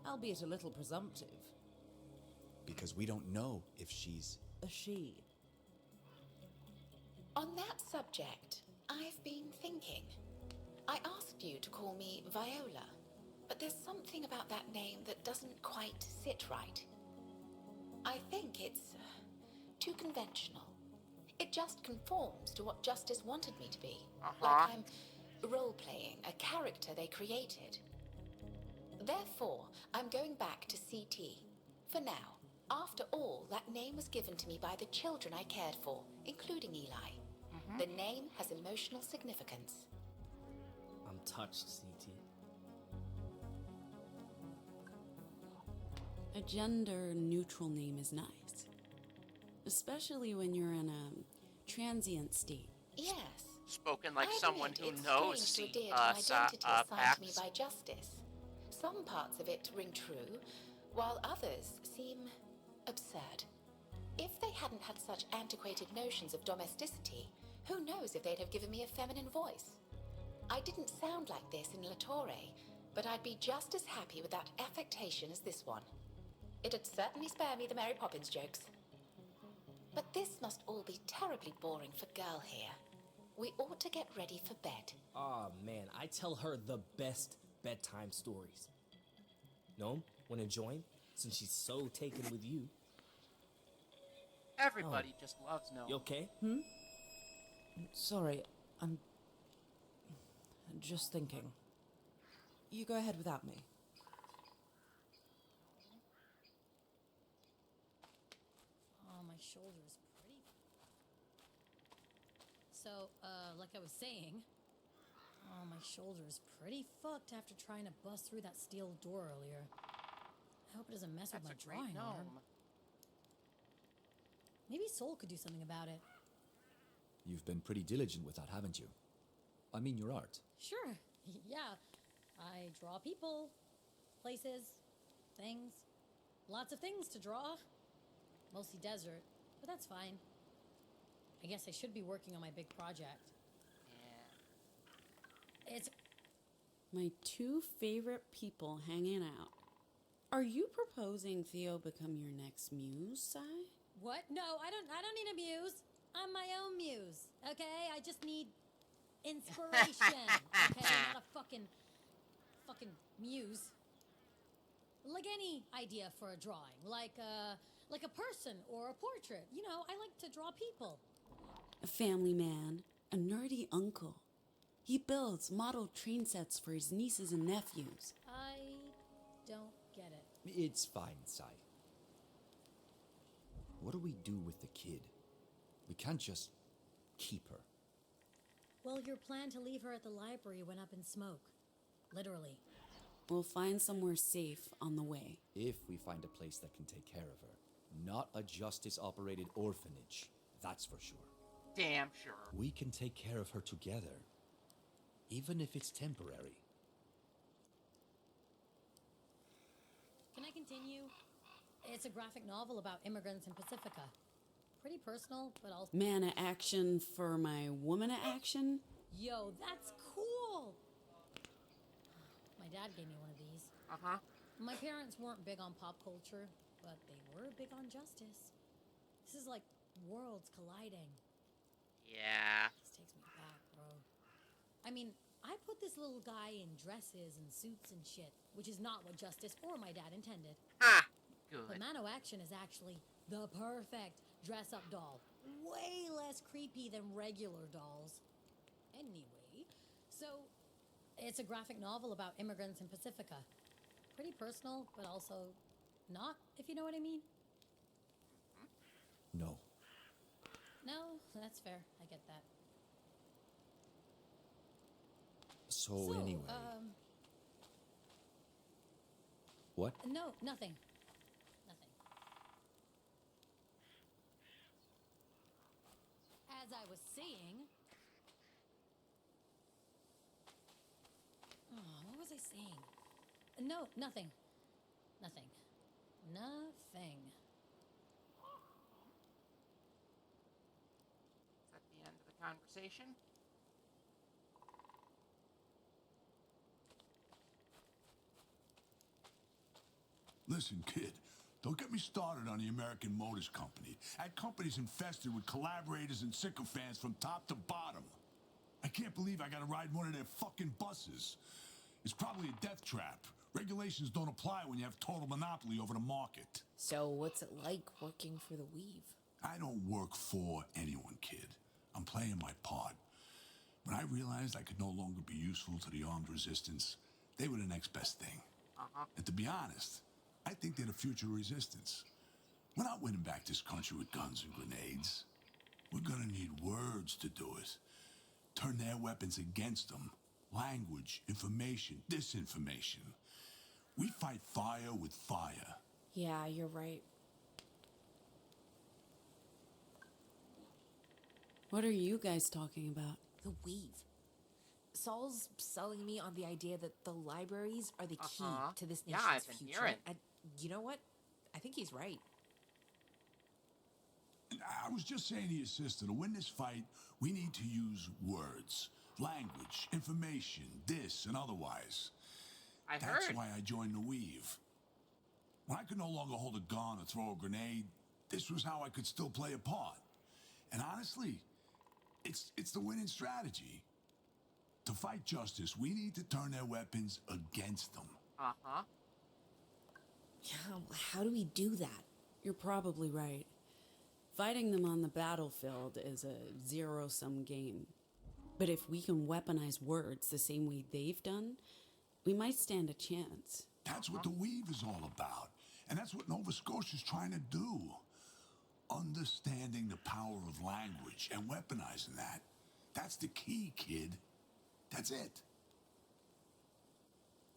albeit a little presumptive. Because we don't know if she's... A she. On that subject, I've been thinking. I asked you to call me Viola, but there's something about that name that doesn't quite sit right. I think it's too conventional. It just conforms to what Justice wanted me to be. Uh-huh. Like I'm role-playing a character they created. Therefore, I'm going back to CT. For now. After all, that name was given to me by the children I cared for, including Eli. The name has emotional significance. I'm touched, CT. A gender-neutral name is nice. Especially when you're in a transient state. Yes. Spoken like I someone admit who it's knows strange to adhere to an identity assigned to me Pax. by Justice. Some parts of it ring true, while others seem absurd. If they hadn't had such antiquated notions of domesticity, who knows if they'd have given me a feminine voice? I didn't sound like this in La Torre, but I'd be just as happy with that affectation as this one. It'd certainly spare me the Mary Poppins jokes. But this must all be terribly boring for Girl here. We ought to get ready for bed. Aw, man, I tell her the best bedtime stories. Gnome, wanna join? Since she's so taken with you. Everybody just loves Gnome. You okay? Sorry, I'm just thinking. You go ahead without me. Oh, my shoulder is pretty. So, like I was saying, oh, my shoulder is pretty fucked after trying to bust through that steel door earlier. I hope it doesn't mess with my drawing arm. Maybe Soul could do something about it. You've been pretty diligent with that, haven't you? I mean, your art. Sure, yeah. I draw people, places, things. Lots of things to draw. Mostly desert, but that's fine. I guess I should be working on my big project. Yeah. It's My two favorite people hanging out. Are you proposing Theo become your next muse, Sai? what? No, I don't need a muse. I'm my own muse. Okay? I just need inspiration. Okay? Not a fucking muse. Like any idea for a drawing, like a person or a portrait. You know, I like to draw people. A family man, a nerdy uncle. He builds model train sets for his nieces and nephews. I don't get it. It's fine, Sai. What do we do with the kid? We can't just keep her. Well, your plan to leave her at the library went up in smoke. Literally. We'll find somewhere safe on the way. If we find a place that can take care of her. Not a justice-operated orphanage, that's for sure. Damn sure. We can take care of her together. Even if it's temporary. Can I continue? It's a graphic novel about immigrants in Pacifica. Pretty personal, but also... Man of action for my woman of action? Yo, that's cool! My dad gave me one of these. Uh-huh. My parents weren't big on pop culture, but they were big on justice. This is like worlds colliding. Yeah. This takes me back, bro. I mean, I put this little guy in dresses and suits and shit, which is not what Justice or my dad intended. Ha! Good. But Mano Action is actually the perfect dress-up doll. Way less creepy than regular dolls. Anyway, so it's a graphic novel about immigrants in Pacifica. Pretty personal, but also not, if you know what I mean. No. No, that's fair. I get that. So anyway. What? No, nothing. Nothing. As I was saying... Oh, what was I saying? No, nothing. Nothing. Nothing. Is that the end of the conversation? Listen, kid, don't get me started on the American Motors Company. That company's infested with collaborators and sycophants from top to bottom. I can't believe I gotta ride one of their fucking buses. It's probably a death trap. Regulations don't apply when you have total monopoly over the market. So, what's it like working for the Weave? I don't work for anyone, kid. I'm playing my part. When I realized I could no longer be useful to the armed resistance, they were the next best thing. And to be honest, I think they're the future resistance. We're not winning back this country with guns and grenades. We're gonna need words to do it. Turn their weapons against them. Language, information, disinformation. We fight fire with fire. Yeah, you're right. What are you guys talking about? The weave. Saul's selling me on the idea that the libraries are the key to this Yeah, nation's I've been future. hearing. And you know what? I think he's right. I was just saying to your sister, to win this fight, we need to use words, language, information, this and otherwise. That's why I joined the Weave. When I could no longer hold a gun or throw a grenade, this was how I could still play a part. And honestly, it's the winning strategy. To fight justice, we need to turn their weapons against them. Yeah, how do we do that? You're probably right. Fighting them on the battlefield is a zero-sum game. But if we can weaponize words the same way they've done, we might stand a chance. That's what the Weave is all about. And that's what Nova Scotia's trying to do. Understanding the power of language and weaponizing that. That's the key, kid. That's it.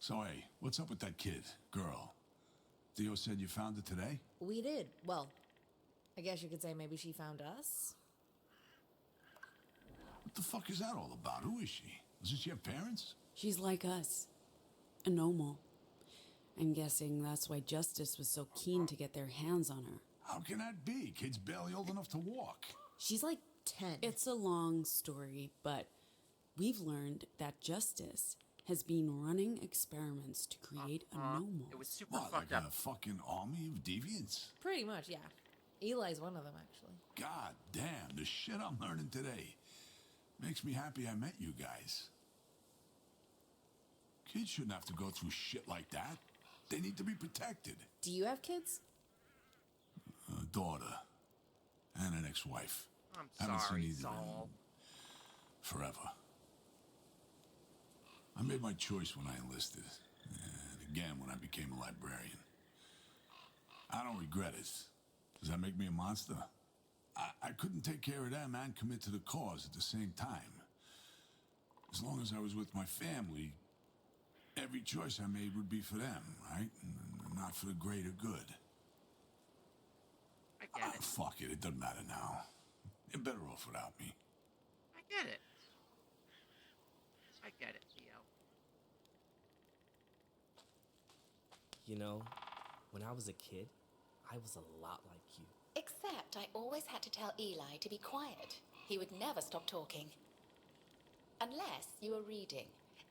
So, hey, what's up with that kid, girl? Theo said you found her today? We did. Well, I guess you could say maybe she found us. What the fuck is that all about? Who is she? Doesn't she have parents? She's like us. A Nomal. I'm guessing that's why Justice was so keen to get their hands on her. How can that be? Kid's barely old enough to walk. She's like 10. It's a long story, but we've learned that Justice has been running experiments to create a Nomal. It was super What, fucked like up. a fucking army of deviants? Pretty much, yeah. Eli's one of them, actually. God damn, the shit I'm learning today. Makes me happy I met you guys. Kids shouldn't have to go through shit like that. They need to be protected. Do you have kids? A daughter. And an ex-wife. I'm Haven't sorry, seen either Saul. in forever. I made my choice when I enlisted. And again when I became a librarian. I don't regret it. Does that make me a monster? I couldn't take care of them and commit to the cause at the same time. As long as I was with my family, every choice I made would be for them, right? And not for the greater good. I get it. Fuck it, it doesn't matter now. You're better off without me. I get it. I get it, Theo. You know, when I was a kid, I was a lot like you. Except I always had to tell Eli to be quiet. He would never stop talking. Unless you were reading.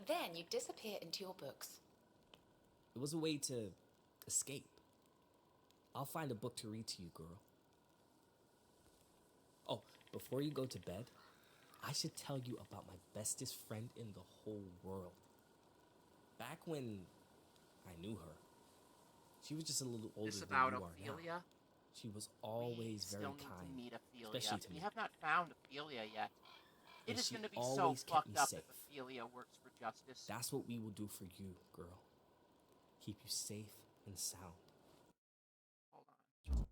Then you'd disappear into your books. It was a way to escape. I'll find a book to read to you, girl. Oh, before you go to bed, I should tell you about my bestest friend in the whole world. Back when I knew her, she was just a little older This than about you are now. Ophelia? She was always very Still kind, need to meet Ophelia. especially to We me. have not found Ophelia yet. It And is she going to be so always kept fucked me up safe. if Ophelia works for justice. That's what we will do for you, girl. Keep you safe and sound. Hold on.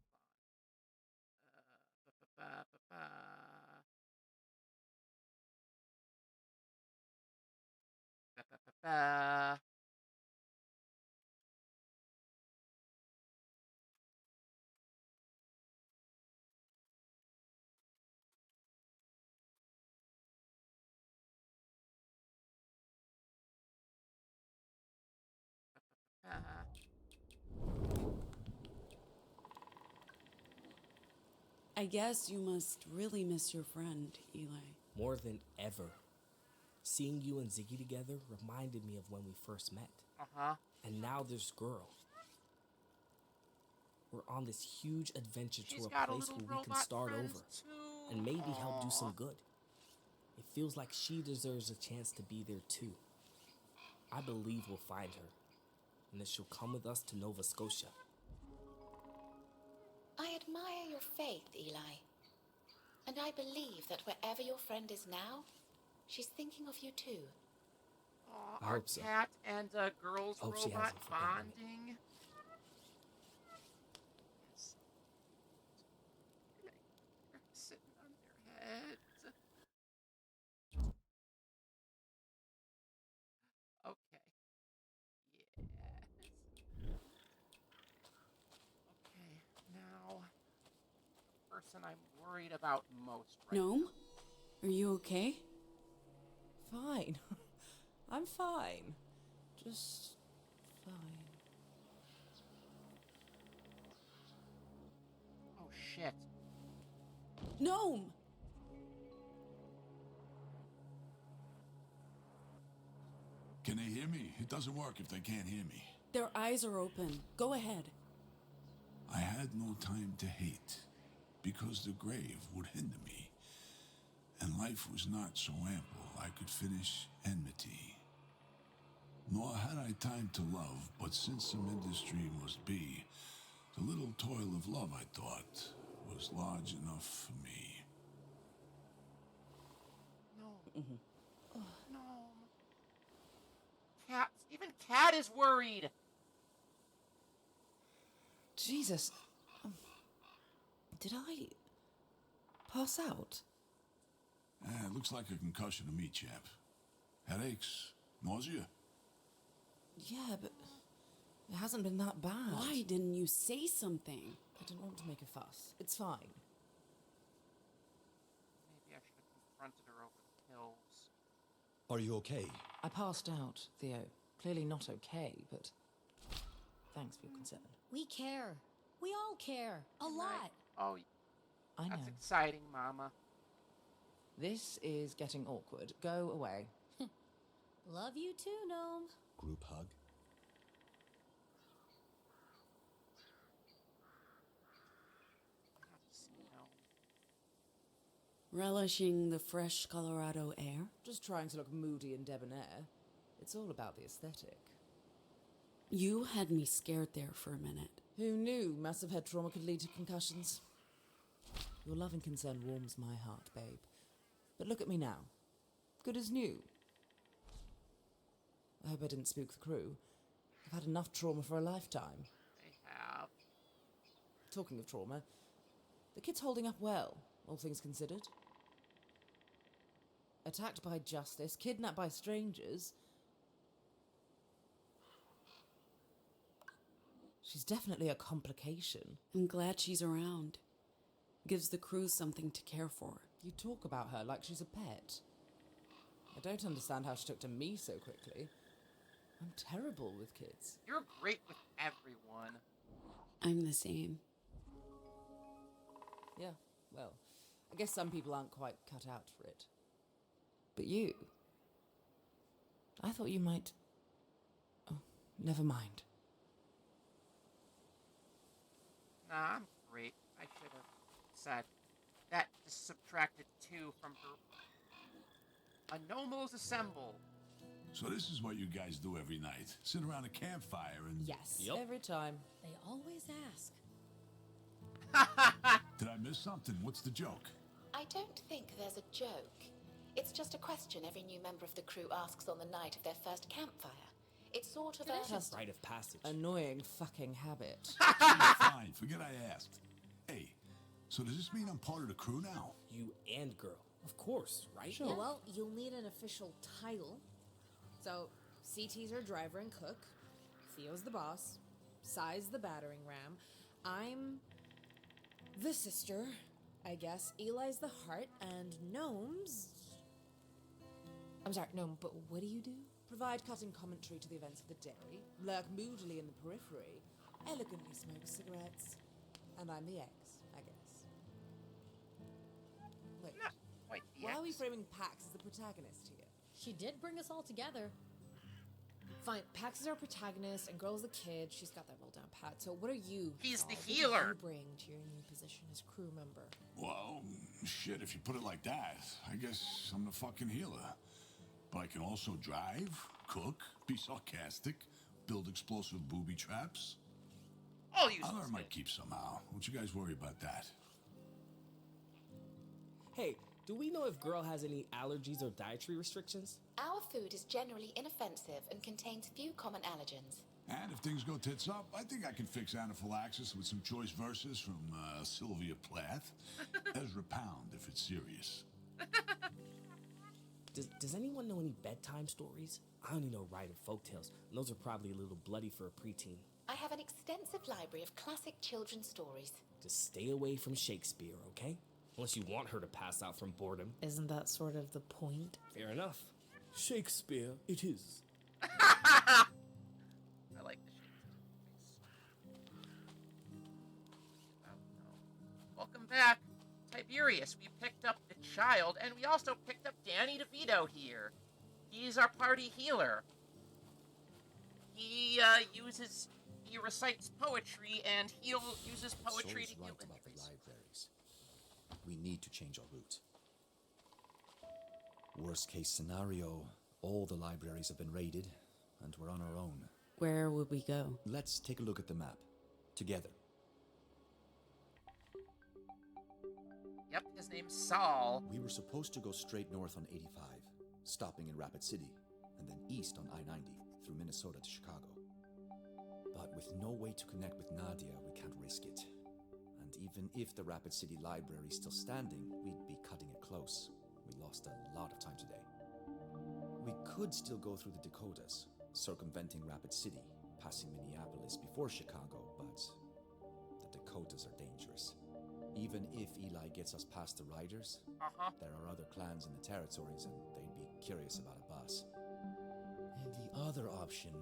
Ba-ba-ba-ba. I guess you must really miss your friend, Eli. More than ever. Seeing you and Ziggy together reminded me of when we first met. And now this girl. We're on this huge adventure She's to a got a place little where we can robot start friends over. too. And maybe help do some Aw. good. It feels like she deserves a chance to be there too. I believe we'll find her. And that she'll come with us to Nova Scotia. I admire your faith, Eli. And I believe that wherever your friend is now, she's thinking of you too. Aw, I our hope so. cat and a girl's Hope she robot hasn't forgotten me. bonding. Yes. They're sitting on their heads. Okay. Yes. Okay, now the person I'm worried about most right Gnome? Are you okay? Fine. I'm fine. Just fine. Oh shit. Gnome! Can they hear me? It doesn't work if they can't hear me. Their eyes are open. Go ahead. I had no time to hate, because the grave would hinder me, and life was not so ample I could finish enmity. Nor had I time to love, but since some industry must be, the little toil of love, I thought, was large enough for me. No. No. Cat, even Cat is worried. Jesus. Did I pass out? It looks like a concussion to me, chap. Headaches, nausea. Yeah, but it hasn't been that bad. Why didn't you say something? I didn't want to make a fuss. It's fine. Maybe I should have confronted her over the pills. Are you okay? I passed out, Theo. Clearly not okay, but thanks for your concern. We care. We all care. A lot. Oh, I know. that's exciting, Mama. This is getting awkward. Go away. Love you too, Gnome. Group hug? Relishing the fresh Colorado air? Just trying to look moody and debonair. It's all about the aesthetic. You had me scared there for a minute. Who knew massive head trauma could lead to concussions? Your love and concern warms my heart, babe. But look at me now. Good as new. I hope I didn't spook the crew. I've had enough trauma for a lifetime. They have. Talking of trauma, the kid's holding up well, all things considered. Attacked by justice, kidnapped by strangers. She's definitely a complication. I'm glad she's around. Gives the crew something to care for. You talk about her like she's a pet. I don't understand how she took to me so quickly. I'm terrible with kids. You're great with everyone. I'm the same. Yeah, well, I guess some people aren't quite cut out for it. But you... I thought you might... Oh, never mind. Nah, I'm great. I should have said that just subtracted 2 from her. A Nomos assemble. So this is what you guys do every night. Sit around a campfire and... Yes, Yep. every time. They always ask. Did I miss something? What's the joke? I don't think there's a joke. It's just a question every new member of the crew asks on the night of their first campfire. It's sort of a... Rite of passage. Annoying fucking habit. Fine, forget I asked. Hey, so does this mean I'm part of the crew now? You and girl. Of course, right? Sure. Well, you'll need an official title. So, CT's our driver and cook. Theo's the boss. Sai's the battering ram. I'm the sister, I guess. Eli's the heart, and Gnome's... I'm sorry, Gnome, but what do you do? Provide cutting commentary to the events of the day, lurk moodily in the periphery, elegantly smoke cigarettes, and I'm the ex, I guess. Wait, Not quite the why are we X. framing Pax as the protagonist here? She did bring us all together. Fine, Pax is our protagonist, and Girl's the kid. She's got that well down pat. So what are you? He's the Saul? What do healer. you bring to your new position as crew member? Well, shit, if you put it like that, I guess I'm the fucking healer. But I can also drive, cook, be sarcastic, build explosive booby traps. I'll use I'll those earn my things. keep somehow. Don't you guys worry about that. Hey, do we know if Girl has any allergies or dietary restrictions? Our food is generally inoffensive and contains few common allergens. And if things go tits up, I think I can fix anaphylaxis with some choice verses from Sylvia Plath. Ezra Pound, if it's serious. Does anyone know any bedtime stories? I only know Ride and folktales, and those are probably a little bloody for a preteen. I have an extensive library of classic children's stories. Just stay away from Shakespeare, okay? Unless you want her to pass out from boredom. Isn't that sort of the point? Fair enough. Shakespeare it is. I like the Shakespeare movies. Oh, no. Welcome back, Tiberius. We picked up the child, and we also picked up Danny DeVito here. He's our party healer. He recites poetry, and uses poetry to Soul's heal right about the injuries. libraries. We need to change our route. Worst case scenario, all the libraries have been raided, and we're on our own. Where would we go? Let's take a look at the map. Together. Yep, his name's Saul. We were supposed to go straight north on 85, stopping in Rapid City, and then east on I-90 through Minnesota to Chicago. But with no way to connect with Nadia, we can't risk it. And even if the Rapid City Library is still standing, we'd be cutting it close. We lost a lot of time today. We could still go through the Dakotas, circumventing Rapid City, passing Minneapolis before Chicago, but the Dakotas are dangerous. Even if Eli gets us past the Riders, there are other clans in the territories and they'd be curious about a bus. And the other option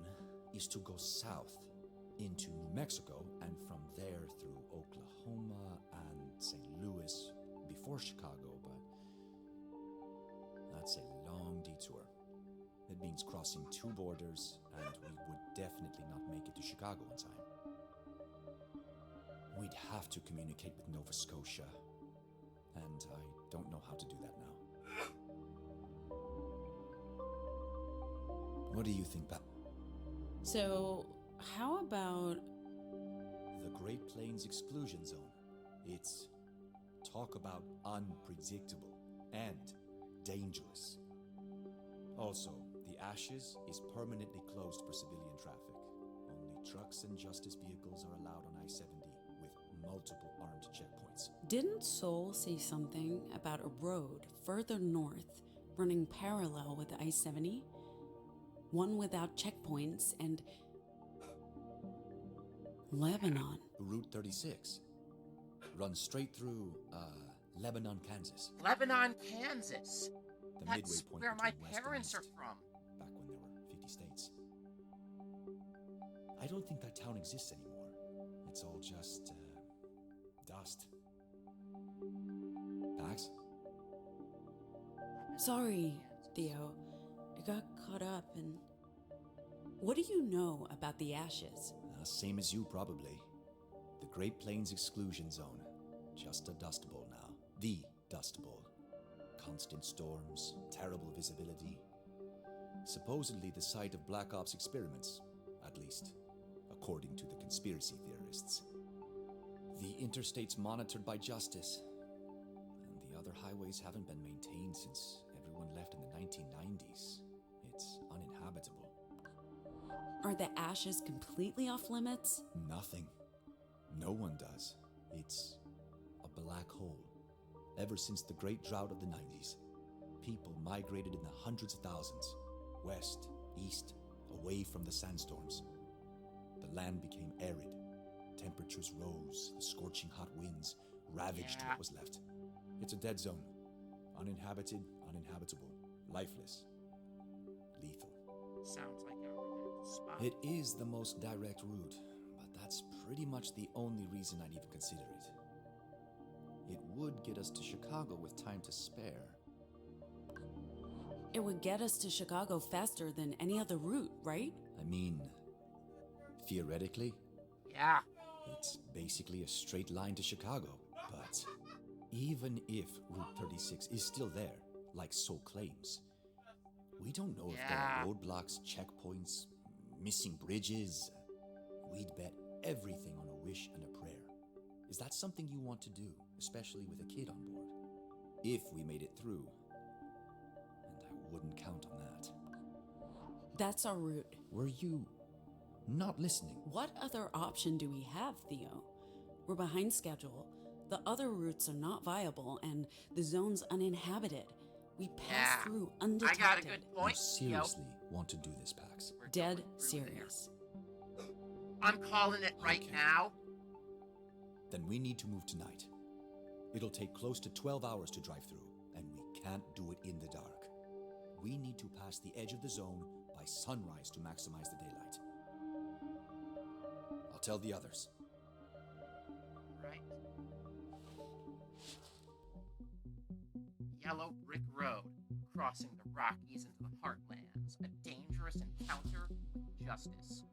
is to go south into New Mexico and from there through Oklahoma and St. Louis before Chicago, but that's a long detour. It means crossing two borders, and we would definitely not make it to Chicago in time. We'd have to communicate with Nova Scotia, and I don't know how to do that now. What do you think, Pat? So, how about... The Great Plains Exclusion Zone. It's talk about unpredictable and dangerous. Also, the Ashes is permanently closed for civilian traffic. Only trucks and justice vehicles are allowed on I-70 with multiple armed checkpoints. Didn't Soul say something about a road further north running parallel with I-70? One without checkpoints and... Lebanon. Route 36. Runs straight through, Lebanon, Kansas. Lebanon, Kansas. The That's midway point where my between west and parents east, are from. back when there were 50 states. I don't think that town exists anymore. It's all just, dust. Pax? Sorry, Theo. I got caught up in... What do you know about the Ashes? Same as you, probably. The Great Plains Exclusion Zone. Just a dust bowl now. The Dust Bowl. Constant storms, terrible visibility. Supposedly the site of Black Ops experiments, at least, according to the conspiracy theorists. The interstate's monitored by justice, and the other highways haven't been maintained since everyone left in the 1990s. It's uninhabitable. Are the Ashes completely off limits? Nothing. No one does. It's a black hole. Ever since the Great Drought of the 90s, people migrated in the hundreds of thousands, west, east, away from the sandstorms. The land became arid. Temperatures rose, the scorching hot winds ravaged what was left. It's a dead zone. Uninhabited, uninhabitable, lifeless, lethal. Sounds like our spot. It is the most direct route, but that's pretty much the only reason I'd even consider it. It would get us to Chicago with time to spare. It would get us to Chicago faster than any other route, right? I mean, theoretically, Yeah. it's basically a straight line to Chicago. But even if Route 36 is still there, like Soul claims, we don't know if there are roadblocks, checkpoints, missing bridges. We'd bet everything on a wish and a prayer. Is that something you want to do, especially with a kid on board? If we made it through. And I wouldn't count on that. That's our route. Were you not listening? What other option do we have, Theo? We're behind schedule. The other routes are not viable, and the zone's uninhabited. We pass through undetected. I got a good point. You seriously want to do this, Pax? Dead serious. I'm calling it right now. Then we need to move tonight. It'll take close to 12 hours to drive through, and we can't do it in the dark. We need to pass the edge of the zone by sunrise to maximize the daylight. I'll tell the others. Right. Yellow Brick Road, crossing the Rockies into the Heartlands. A dangerous encounter with justice.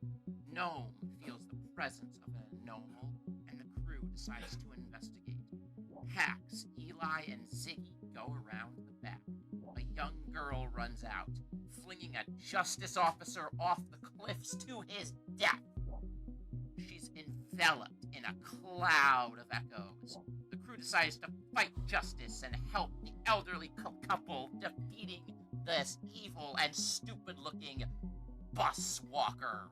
Gnome feels the presence of an anomal, and the crew decides to investigate. Pax, Eli, and Ziggy go around the back. A young girl runs out, flinging a justice officer off the cliffs to his death. She's enveloped in a cloud of echoes. The crew decides to fight justice and help the elderly couple defeating this evil and stupid-looking bus walker.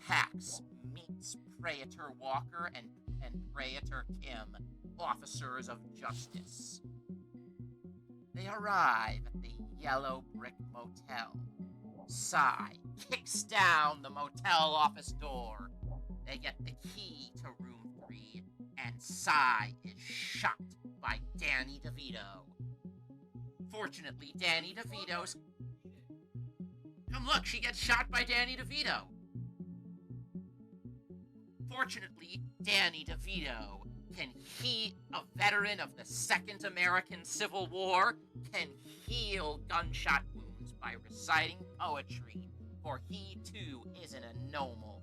Pax meets Praetor Walker and Praetor Kim, officers of justice. They arrive at the Yellow Brick Motel. Sai kicks down the motel office door. They get the key to room 3, and Sai is shot by Danny DeVito. Fortunately, Danny DeVito's... Come look, she gets shot by Danny DeVito. Fortunately, Danny DeVito a veteran of the Second American Civil War, can heal gunshot wounds by reciting poetry, for he too is an anomal.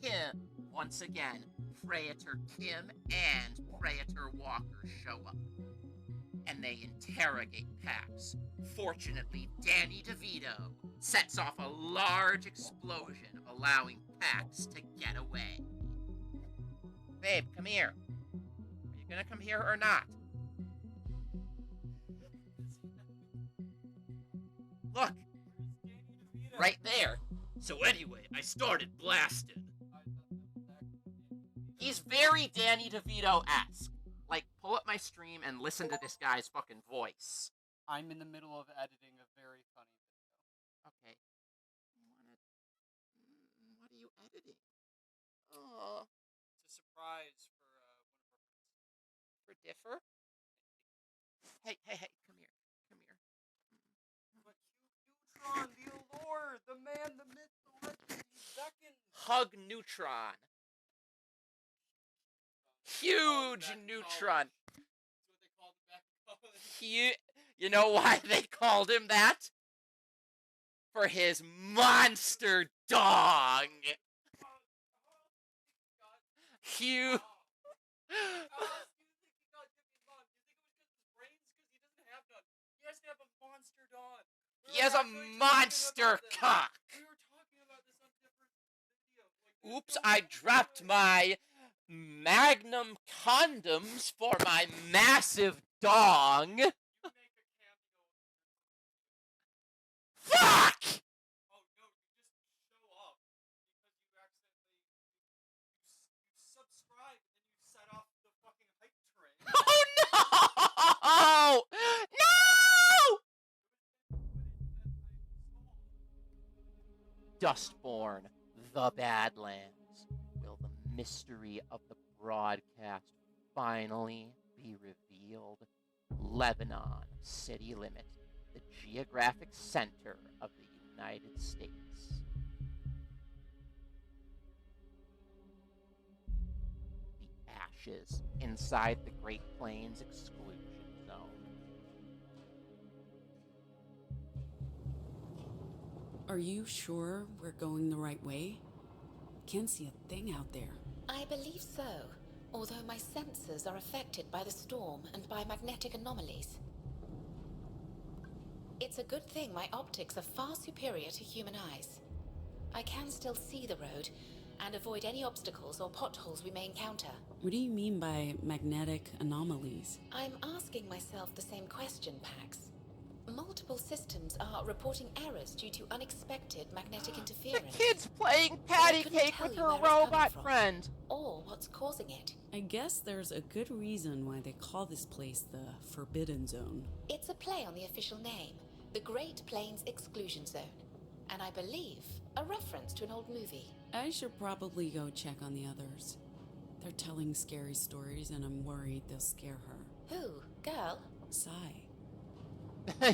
Kim, once again, Praetor Kim and Praetor Walker show up, and they interrogate Pax. Fortunately, Danny DeVito sets off a large explosion, allowing Pax to get away. Babe, come here. Are you gonna come here or not? Look! Right there. So anyway, I started blasting. He's very Danny DeVito-esque. Like, pull up my stream and listen to this guy's fucking voice. I'm in the middle of editing a very funny video. Okay. What are you editing? Oh. It's a surprise for one of our friends. For Differ? Hey, come here. But Neutron, the allure, the man, the myth, the legend, he beckons. Hug Neutron. Huge Neutron. That's what they called him back in college. You know why they called him that? For his monster dong. Huge. He has a monster cock. We were talking about this on different videos. Oops, I dropped my magnum condoms for my massive dong. You make a cameo. Fuck! Oh no, you just show up because you accidentally you subscribe and then you set off the fucking hype train. Oh no! No! Dustp0rn, the Badlands. Will the mystery of the broadcast finally be revealed? Lebanon, city limit, the geographic center of the United States. The ashes inside the Great Plains exclusion zone. Are you sure we're going the right way? Can't see a thing out there. I believe so, although my senses are affected by the storm and by magnetic anomalies. It's a good thing my optics are far superior to human eyes. I can still see the road and avoid any obstacles or potholes we may encounter. What do you mean by magnetic anomalies? I'm asking myself the same question, Pax. Multiple systems are reporting errors due to unexpected magnetic The interference. kid's playing But I patty couldn't cake tell with you her where it's coming robot from, friend. or what's causing it. I guess there's a good reason why they call this place the Forbidden Zone. It's a play on the official name, the Great Plains Exclusion Zone, and I believe a reference to an old movie. I should probably go check on the others. They're telling scary stories and I'm worried they'll scare her. Who? Girl? Sai.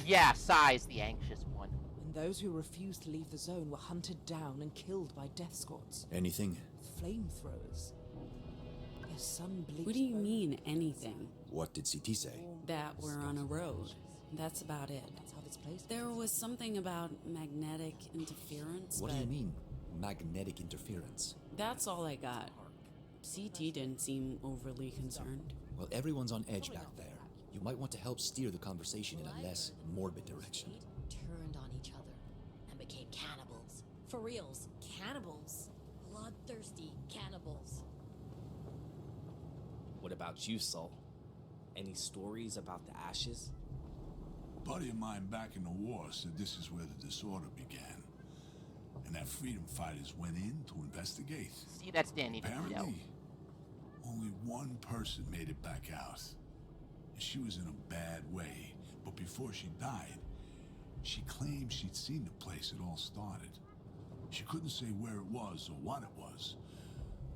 Yeah, Sai's the anxious one. And those who refused to leave the zone were hunted down and killed by death squads. Anything? Flamethrowers. Their sun-bleached What do you bones. mean, anything? What did CT say? That we're on a road. That's about it. That's how this place There was something about magnetic interference, What but do you mean, magnetic interference? that's all I got. CT didn't seem overly concerned. Well, everyone's on edge back there. You might want to help steer the conversation in a less morbid direction. Turned on each other and became cannibals. For reals, cannibals. Bloodthirsty cannibals. What about you, Sol? Any stories about the ashes? A buddy of mine back in the war said this is where the disorder began. And that freedom fighters went in to investigate. See, that's Danny DeVito. Apparently, only one person made it back out. And she was in a bad way, but before she died, she claimed she'd seen the place it all started. She couldn't say where it was or what it was,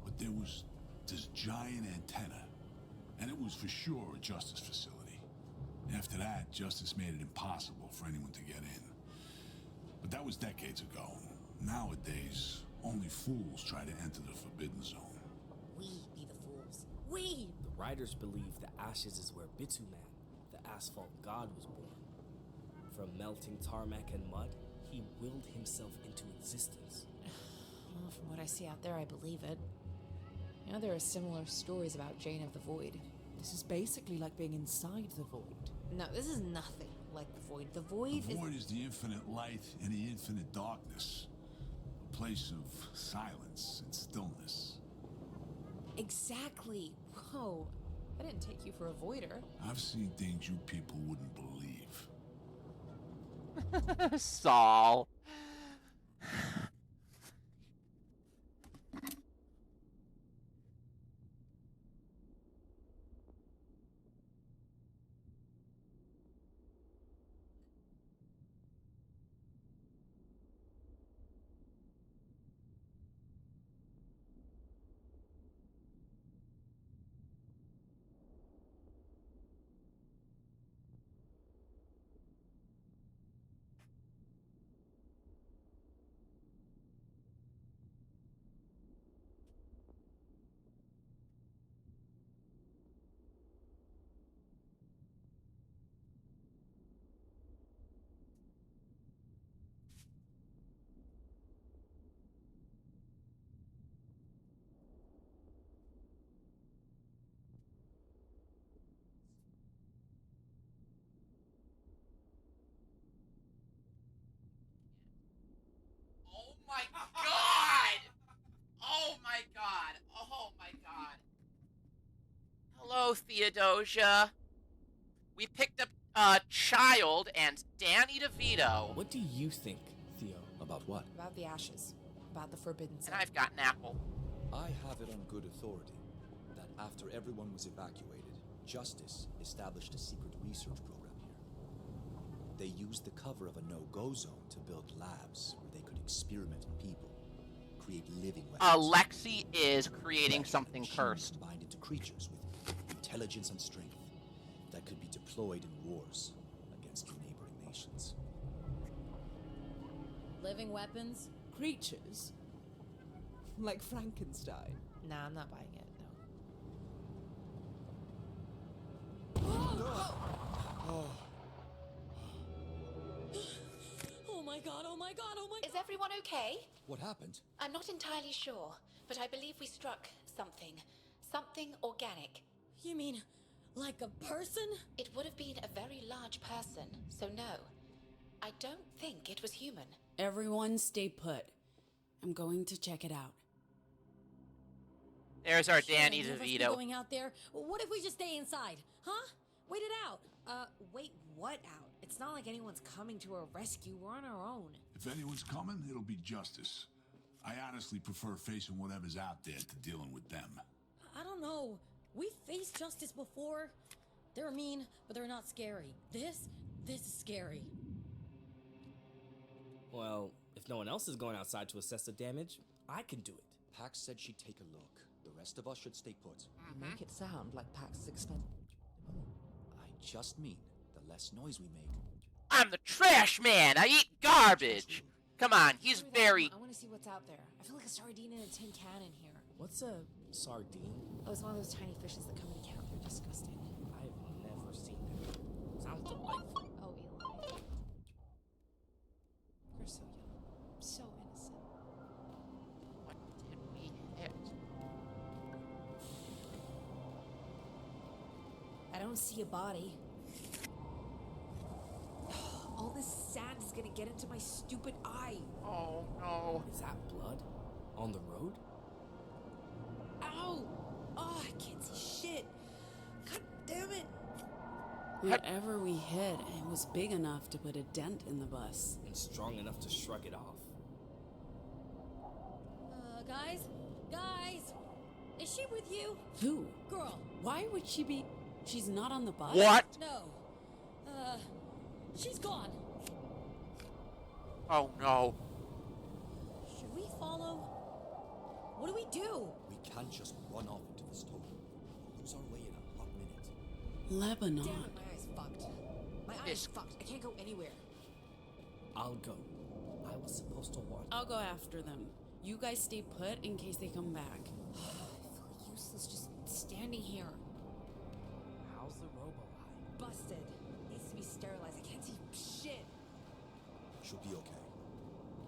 but there was this giant antenna, and it was for sure a justice facility. After that, justice made it impossible for anyone to get in. But that was decades ago. Nowadays, only fools try to enter the Forbidden Zone. We be the fools. We! The writers believe the ashes is where Bituman, the asphalt god, was born. From melting tarmac and mud, he willed himself into existence. Well, from what I see out there, I believe it. You know, there are similar stories about Jane of the Void. This is basically like being inside the void. No, this is nothing like the Void. The Void The void is the infinite light and the infinite darkness. A place of silence and stillness. Exactly. Whoa. I didn't take you for a voider. I've seen things you people wouldn't believe. Saul. Oh my god! Oh my god! Oh my god! Hello, Theodosia. We picked up a child and Danny DeVito. What do you think, Theo? About what? About the ashes. About the Forbidden Zone. And I've got an apple. I have it on good authority that after everyone was evacuated, Justice established a secret research program here. They used the cover of a no-go zone to build labs where they could experiment on people, create living weapons. Alexi is creating Flesh something and machine cursed. combined into creatures with intelligence and strength that could be deployed in wars against your neighboring nations. Living weapons? Creatures? Like Frankenstein. Nah, I'm not buying it, Oh my god, oh my god, oh my god! Is everyone okay? What happened? I'm not entirely sure, but I believe we struck something. Something organic. You mean, like a person? It would have been a very large person, so no. I don't think it was human. Everyone stay put. I'm going to check it out. There's our Sure, Danny any of us be DeVito. going out there? What if we just stay inside? Huh? Wait it out. Wait what out? It's not like anyone's coming to our rescue. We're on our own. If anyone's coming, it'll be justice. I honestly prefer facing whatever's out there to dealing with them. I don't know. We've faced justice before. They're mean, but they're not scary. This is scary. Well, if no one else is going outside to assess the damage, I can do it. Pax said she'd take a look. The rest of us should stay put. You make it sound like Pax is expendable. I just mean the less noise we make. I'm the trash man. I eat garbage. Come on, he's very... I want to see what's out there. I feel like a sardine in a tin can in here. What's a sardine? Oh, it's one of those tiny fishes that come in a can. They're disgusting. I've never seen that. Sounds delightful. Oh, Eli. You're so young. So innocent. What did we hit? I don't see a body. All this sand is gonna get into my stupid eye. Oh, no. Is that blood? On the road? Ow! Oh, I can't see shit. God damn it. Whatever we hit, it was big enough to put a dent in the bus. And strong enough to shrug it off. Guys, is she with you? Who? Girl. Why would she be... She's not on the bus? What? No. She's gone. Oh, no. Should we follow? What do we do? We can't just run off into the storm. We'll lose our way in a hot minute. Lebanon. Damn it, my eye's fucked. My eye's fucked. I can't go anywhere. I'll go. I was supposed to watch. I'll go after them. You guys stay put in case they come back. I feel useless just standing here. How's the robo-eye? Busted. Needs to be sterilized. I can't see shit. She'll be okay.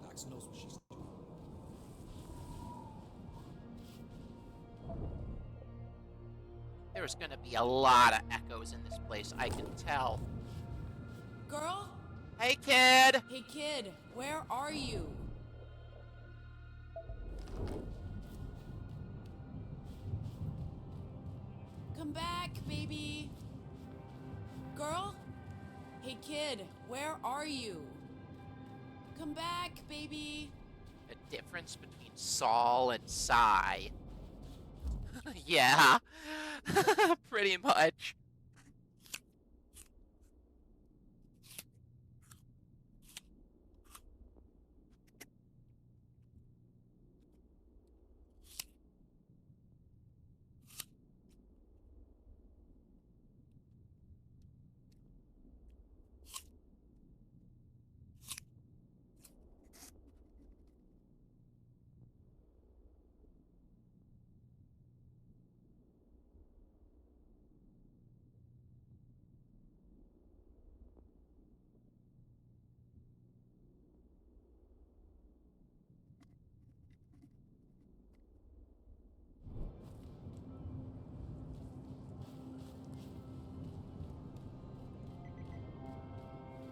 Pax knows what she's doing. There's gonna be a lot of echoes in this place, I can tell. Girl? Hey, kid! Hey, kid, where are you? Come back, baby. Girl? Hey, kid, where are you? Come back, baby. The difference between Saul and Sai. Yeah, pretty much.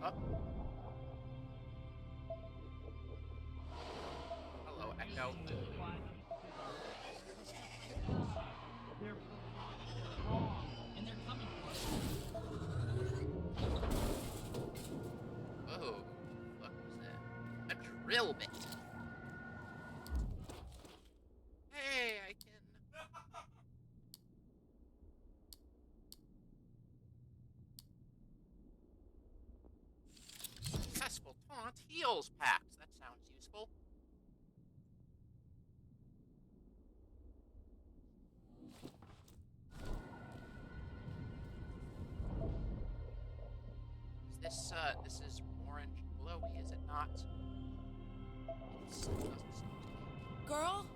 Oh. Hello, Echo. They're wrong, and they're coming for us. Oh, what was that? A drill bit. Hey, I can... Successful taunt heals packs. That sounds useful. This is orange glowy, is it not? It's Girl?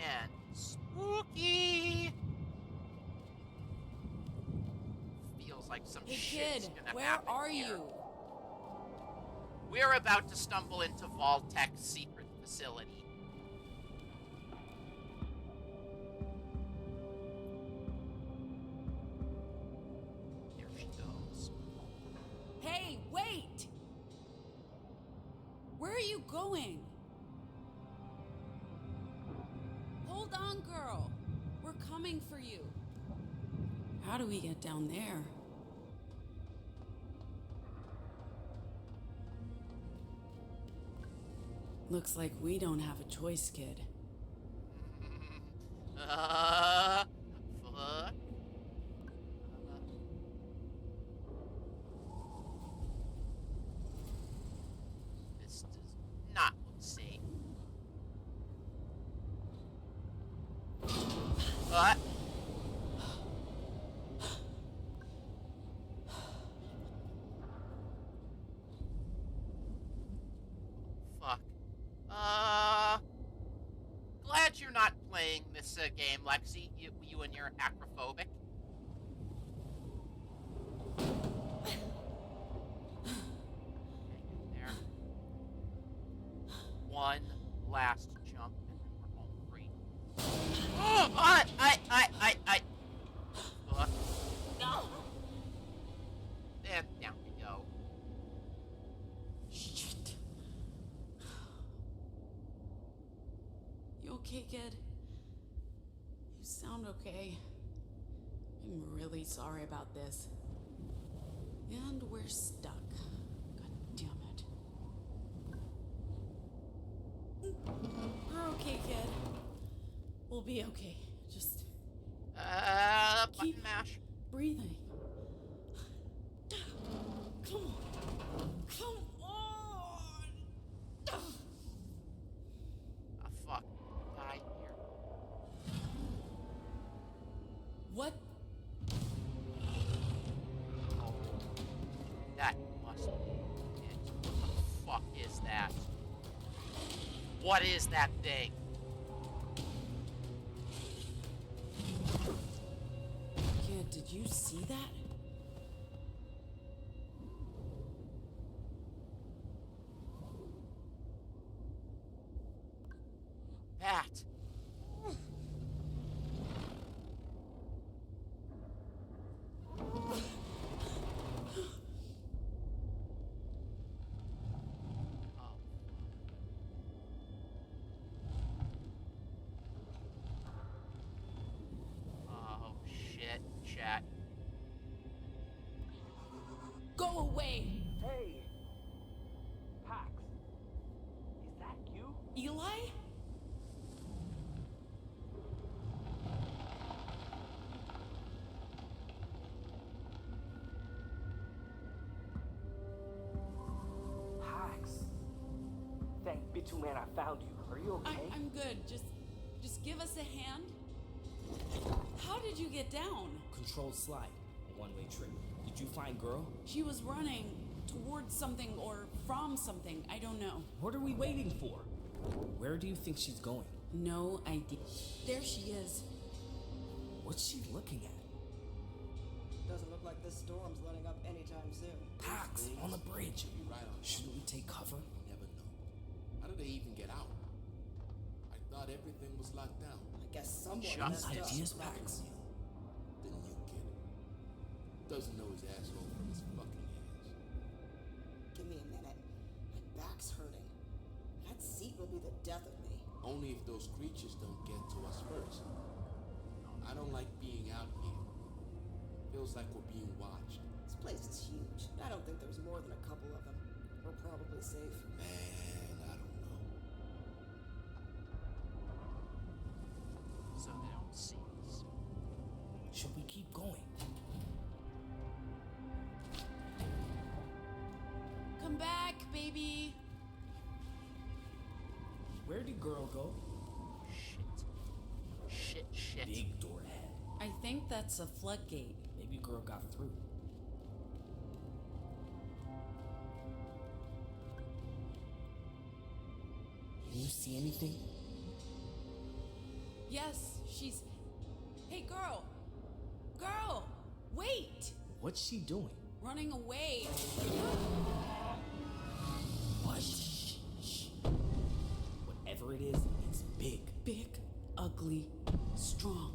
and spooky. Feels like some Hey, shit's kid, gonna where happen are here. you? We're about to stumble into Vault-Tec's secret facility. Here she goes. Hey, wait! Where are you going? Hold on, girl. We're coming for you. How do we get down there? Looks like we don't have a choice, kid. Fuck. This does not look safe. What? Fuck. Glad you're not playing this game, Lexi. You and your acrophobic. There. One last jump, and then we're home free. Oh, I. Fuck. No. And down we go. Shit. You okay, kid? You sound okay. I'm really sorry about this. And we're stuck. God damn it. We're okay, kid. We'll be okay. Just Button mash. breathing. Come on. Come on. Ah, fuck. Die here. What? Oh, that must be it. What the fuck is that? What is that thing? Kid, did you see that? That. Oh, shit, chat. Go away! Hey! Pax! Is that you? Eli? Pax! Thank Bituman I found you. Are you okay? I'm good. Just give us a hand. How did you get down? Controlled slide. A one-way trip. Did you find girl? She was running towards something or from something. I don't know. What are we waiting for? Where do you think she's going? No idea. There she is. What's she looking at? Doesn't look like this storm's letting up anytime soon. Pax, on the bridge. Right on. Shouldn't we take cover? You never know. How did they even get out? I thought everything was locked down. I guess someone Just messed up. ideas, Pax. The new kid. Doesn't know his asshole from his fucking hands. Give me a minute. My back's hurting. That seat will be the death of me. Only if those creatures don't get to us first. I don't like being out here. Feels like we're being watched. This place is huge. I don't think there's more than a couple of them. We're probably safe. Man, I don't know. So they don't see us. Should we keep going? Come back, baby. Where did girl go? Shit. Big door ahead. I think that's a floodgate. Maybe girl got through. Can you see anything? Yes, she's... Hey, girl! Girl! Wait! What's she doing? Running away. What? Shh. Whatever it is, it's big. Big, ugly, strong.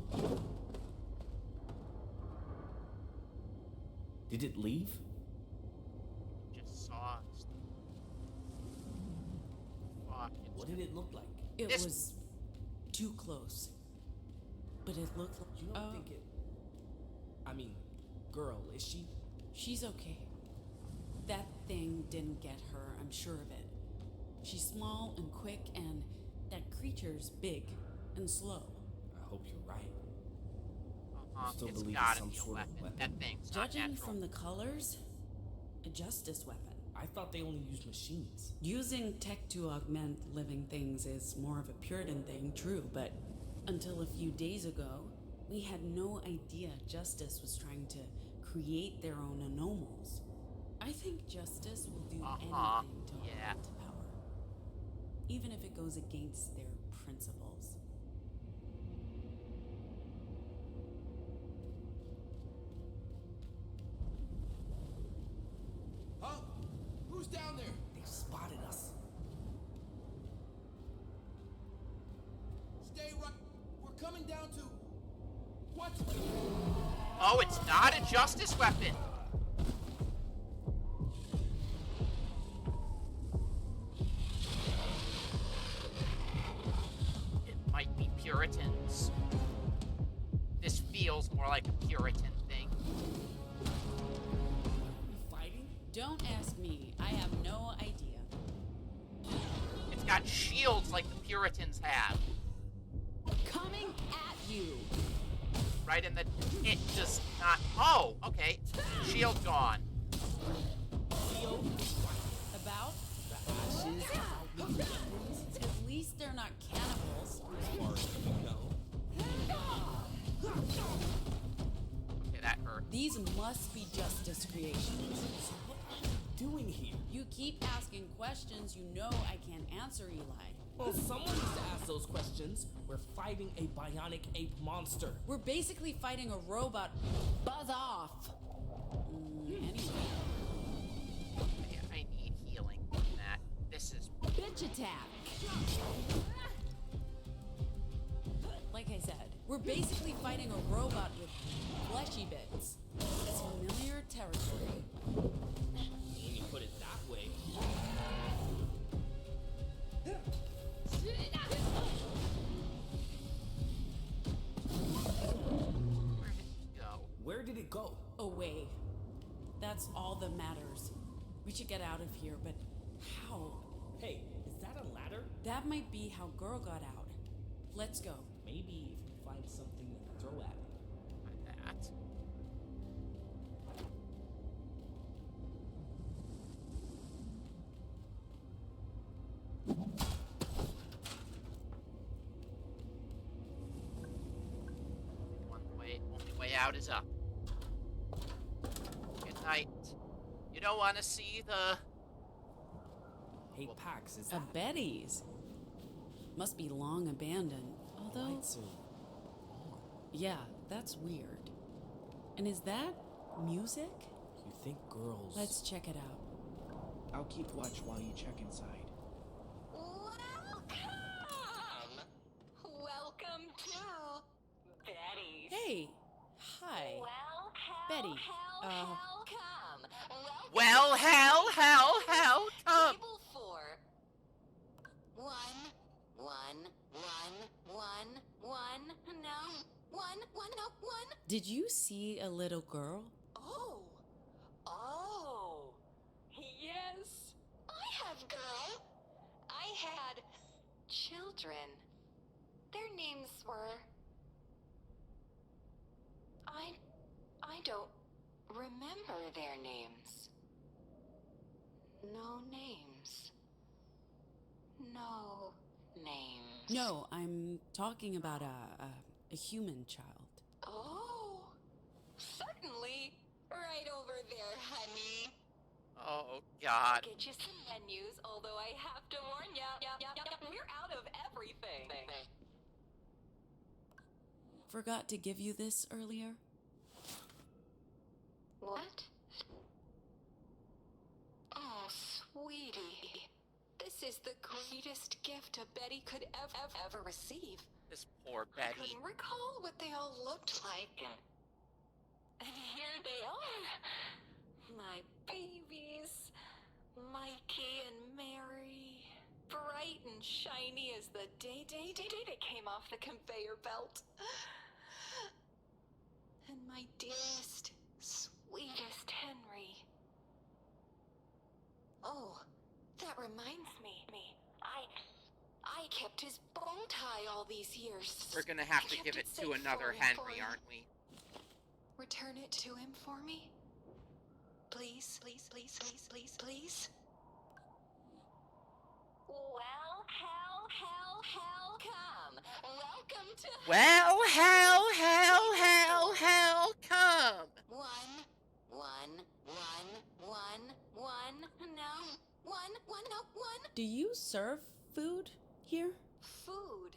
Did it leave? Just saw us. What did it look like? It was too close. But it looked like... You don't think it... I mean, girl, is she... She's okay. That thing didn't get her, I'm sure of it. She's small and quick, and that creature's big and slow. I hope you're right. Still It's believe gotta it's some be a sort of weapon. weapon. That thing's not Judging natural. from the colors, a justice weapon. I thought they only used machines. Using tech to augment living things is more of a Puritan thing, true, but until a few days ago, we had no idea Justice was trying to create their own anomals. I think Justice will do anything to hold to power, even if it goes against their principles. Huh? Who's down there? They spotted us. Stay right. We're coming down to. What? Oh, it's not a justice weapon. It might be Puritans. This feels more like a Puritan thing. Fighting? Don't ask me. I have no idea. It's got shields like the Puritans have. Coming at you. Right in the... It does not... Oh, okay. Shield gone. About? The ashes. At least they're not cannibals. As far as you know. Okay, that hurt. These must be Justice creations. What are you doing here? You keep asking questions you know I can't answer, Eli. Well, someone needs to ask those questions. We're fighting a bionic ape monster. We're basically fighting a robot. Buzz off. Anyway. I need healing from that. This is... Bitch attack. Like I said, we're basically fighting a robot with fleshy bits. It's familiar territory. When you put it that way. Where did it go? Away. That's all that matters. We should get out of here, but how? Hey, is that a ladder? That might be how Girl got out. Let's go. Maybe if we find something to throw at it. Like that. Only way out is up. Good night. You don't want to see the... Hey, Pax, is A that... Betty's. Must be long abandoned. Although... Lights are on. Yeah, that's weird. And is that music? You think girls... Let's check it out. I'll keep watch while you check inside. Welcome to Betty's. Hey! Hi. Betty. Well, hell, come. Table 4. 1, 1, 1, 1, 1. No. 1, 1, no, 1. Did you see a little girl? Oh. Oh. Yes. I have girl. I had children. Their names were... I don't remember their names. No names. No names. No, I'm talking about a human child. Oh, certainly. Right over there, honey. Oh, God. Get you some menus, although I have to warn ya, we're out of everything. Forgot to give you this earlier? What? Oh, sweetie. This is the greatest gift a Betty could ever receive. This poor I Betty. couldn't recall what they all looked like. And here they are. My babies. Mikey and Mary. Bright and and shiny as the day it came off the conveyor belt. And my dearest, sweetest Henry. Oh, that reminds me. I kept his bow tie all these years. We're gonna have to give it to another Henry, aren't we? Return it to him for me? Please, please, please, please, please, please? Well, hell, come. Welcome to... Well, hell, come. One. No, one. Do you serve food here? Food.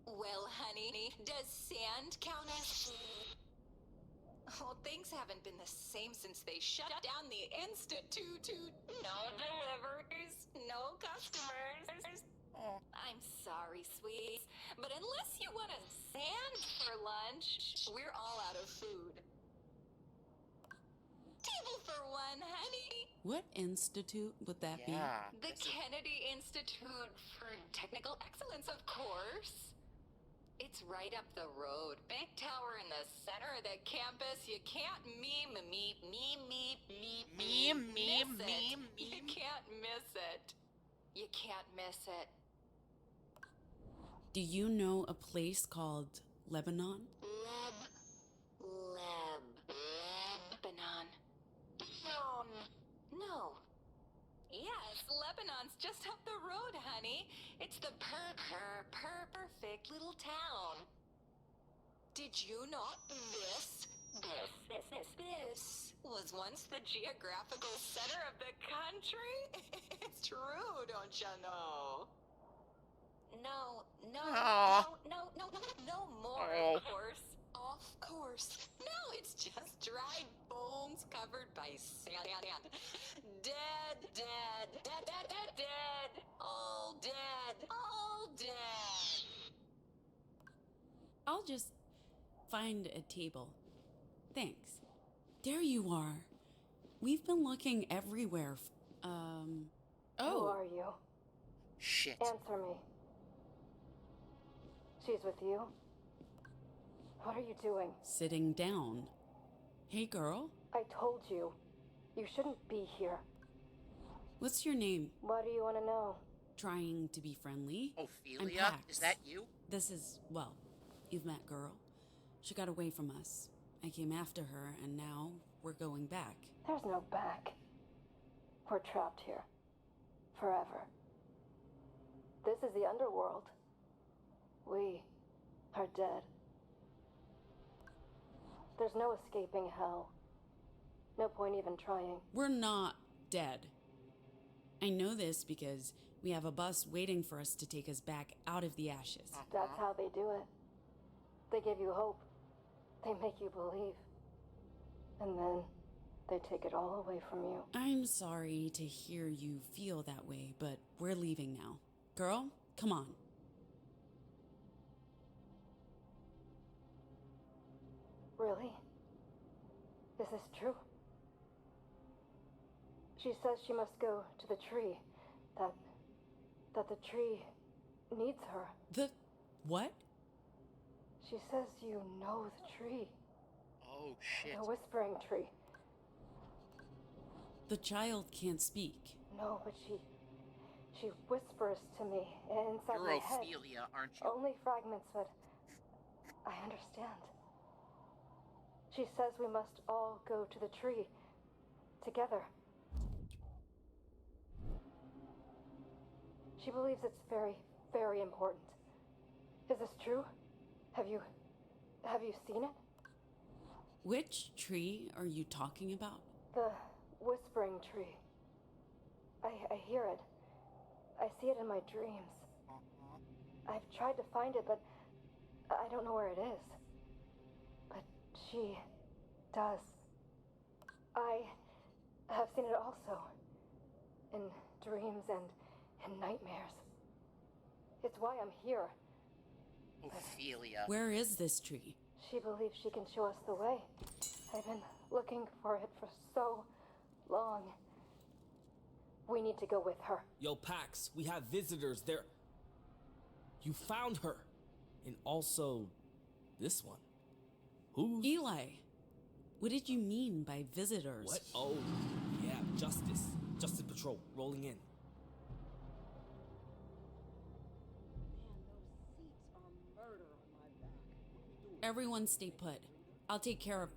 Well, honey, does sand count as food? Oh, things haven't been the same since they shut down the Institute. No deliveries, no customers. Oh. I'm sorry, sweeties, but unless you want a sand for lunch, we're all out of food. Table for one, honey. What institute would that be? The Kennedy Institute for Technical Excellence, of course. It's right up the road. Big tower in the center of the campus. You can't meme. You can't miss it. You can't miss it. Do you know a place called Lebanon? Lebanon. No. Yes, Lebanon's just up the road, honey. It's the perfect little town. Did you know this was once the geographical center of the country? It's true, don't you know? No more, of course. Of course. No, it's just dried bones covered by sand. Dead. All dead. I'll just find a table. Thanks. There you are. We've been looking everywhere. Who are you? Shit. Answer me. She's with you? What are you doing? Sitting down. Hey, girl. I told you. You shouldn't be here. What's your name? Why do you want to know? Trying to be friendly. Ophelia? Is that you? This is, well, you've met girl. She got away from us. I came after her, and now we're going back. There's no back. We're trapped here. Forever. This is the underworld. We are dead. There's no escaping hell. No point even trying. We're not dead. I know this because we have a bus waiting for us to take us back out of the ashes. That's how they do it. They give you hope. They make you believe. And then they take it all away from you. I'm sorry to hear you feel that way, but we're leaving now. Girl, come on. Really? Is this true? She says she must go to the tree. That the tree needs her. The what? She says you know the tree. Oh, shit. The whispering tree. The child can't speak. No, but she whispers to me inside You're my head. Ophelia, aren't you? Only fragments, but I understand. She says we must all go to the tree. Together. She believes it's very, very important. Is this true? Have you seen it? Which tree are you talking about? The whispering tree. I hear it. I see it in my dreams. I've tried to find it, but I don't know where it is. But she does. I have seen it also. In dreams and in nightmares. It's why I'm here. Ophelia. Where is this tree? She believes she can show us the way. I've been looking for it for so long. We need to go with her. Yo, Pax, we have visitors. There. You found her. And also, this one. Who? Eli, what did you mean by visitors? What? Oh, yeah, Justice. Justice Patrol, rolling in. Everyone stay put. I'll take care of...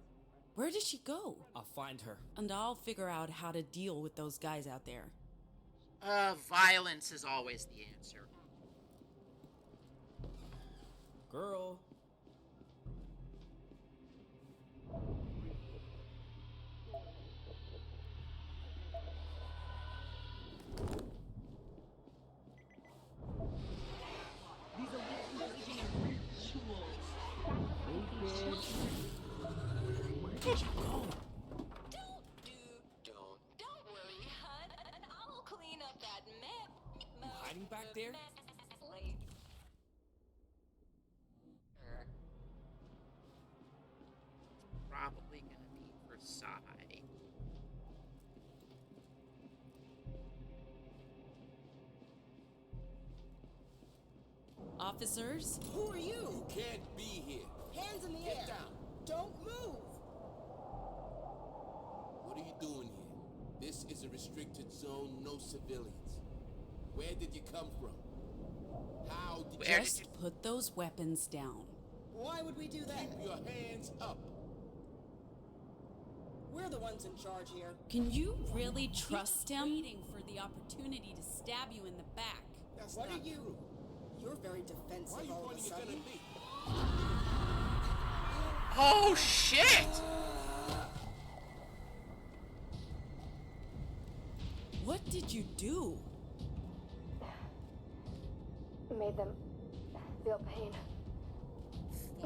Where did she go? I'll find her. And I'll figure out how to deal with those guys out there. Violence is always the answer. Girl. These hallucinating rituals. Where did you go? Don't worry, hun. I'll clean up that mess. You hiding back there? Probably gonna be Versailles. Officers? Who are you? You can't be here. Hands in the Get air. down. Don't move. What are you doing here? This is a restricted zone, no civilians. Where did you come from? How did Just put those weapons down. Why would we do that? Keep your hands up. We're the ones in charge here. Can you really trust him? Waiting for the opportunity to stab you in the back. That's What not are you? true. You're very defensive Why are you all of a pointing your gun sudden. at me? Oh shit! What did you do? Made them feel pain.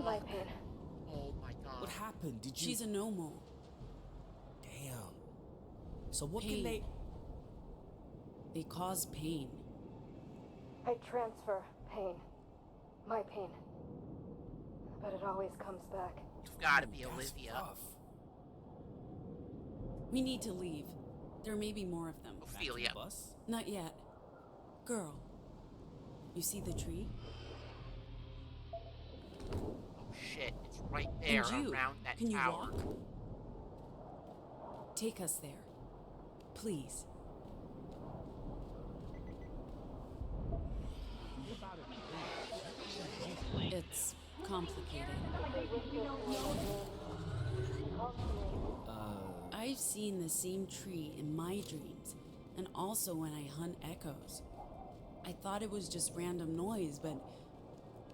My pain. Oh my god. What happened? Did you... She's a Nomo. Damn. So what Pain. can they... They cause pain. I transfer pain. My pain. But it always comes back. You've gotta be That's Olivia. rough. We need to leave. There may be more of them. Back to Ophelia. the bus? Not yet. Girl, you see the tree? Oh shit, it's right there And you, around that can you tower. walk? Take us there. Please. It's complicated. I've seen the same tree in my dreams, and also when I hunt echoes. I thought it was just random noise, but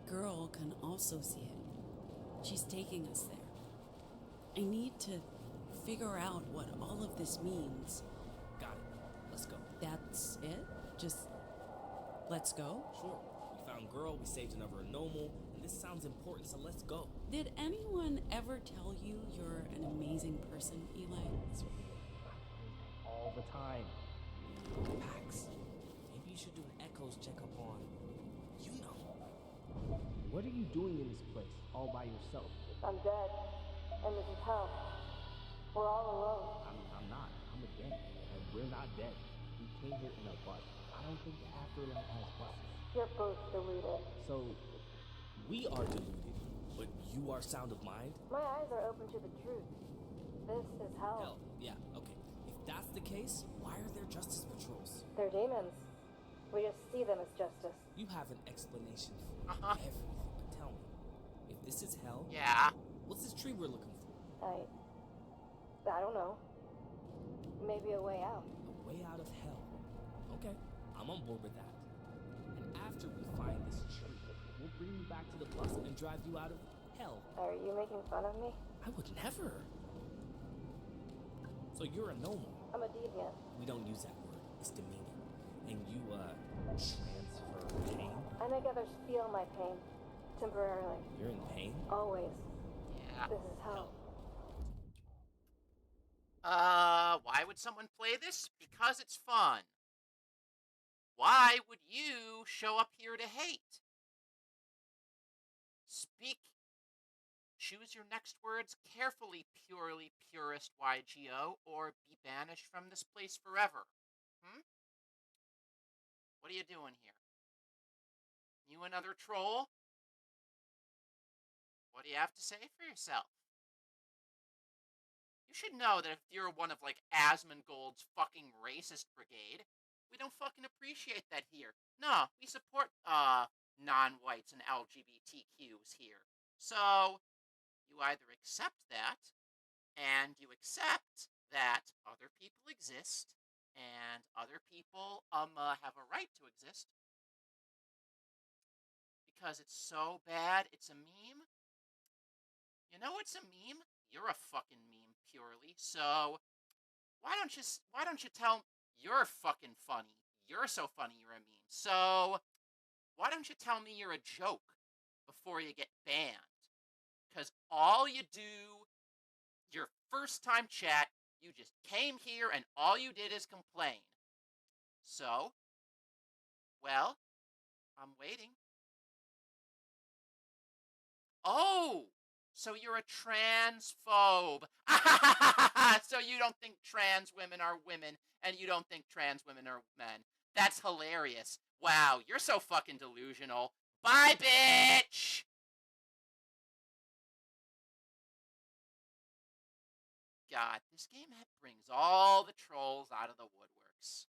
girl can also see it. She's taking us there. I need to figure out what all of this means. Got it. Let's go. That's it? Just let's go? Sure. We found girl, we saved another normal, and this sounds important, so let's go. Did anyone ever tell you you're an amazing person, Eli? All the time. Pax, maybe you should do an echoes checkup on... You know. What are you doing in this place, all by yourself? I'm dead. And this is hell. We're all alone. I'm not. I'm a dead. And we're not dead. We came here in a bus. I don't think the afterlife has buses. You're both deluded. So, we are deluded, but you are sound of mind? My eyes are open to the truth. This is hell. Hell, yeah, okay. If that's the case, why are there justice patrols? They're demons. We just see them as justice. You have an explanation for everything, but tell me, if this is hell, Yeah. what's this tree we're looking for? I don't know. Maybe a way out. A way out of hell. Okay, I'm on board with that. And after we find this tree, we'll bring you back to the bus and drive you out of hell. Are you making fun of me? I would never. So you're a normal. I'm a deviant. We don't use that word. It's demeaning. And you, transfer pain? I make others feel my pain. Temporarily. You're in pain? Always. Yeah. This is hell. Why would someone play this? Because it's fun. Why would you show up here to hate? Choose your next words carefully, purely purist YGO, or be banished from this place forever. What are you doing here? You another troll? What do you have to say for yourself? You should know that if you're one of, like, Asmongold's fucking racist brigade, we don't fucking appreciate that here. No, we support, non-whites and LGBTQs here. So, you either accept that, and you accept that other people exist, and other people, have a right to exist, because it's so bad, it's a meme. You know what's a meme? You're a fucking meme, purely. So why don't you tell you're fucking funny? You're so funny, you're a meme. So why don't you tell me you're a joke before you get banned? Because all you do, your first time chat, you just came here and all you did is complain. So, well, I'm waiting. Oh, so you're a transphobe. So you don't think trans women are women, and you don't think trans women are men. That's hilarious. Wow, you're so fucking delusional. Bye, bitch! God, this game brings all the trolls out of the woodworks.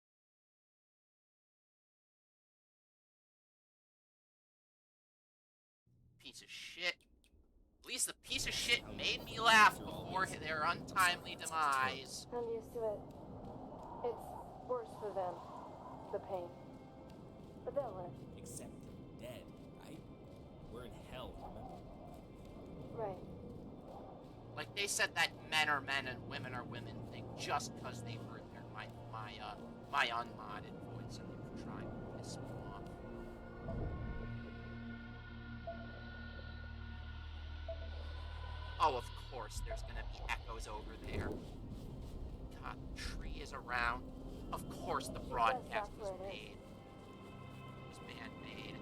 Piece of shit. At least the piece of shit made me laugh before their untimely demise. I'm used to it. It's worse for them, the pain. But they'll learn. Except they're dead, right? We're in hell, remember? Right. Like, they said that men are men and women are women thing just because they heard my unmodded voice and they were trying to piss me off. Oh, of course there's gonna be echoes over there. God, the tree is around. Of course the broadcast was made. Was man-made.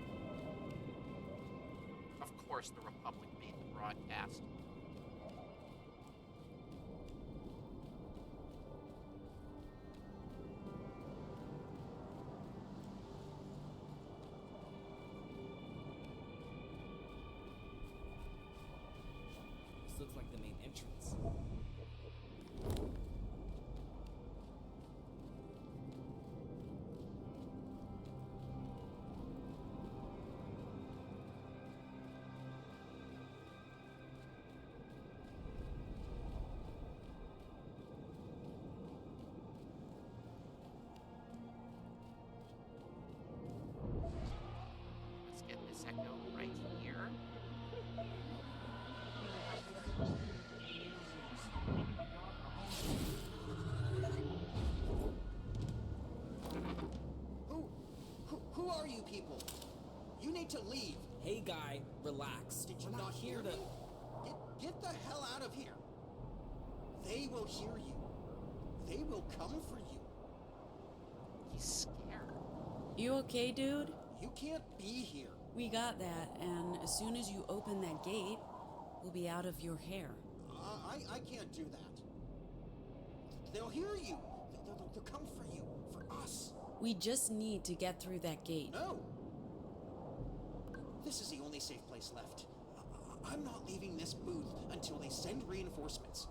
Of course the Republic made the broadcast. This looks like the main entrance. Let's get this echo right here. Who are you people? You need to leave. Hey guy, relax. Did you We're not not here to... me? Get the hell out of here. They will hear you. They will come for you. He's scared. You okay, dude? You can't be here. We got that, and as soon as you open that gate, we'll be out of your hair. I can't do that. They'll hear you. They'll come for you. For us. We just need to get through that gate. No. This is the only safe place left. I'm not leaving this booth until they send reinforcements.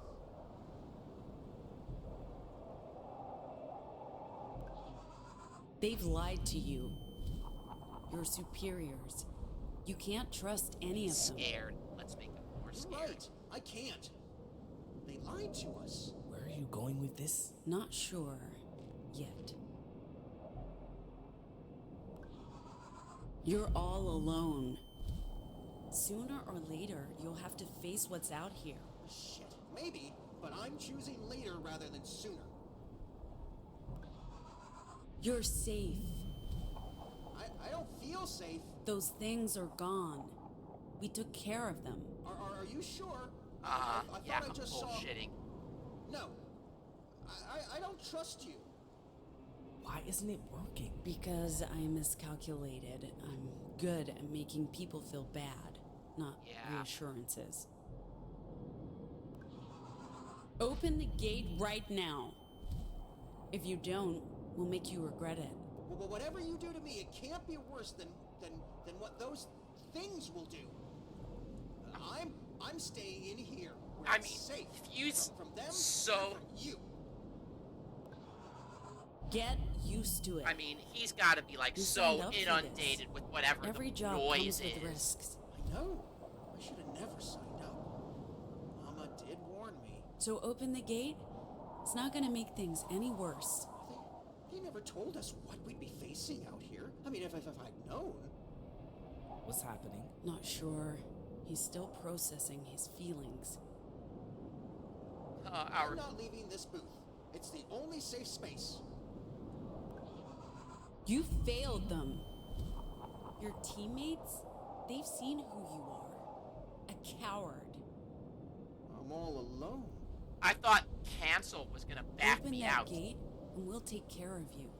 They've lied to you. Your superiors. You can't trust any of them. Scared. Let's make them more scared. Right. I can't. They lied to us. Where are you going with this? Not sure yet. You're all alone. Sooner or later, you'll have to face what's out here. Shit. Maybe, but I'm choosing later rather than sooner. You're safe. I don't feel safe. Those things are gone. We took care of them. Are you sure? Yeah, I I'm just saw... bullshitting. No. I don't trust you. Why isn't it working? Because I miscalculated. I'm good at making people feel bad, not reassurances. Open the gate right now. If you don't, we'll make you regret it. Well, whatever you do to me, it can't be worse than what those things will do. I'm staying in here where I it's mean, safe if you from them so and from you. Get used to it. I mean, he's got to be like You so signed up for inundated with whatever Every the job noise comes with is. risks. I know. I should have never signed up. Mama did warn me. So open the gate. It's not gonna make things any worse. They never told us what we'd be facing out here. I mean, if I'd known. What's happening? Not sure. He's still processing his feelings. I'm not leaving this booth. It's the only safe space. You failed them. Your teammates, they've seen who you are. A coward. I'm all alone. I thought Cancel was gonna back Open me that out. gate and we'll take care of you.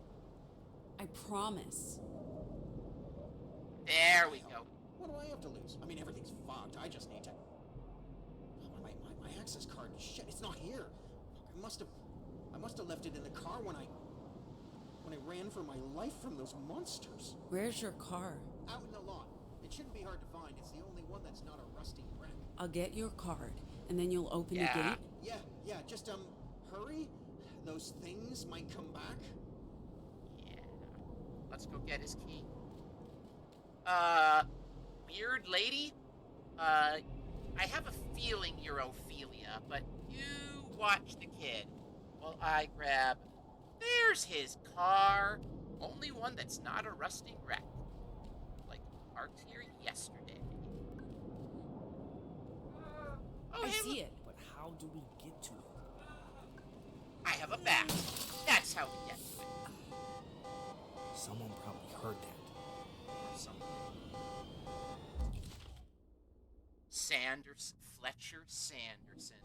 I promise. There we go. What do I have to lose? I mean, everything's fogged. I just need to... Oh, my access card. Shit, it's not here. I must have left it in the car when I ran for my life from those monsters. Where's your car? Out in the lot. It shouldn't be hard to find. It's the only one that's not a rusty wreck. I'll get your card and then you'll open the gate. Yeah, just hurry. Those things might come back. Yeah. Let's go get his key. Weird lady? I have a feeling you're Ophelia, but you watch the kid while I grab... There's his car. Only one that's not a rusting wreck. Like, parked here yesterday. I see it. But how do we get to it? I have a bat. That's how we get to it. Someone probably heard that. Someone. Fletcher Sanderson.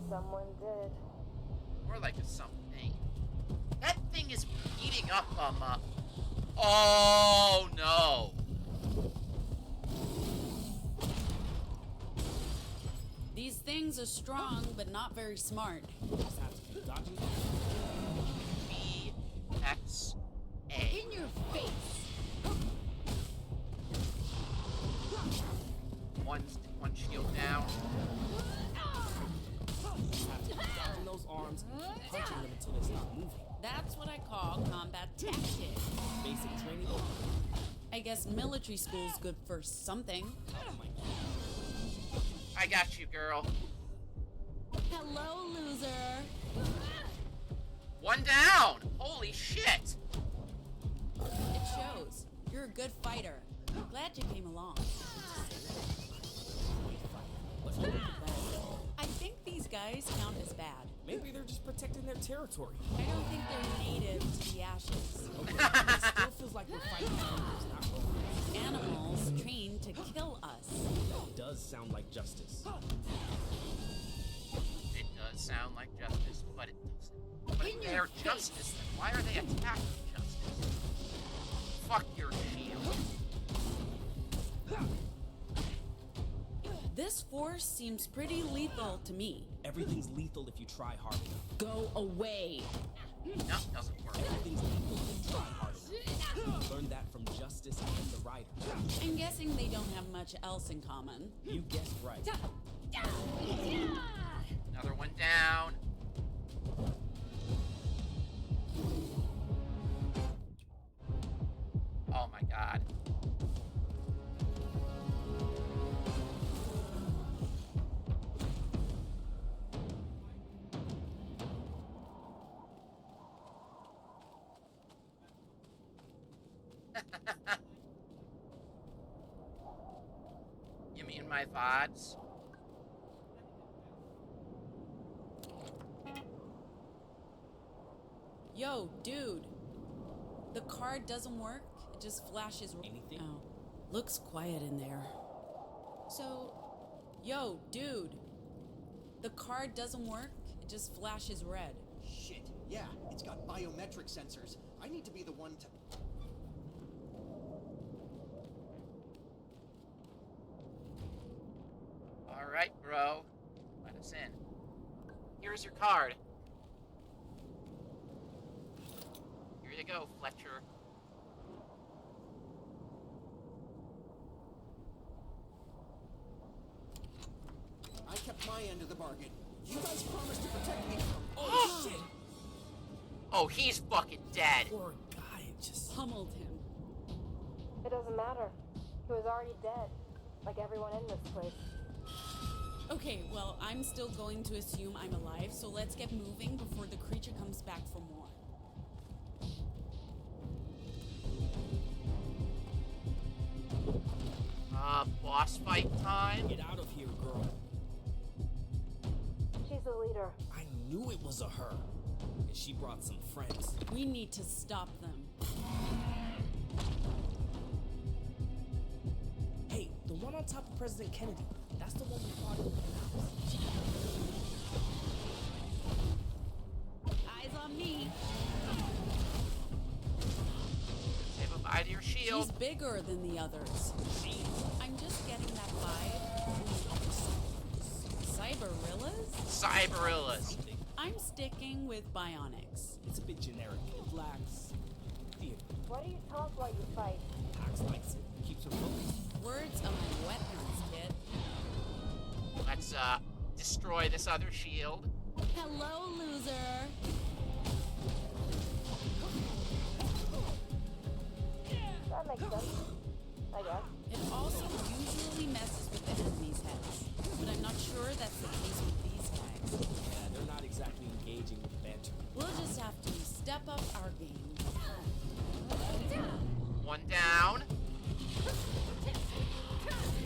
Someone did. More like a something. That thing is beating up, Oh, no. These things are strong, but not very smart. Just have to keep dodging. BXA. In your face. One shield down. Just have to keep dodging those arms and keep punching them until they stop moving. That's what I call combat tactics. Basic training. I guess military school's good for something. Oh my god. I got you, girl. Hello, loser. One down. Holy shit. It shows. You're a good fighter. Glad you came along. I think these guys count as bad. Maybe they're just protecting their territory. I don't think they're native to the ashes. Okay, it still feels like we're fighting animals, not robots. Animals trained to kill us. That does sound like justice. It does sound like justice, but it doesn't. But if they're justice, then why are they attacking justice? Fuck your shield. This force seems pretty lethal to me. Everything's lethal if you try hard enough. Go away. No, doesn't work. Everything's lethal if you try hard enough. Learned that from Justice and the Rider. I'm guessing they don't have much else in common. You guessed right. Another one down. Oh my god. You mean my VODs? Yo, dude. The card doesn't work. It just flashes. Anything? Oh. Looks quiet in there. So, yo, dude. The card doesn't work. It just flashes red. Shit. Yeah, it's got biometric sensors. I need to be the one to... Alright, bro. Monroe. Let us in. Here's your card. Here you go, Fletcher. I kept my end of the bargain. You guys promised to protect me from... Oh, shit! Oh, he's fucking dead. Poor guy just pummeled him. It doesn't matter. He was already dead, like everyone in this place. Okay, well, I'm still going to assume I'm alive, so let's get moving before the creature comes back for more. Boss fight time? Get out of here, girl. She's the leader. I knew it was a her. And she brought some friends. We need to stop them. Hey, the one on top of President Kennedy. That's the one we fought in the house. Eyes on me. Say bye to your shield. She's bigger than the others. I'm just getting that vibe. Cyberillas? Cyberillas. I'm sticking with bionics. It's a bit generic. It lacks theater. Why do you talk while you fight? Pax likes it. Keeps her focused. Words of my weapons, kid. Let's, destroy this other shield. Hello, loser. That makes sense, I guess. It also usually messes with the enemy's heads, but I'm not sure that's the case with these guys. Yeah, they're not exactly engaging with banter. We'll just have to step up our game. One down.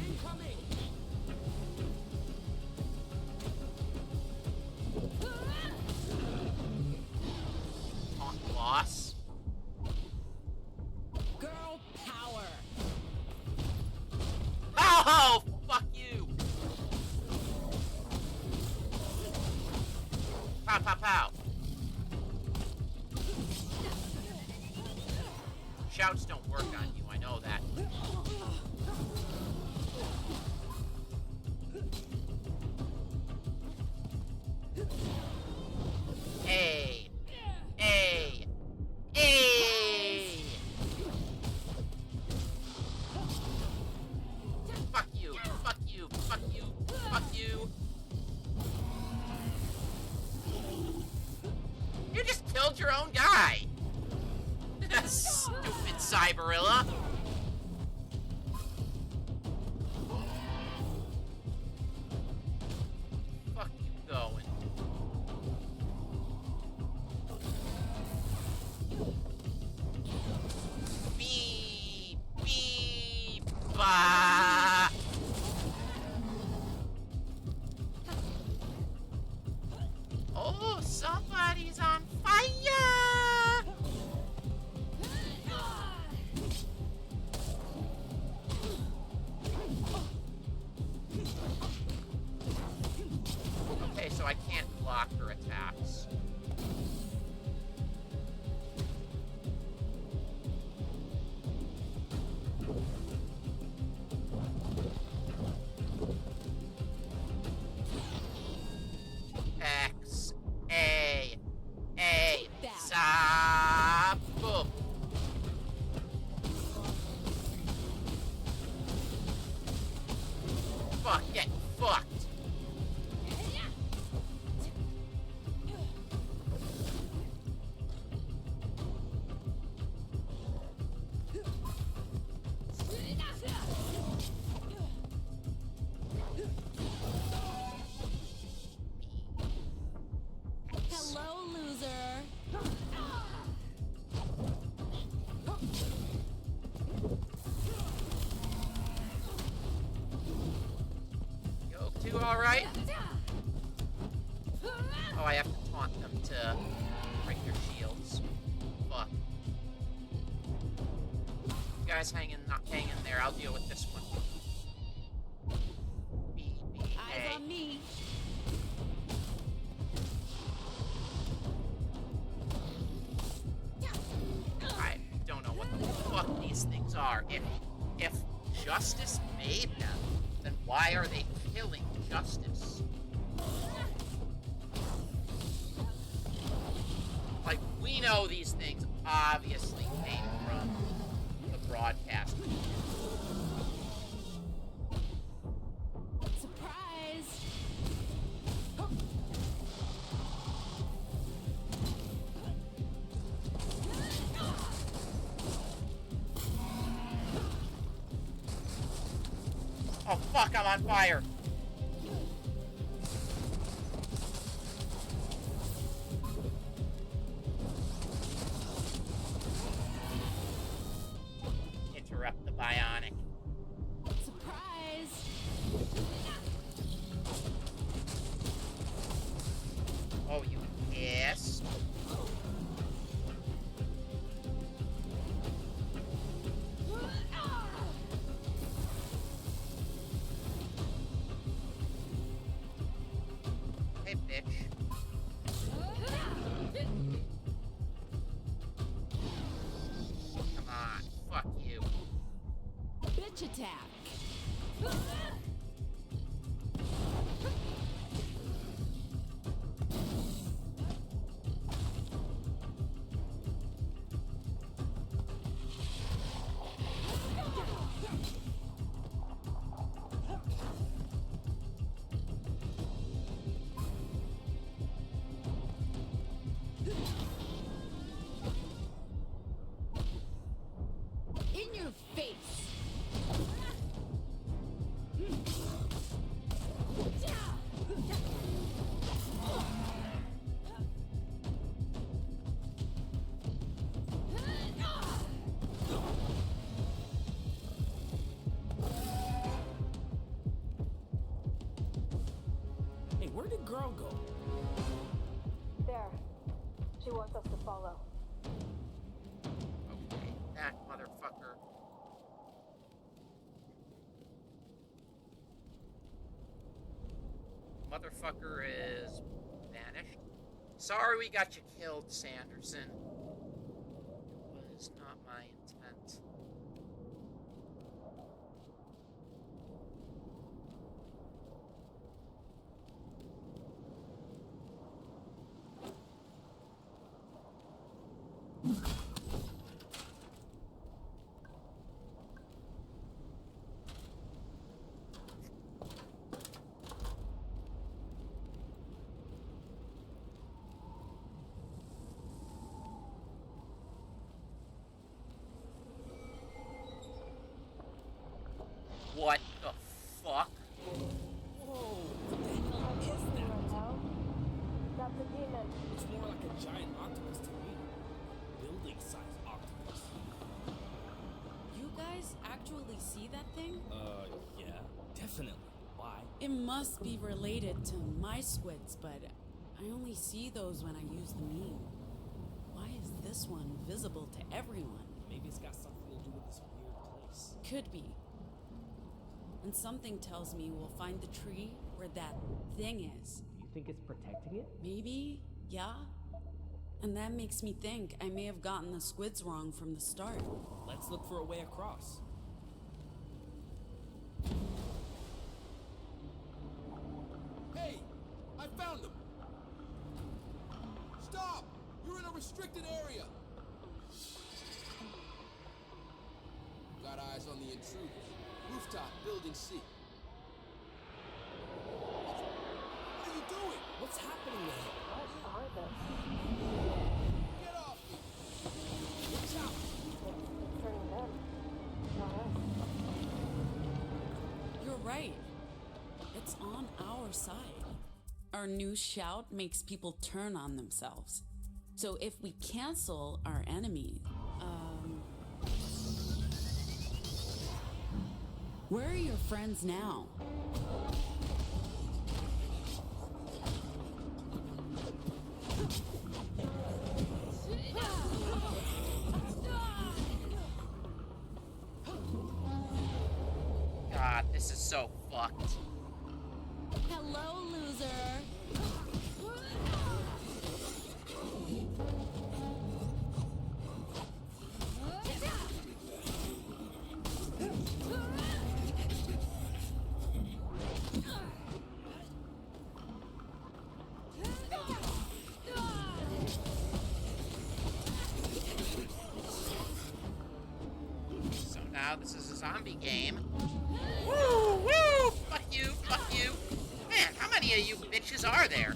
Incoming! Taunt boss. Girl power. Oh, fuck you. Pow, pow, pow. Shouts don't work on you, I know that. Hey. Hey. Hey. Fuck you. Fuck you. Fuck you. Fuck you. You just killed your own guy. Stupid Cyberilla. Fuck you going. Beep, beep, bah. Oh, somebody's on fire! Okay, so I can't block her attacks. X, A, stop, boom. Fuck, get fucked. Hello, loser. Yo, two, all right? Oh, I have to taunt them to break their shields. Fuck. You guys hang in there. I'll deal with this one. B, B, Eyes A. on me. I don't know what the fuck these things are. If Justice made them, then why are they killing Justice? Like, we know these things obviously came from the broadcast. Surprise! Oh fuck, I'm on fire. Interrupt the bionic. Surprise! Oh, you yes. Hey, bitch. Come on, fuck you. Bitch attack! In your face! Hey, where did girl go? There. She wants us to follow. Okay, that motherfucker. Motherfucker is vanished. Sorry we got you killed, Sanderson. It was not my intent. What the fuck? Whoa, what the hell is that? That's a demon. It's more like a giant octopus to me. Building-sized octopus. You guys actually see that thing? Yeah, definitely. Why? It must be related to my squids, but I only see those when I use the meme. Why is this one visible to everyone? Maybe it's got something to do with this weird place. Could be. And something tells me we'll find the tree where that thing is. You think it's protecting it? Maybe, yeah. And that makes me think I may have gotten the squids wrong from the start. Let's look for a way across. Hey! I found them! Stop! You're in a restricted area! Got eyes on the intruders. Rooftop, building C. What are you doing? What's happening with him? What are those? Get off me! Watch out! It's turning them, not us. You're right. It's on our side. Our new shout makes people turn on themselves. So if we cancel our enemy, where are your friends now? God, this is so fucked. Hello, loser. This is a zombie game. Woo! Woo! Fuck you! Fuck you! Man, how many of you bitches are there?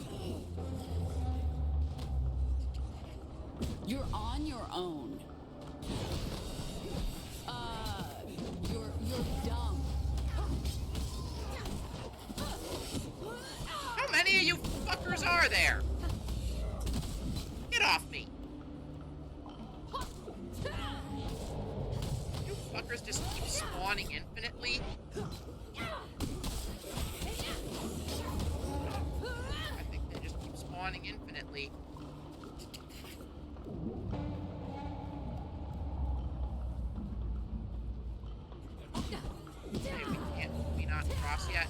You're on your own. You're dumb. How many of you fuckers are there? Get off me! You fuckers just keep spawning infinitely? I think they just keep spawning infinitely. Okay, we not cross yet?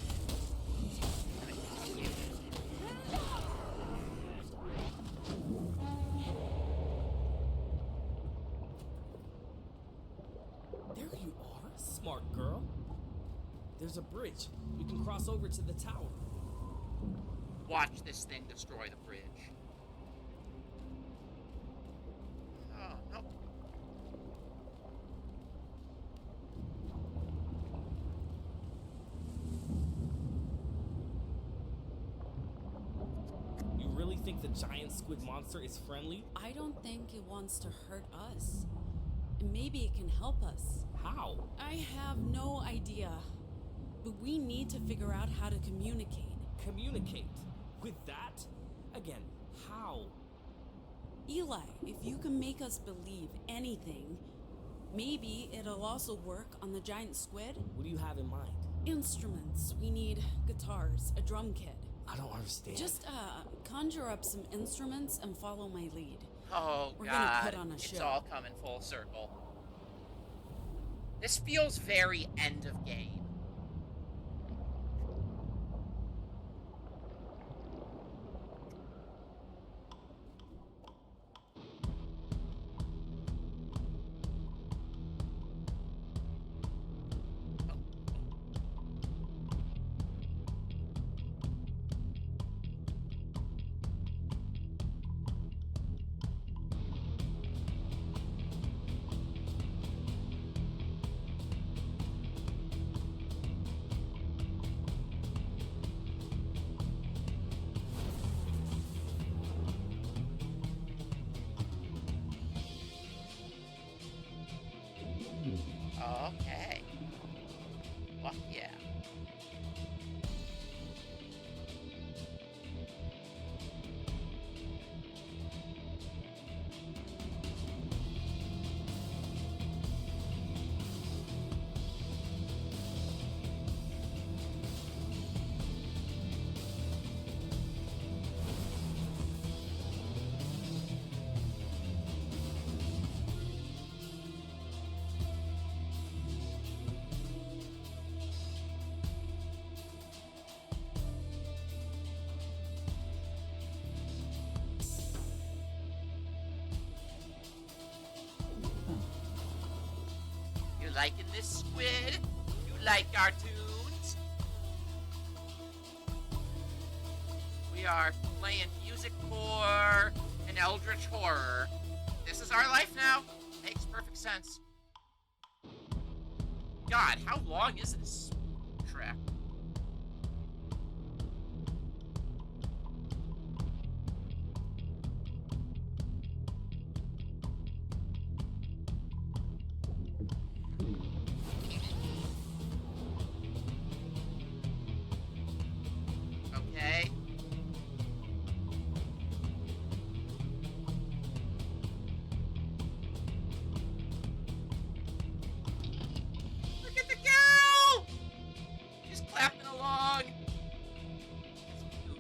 There you are, smart girl. There's a bridge. We can cross over to the tower. Watch this thing destroy the bridge. Oh, no. You really think the giant squid monster is friendly? I don't think it wants to hurt us. And maybe it can help us. How? I have no idea. But we need to figure out how to communicate. Communicate? With that? Again, how? Eli, if you can make us believe anything, maybe it'll also work on the giant squid. What do you have in mind? Instruments. We need guitars, a drum kit. I don't understand. Just conjure up some instruments and follow my lead. Oh, We're God. gonna put on a show. It's all coming full circle. This feels very end of game. Okay. Fuck yeah. You liking this, squid? You like cartoons? We are playing music for an eldritch horror. This is our life now. Makes perfect sense. God, how long is this track? Okay. Look at the girl! She's clapping along. It's cute.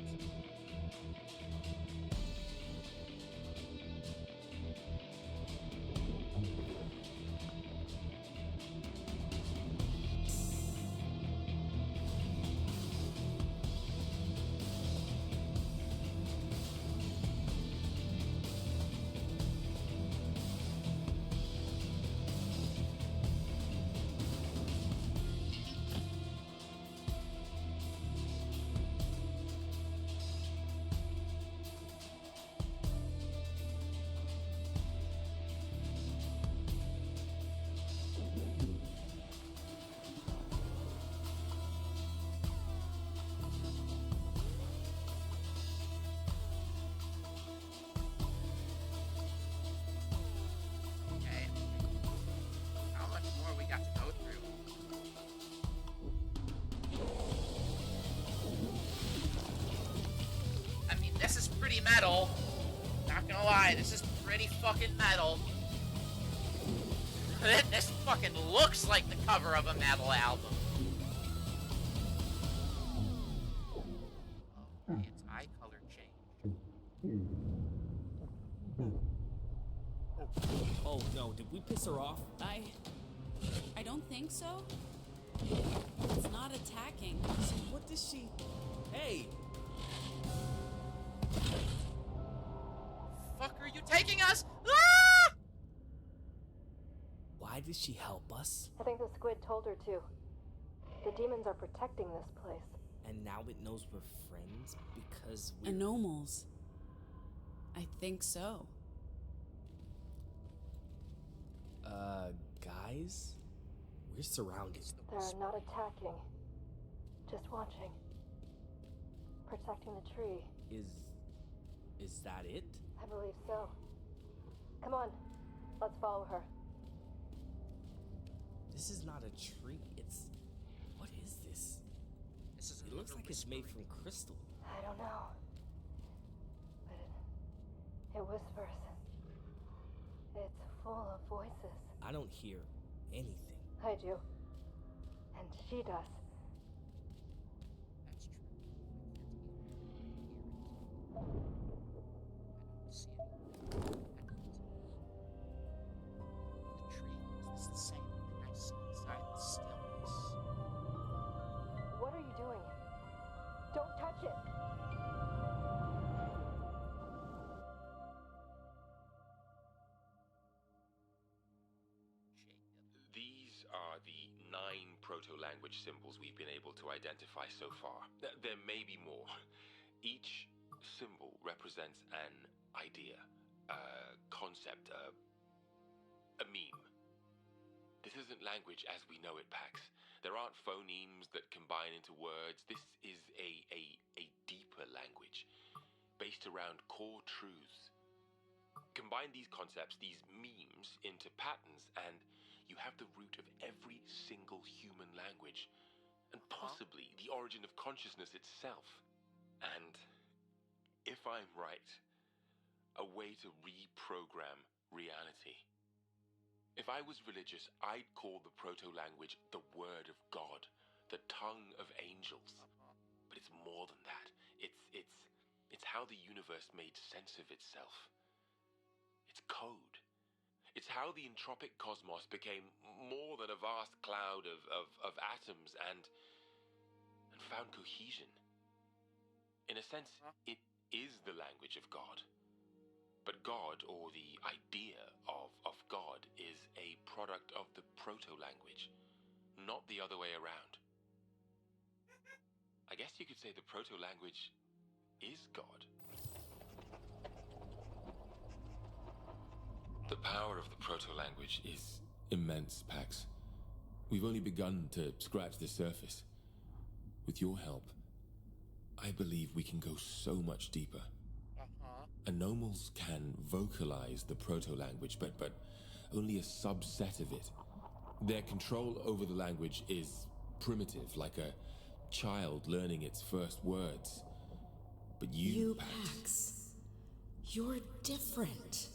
metal. Not gonna lie, this is pretty fucking metal. This fucking looks like the cover of a metal album. Oh, its eye color changed. Oh no, did we piss her off? I don't think so. It's not attacking. So what does she... Hey! Fuck are you taking us? Ah! Why did she help us? I think the squid told her to. The demons are protecting this place. And now it knows we're friends because we're... Anomals. I think so. Guys? We're surrounded. They're not attacking. Just watching. Protecting the tree. Is that it? I believe so. Come on. Let's follow her. This is not a tree. It's... What is this? It looks like it's made from crystal. I don't know. But it whispers. It's full of voices. I don't hear anything. I do. And she does. That's true. I don't see anything. The tree, is this the same thing I see inside the stillness? What are you doing? Don't touch it! These are the 9 proto-language symbols we've been able to identify so far. There may be more. Each symbol represents an idea, a concept, a meme. This isn't language as we know it, Pax. There aren't phonemes that combine into words. This is a deeper language, based around core truths. Combine these concepts, these memes, into patterns, and you have the root of every single human language, and possibly the origin of consciousness itself. And, if I'm right, a way to reprogram reality. If I was religious, I'd call the proto-language the word of God, the tongue of angels. But it's more than that. It's how the universe made sense of itself. It's code. It's how the entropic cosmos became more than a vast cloud of atoms and found cohesion. In a sense, it is the language of God. But God, or the idea of God, is a product of the proto-language, not the other way around. I guess you could say the proto-language is God. The power of the proto-language is immense, Pax. We've only begun to scratch the surface. With your help, I believe we can go so much deeper. Anomals can vocalize the proto-language, but only a subset of it. Their control over the language is primitive, like a child learning its first words. But you, Pax, you're different.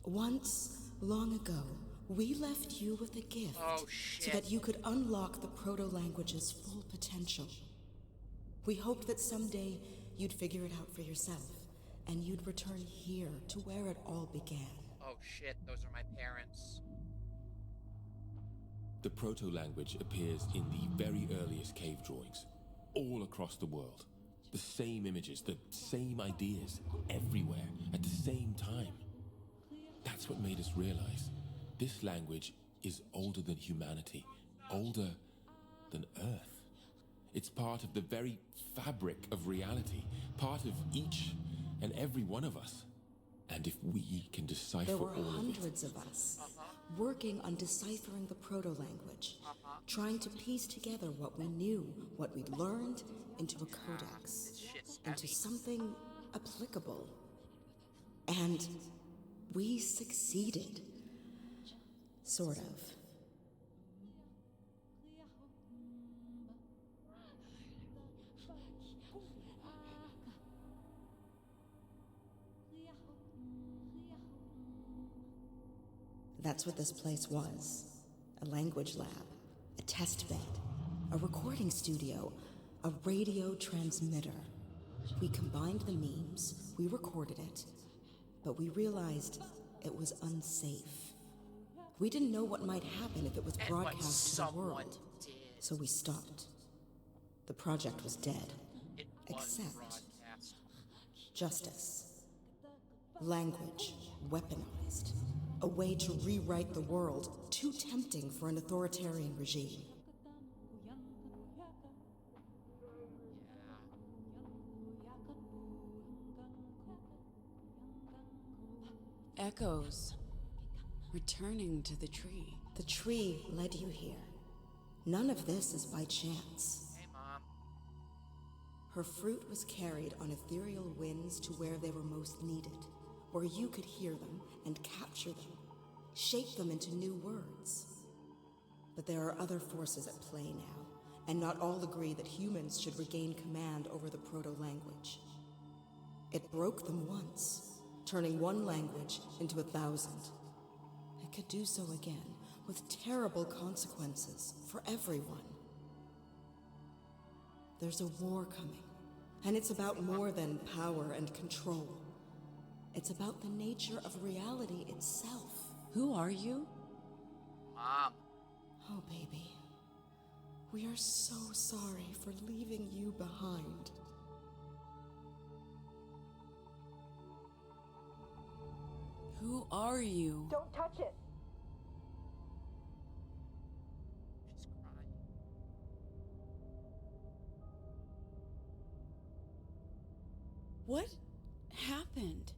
Once, long ago, we left you with a gift so that you could unlock the proto-language's full potential. We hoped that someday you'd figure it out for yourself, and you'd return here to where it all began. Oh shit, those are my parents. The proto-language appears in the very earliest cave drawings, all across the world. The same images, the same ideas, everywhere, at the same time. That's what made us realize this language is older than humanity, older than Earth. It's part of the very fabric of reality, part of each and every one of us. And if we can decipher There were all hundreds of us, working on deciphering the proto-language, trying to piece together what we knew, what we'd learned, into a codex, into something applicable. And we succeeded. Sort of. That's what this place was. A language lab, a test bed, a recording studio, a radio transmitter. We combined the memes, we recorded it, but we realized it was unsafe. We didn't know what might happen if it was broadcast to the world, so we stopped. The project was dead, except justice. Language weaponized. A way to rewrite the world, too tempting for an authoritarian regime. Echoes. Returning to the tree. The tree led you here. None of this is by chance. Hey, Mom. Her fruit was carried on ethereal winds to where they were most needed, where you could hear them and capture them, shape them into new words. But there are other forces at play now, and not all agree that humans should regain command over the proto-language. It broke them once, turning one language into 1,000. It could do so again, with terrible consequences for everyone. There's a war coming, and it's about more than power and control. It's about the nature of reality itself. Who are you? Mom. Oh, baby. We are so sorry for leaving you behind. Who are you? Don't touch it! She's crying. What happened?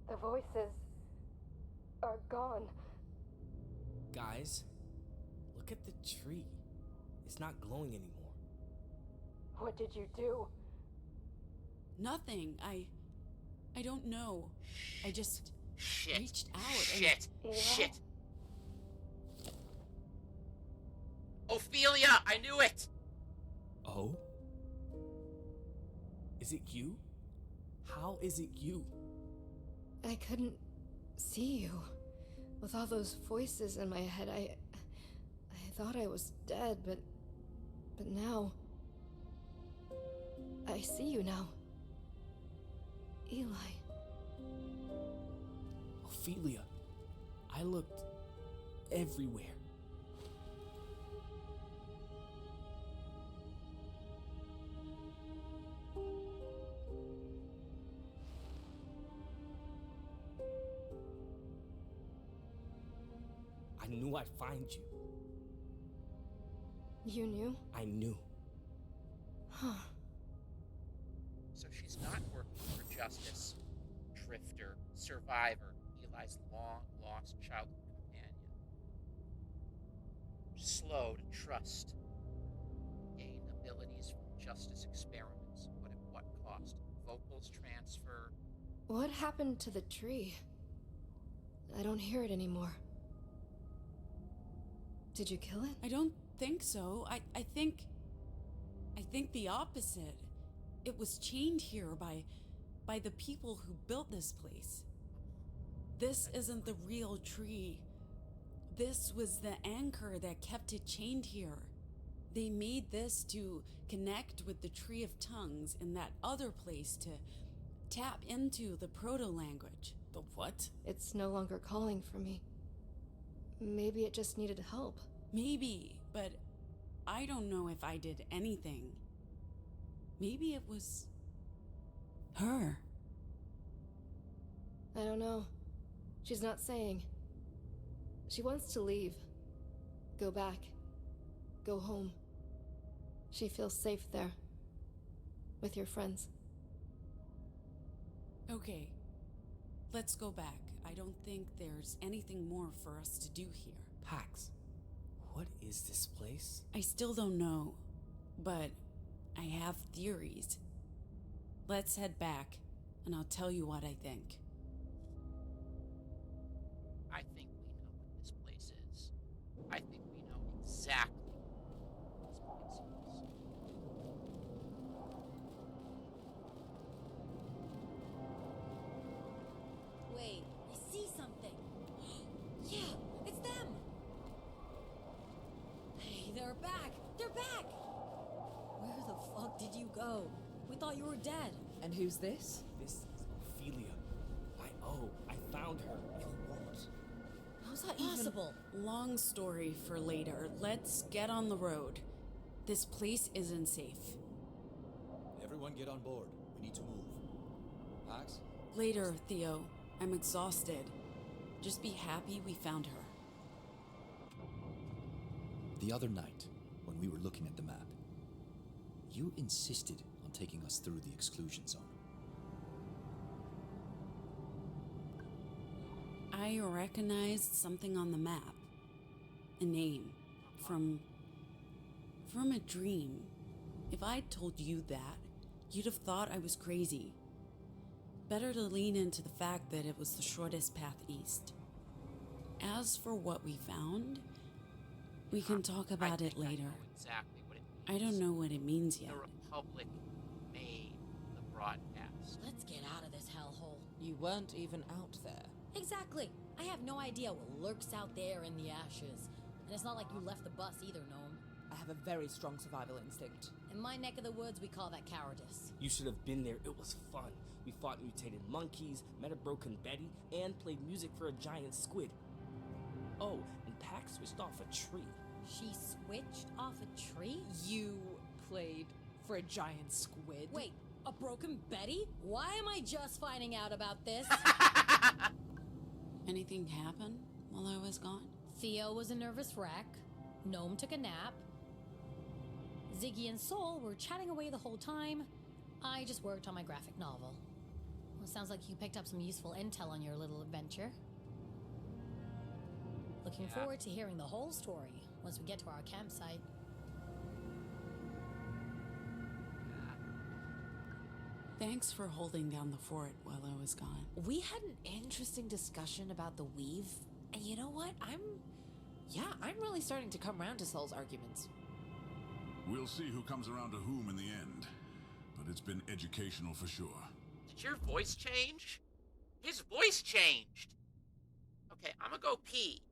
The voices are gone. Guys, look at the tree. It's not glowing anymore. What did you do? Nothing. I don't know. I just reached out Shit. and... Shit. Ophelia, I knew it. Oh? Is it you? How is it you? I couldn't see you. With all those voices in my head, I thought I was dead, but now... I see you now. Eli. Ophelia, I looked everywhere. I knew I'd find you. You knew? I knew. Huh. So she's not working for justice. Drifter, survivor, Eli's long-lost childhood companion. Slow to trust. Gain abilities from justice experiments, but at what cost? Vocals transfer. What happened to the tree? I don't hear it anymore. Did you kill it? I don't think so. I think the opposite. It was chained here by the people who built this place. This isn't the real tree. This was the anchor that kept it chained here. They made this to connect with the Tree of Tongues in that other place to tap into the proto-language. The what? It's no longer calling for me. Maybe it just needed help. Maybe, but I don't know if I did anything. Maybe it was her. I don't know. She's not saying. She wants to leave. Go back. Go home. She feels safe there. With your friends. Okay. Let's go back. I don't think there's anything more for us to do here. Pax, what is this place? I still don't know, but I have theories. Let's head back, and I'll tell you what I think. I think we know what this place is. I think we know exactly what this place is. Wait, you Theo. We thought you were dead. And who's this? This is Ophelia. I found her. In what? How's that Possible. Long story for later. Let's get on the road. This place isn't safe. Everyone get on board. We need to move. Pax? Later, Theo. I'm exhausted. Just be happy we found her. The other night, when we were looking at the map, you insisted on taking us through the exclusion zone. I recognized something on the map. A name. From a dream. If I'd told you that, you'd have thought I was crazy. Better to lean into the fact that it was the shortest path east. As for what we found, we can talk about it later. Exactly what it means. I don't know what it means yet. The Republic made the broadcast. Let's get out of this hellhole. You weren't even out there. Exactly. I have no idea what lurks out there in the ashes. And it's not like you left the bus either, Gnome. I have a very strong survival instinct. In my neck of the woods, we call that cowardice. You should have been there. It was fun. We fought mutated monkeys, met a broken Betty, and played music for a giant squid. Oh, and Pax switched off a tree. She switched off a tree? You played for a giant squid? Wait, a broken Betty? Why am I just finding out about this? Anything happen while I was gone? Theo was a nervous wreck. Gnome took a nap. Ziggy and Soul were chatting away the whole time. I just worked on my graphic novel. Well, sounds like you picked up some useful intel on your little adventure. Looking forward to hearing the whole story once we get to our campsite. Thanks for holding down the fort while I was gone. We had an interesting discussion about the weave, and you know what? I'm really starting to come around to Soul's arguments. We'll see who comes around to whom in the end, but it's been educational for sure. Did your voice change? His voice changed. Okay, I'm gonna go pee.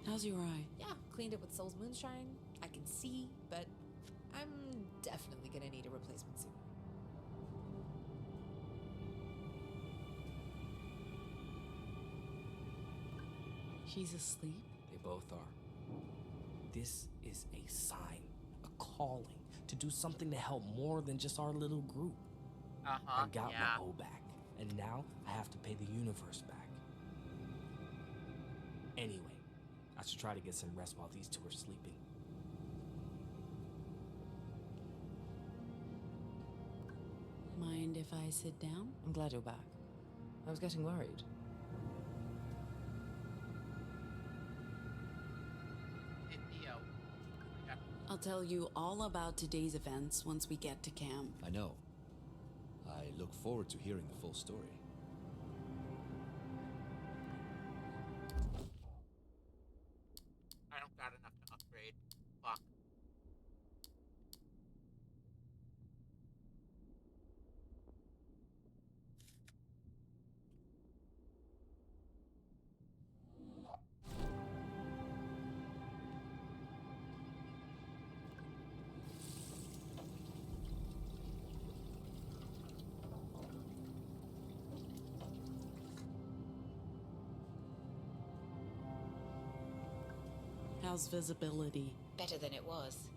How's your eye? Yeah, cleaned it with Soul's moonshine. I can see, but I'm definitely gonna need a replacement soon. She's asleep? They both are. This is a sign, a calling to to do something to help more than just our little group. I got my O back, and now I have to pay the universe back. Anyway, I should try to get some rest while these two are sleeping. Mind if I sit down? I'm glad you're back. I was getting worried. I'll tell you all about today's events once we get to camp. I know. I look forward to hearing the full story. I don't got enough to upgrade. Fuck. How's visibility? Better than it was.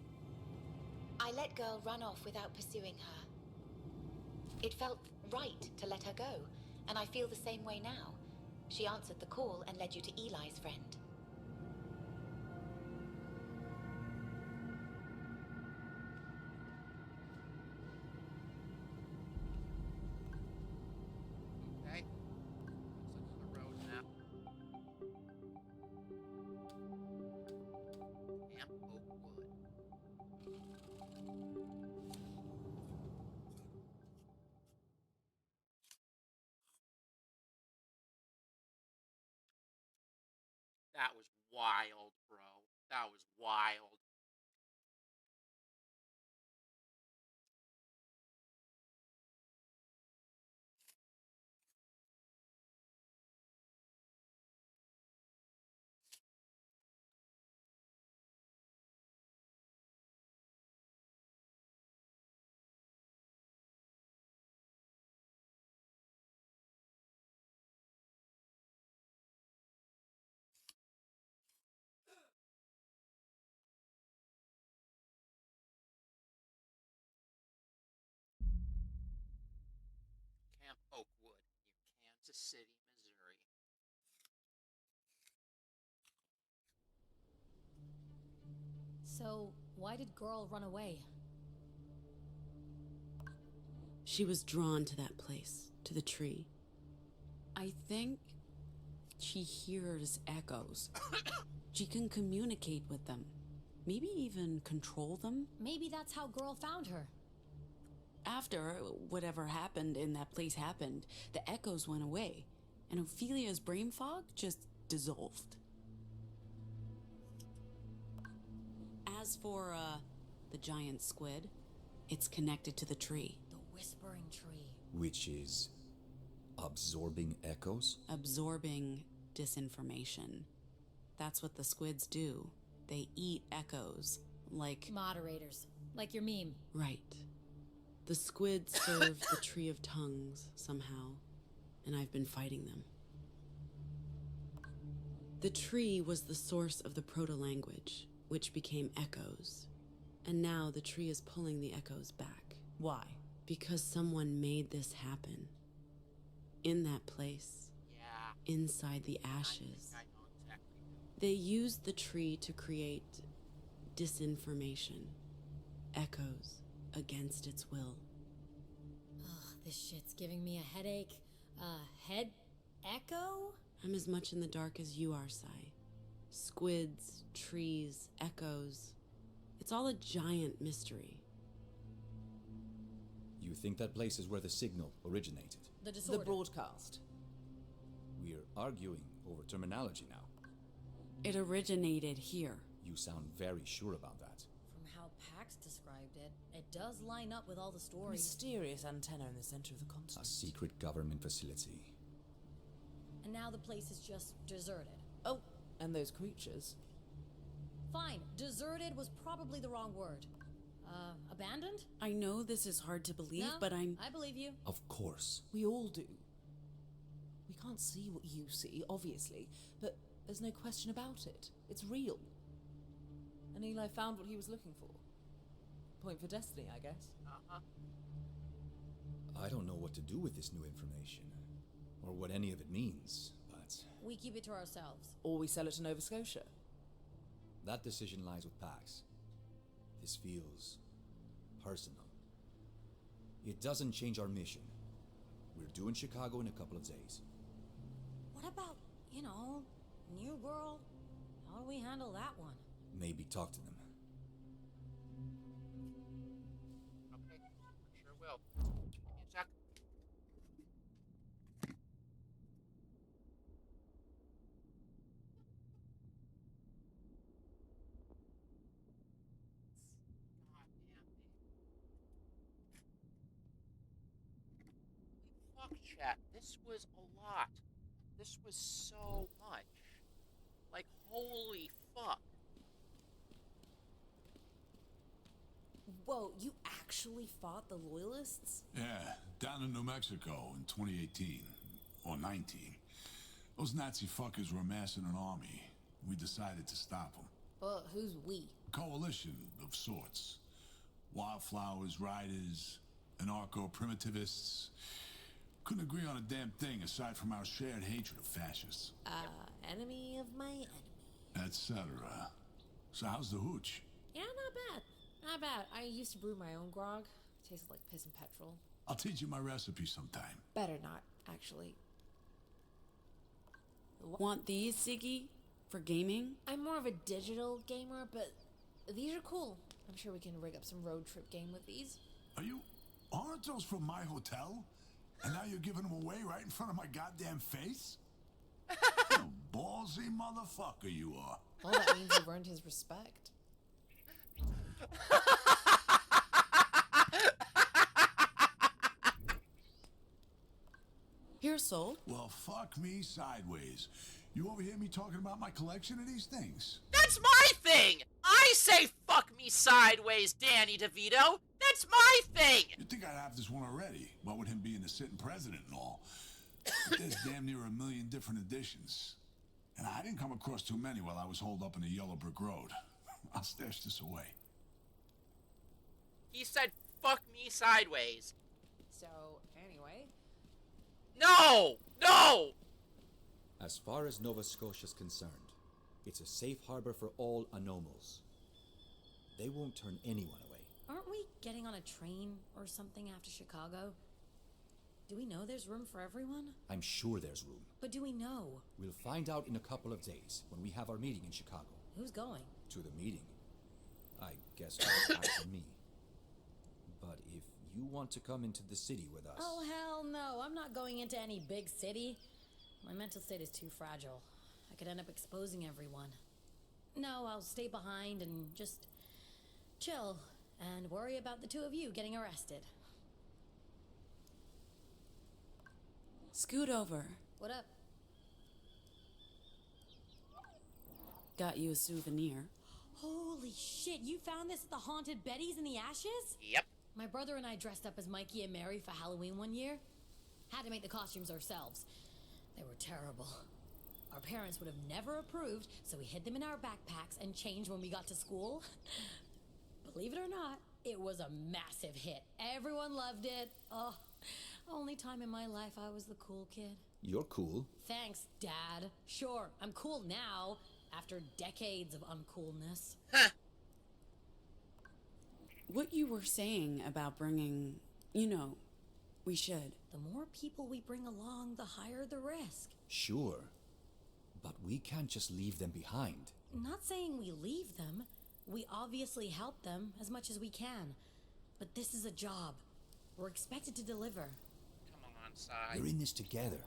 I let girl run off without pursuing her. It felt right to let her go, and I feel the same way now. She answered the call and led you to Eli's friend. Okay. Looks like the road map. Camp Oakwood. That was wild, bro. That was wild. Camp Oakwood, near Kansas City, Missouri. So, why did girl run away? She was drawn to that place, to the tree. I think she hears echoes. She can communicate with them. Maybe even control them. Maybe that's how girl found her. After whatever happened in that place happened, the echoes went away, and Ophelia's brain fog just dissolved. As for, the giant squid, it's connected to the tree. The whispering tree. Which is absorbing echoes? Absorbing disinformation. That's what the squids do. They eat echoes, like... Moderators. Like your meme. Right. The squids serve the Tree of Tongues, somehow, and I've been fighting them. The tree was the source of the proto-language, which became echoes. And now the tree is pulling the echoes back. Why? Because someone made this happen. In that place. Yeah. Inside the ashes. I know exactly. They used the tree to create disinformation. Echoes against its will. Ugh, this shit's giving me a headache. Head echo? I'm as much in the dark as you are, Sai. Squids, trees, echoes. It's all a giant mystery. You think that place is where the signal originated? The disorder. The broadcast. We're arguing over terminology now. It originated here. You sound very sure about that. From how Pax described it, it does line up with all the stories. Mysterious antenna in the center of the continent. A secret government facility. And now the place is just deserted. Oh, and those creatures. Fine, deserted was probably the wrong word. Abandoned? I know this is hard to believe, No, but I'm... I believe you. Of course. We all do. We can't see what you see, obviously, but there's no question about it. It's real. And Eli found what he was looking for. Point for destiny, I guess. Uh-huh. I don't know what to do with this new information, or what any of it means, but We keep it to ourselves. Or we sell it to Nova Scotia. that decision lies with Pax. This feels personal. It doesn't change our mission. We're due in Chicago in a couple of days. What about, New World? How do we handle that one? Maybe talk to them. Okay, sure will. Give me a sec. Fuck, chat. This was a lot. This was so much. Like, holy fuck. Whoa, you actually fought the Loyalists? Yeah, down in New Mexico in 2018. Or 19. Those Nazi fuckers were amassing an army. We decided to stop them. Well, who's we? A coalition of sorts. Wildflowers, riders, anarcho-primitivists. Couldn't agree on a damn thing aside from our shared hatred of fascists. Enemy of my enemy. Etc. So how's the hooch? Yeah, not bad. Not bad. I used to brew my own grog. Tasted like piss and petrol. I'll teach you my recipe sometime. Better not, actually. Want these, Ziggy? For gaming? I'm more of a digital gamer, but these are cool. I'm sure we can rig up some road trip game with these. Aren't those from my hotel? And now you're giving them away right in front of my goddamn face? What a ballsy motherfucker you are. Well, that means you've earned his respect. Here, Soul. Well, fuck me sideways. You overhear me talking about my collection of these things? That's my thing! I say fuck me sideways, Danny DeVito! That's my thing! You'd think I'd have this one already, what with him being the sitting president and all. But there's damn near 1 million different editions. And I didn't come across too many while I was holed up in the Yellow Brick Road. I'll stash this away. He said fuck me sideways. So, anyway. No! No! As far as Nova Scotia's concerned, it's a safe harbor for all anomals. They won't turn anyone away. Aren't we getting on a train or something after Chicago? Do we know there's room for everyone? I'm sure there's room. But do we know? We'll find out in a couple of days when we have our meeting in Chicago. Who's going? To the meeting? I guess after me. But if you want to come into the city with us... Oh, hell no. I'm not going into any big city. My mental state is too fragile. I could end up exposing everyone. No, I'll stay behind and just chill and worry about the two of you getting arrested. Scoot over. What up? Got you a souvenir. Holy shit, you found this at the haunted Betty's in the Ashes? Yep. My brother and I dressed up as Mikey and Mary for Halloween one year. Had to make the costumes ourselves. They were terrible. Our parents would have never approved, so we hid them in our backpacks and changed when we got to school. Believe it or not, it was a massive hit. Everyone loved it. Oh, only time in my life I was the cool kid. You're cool. Thanks, Dad. Sure, I'm cool now, after decades of uncoolness. What you were saying about bringing, we should. The more people we bring along, the higher the risk. Sure. But we can't just leave them behind. Not saying we leave them. We obviously help them as much as we can. But this is a job. We're expected to deliver. Come on, Sai. We're in this together.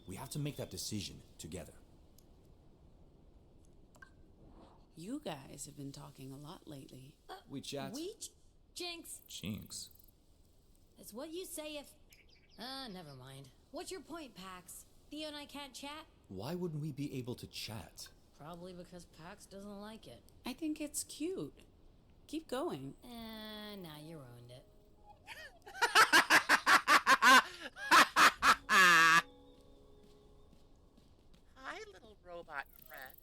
We have to make that decision together. You guys have been talking a lot lately. We chat. Jinx. Jinx. It's what you say if... never mind. What's your point, Pax? Theo and I can't chat? Why wouldn't we be able to chat? Probably because Pax doesn't like it. I think it's cute. Keep going. Nah, you ruined it. Hi, little robot friend.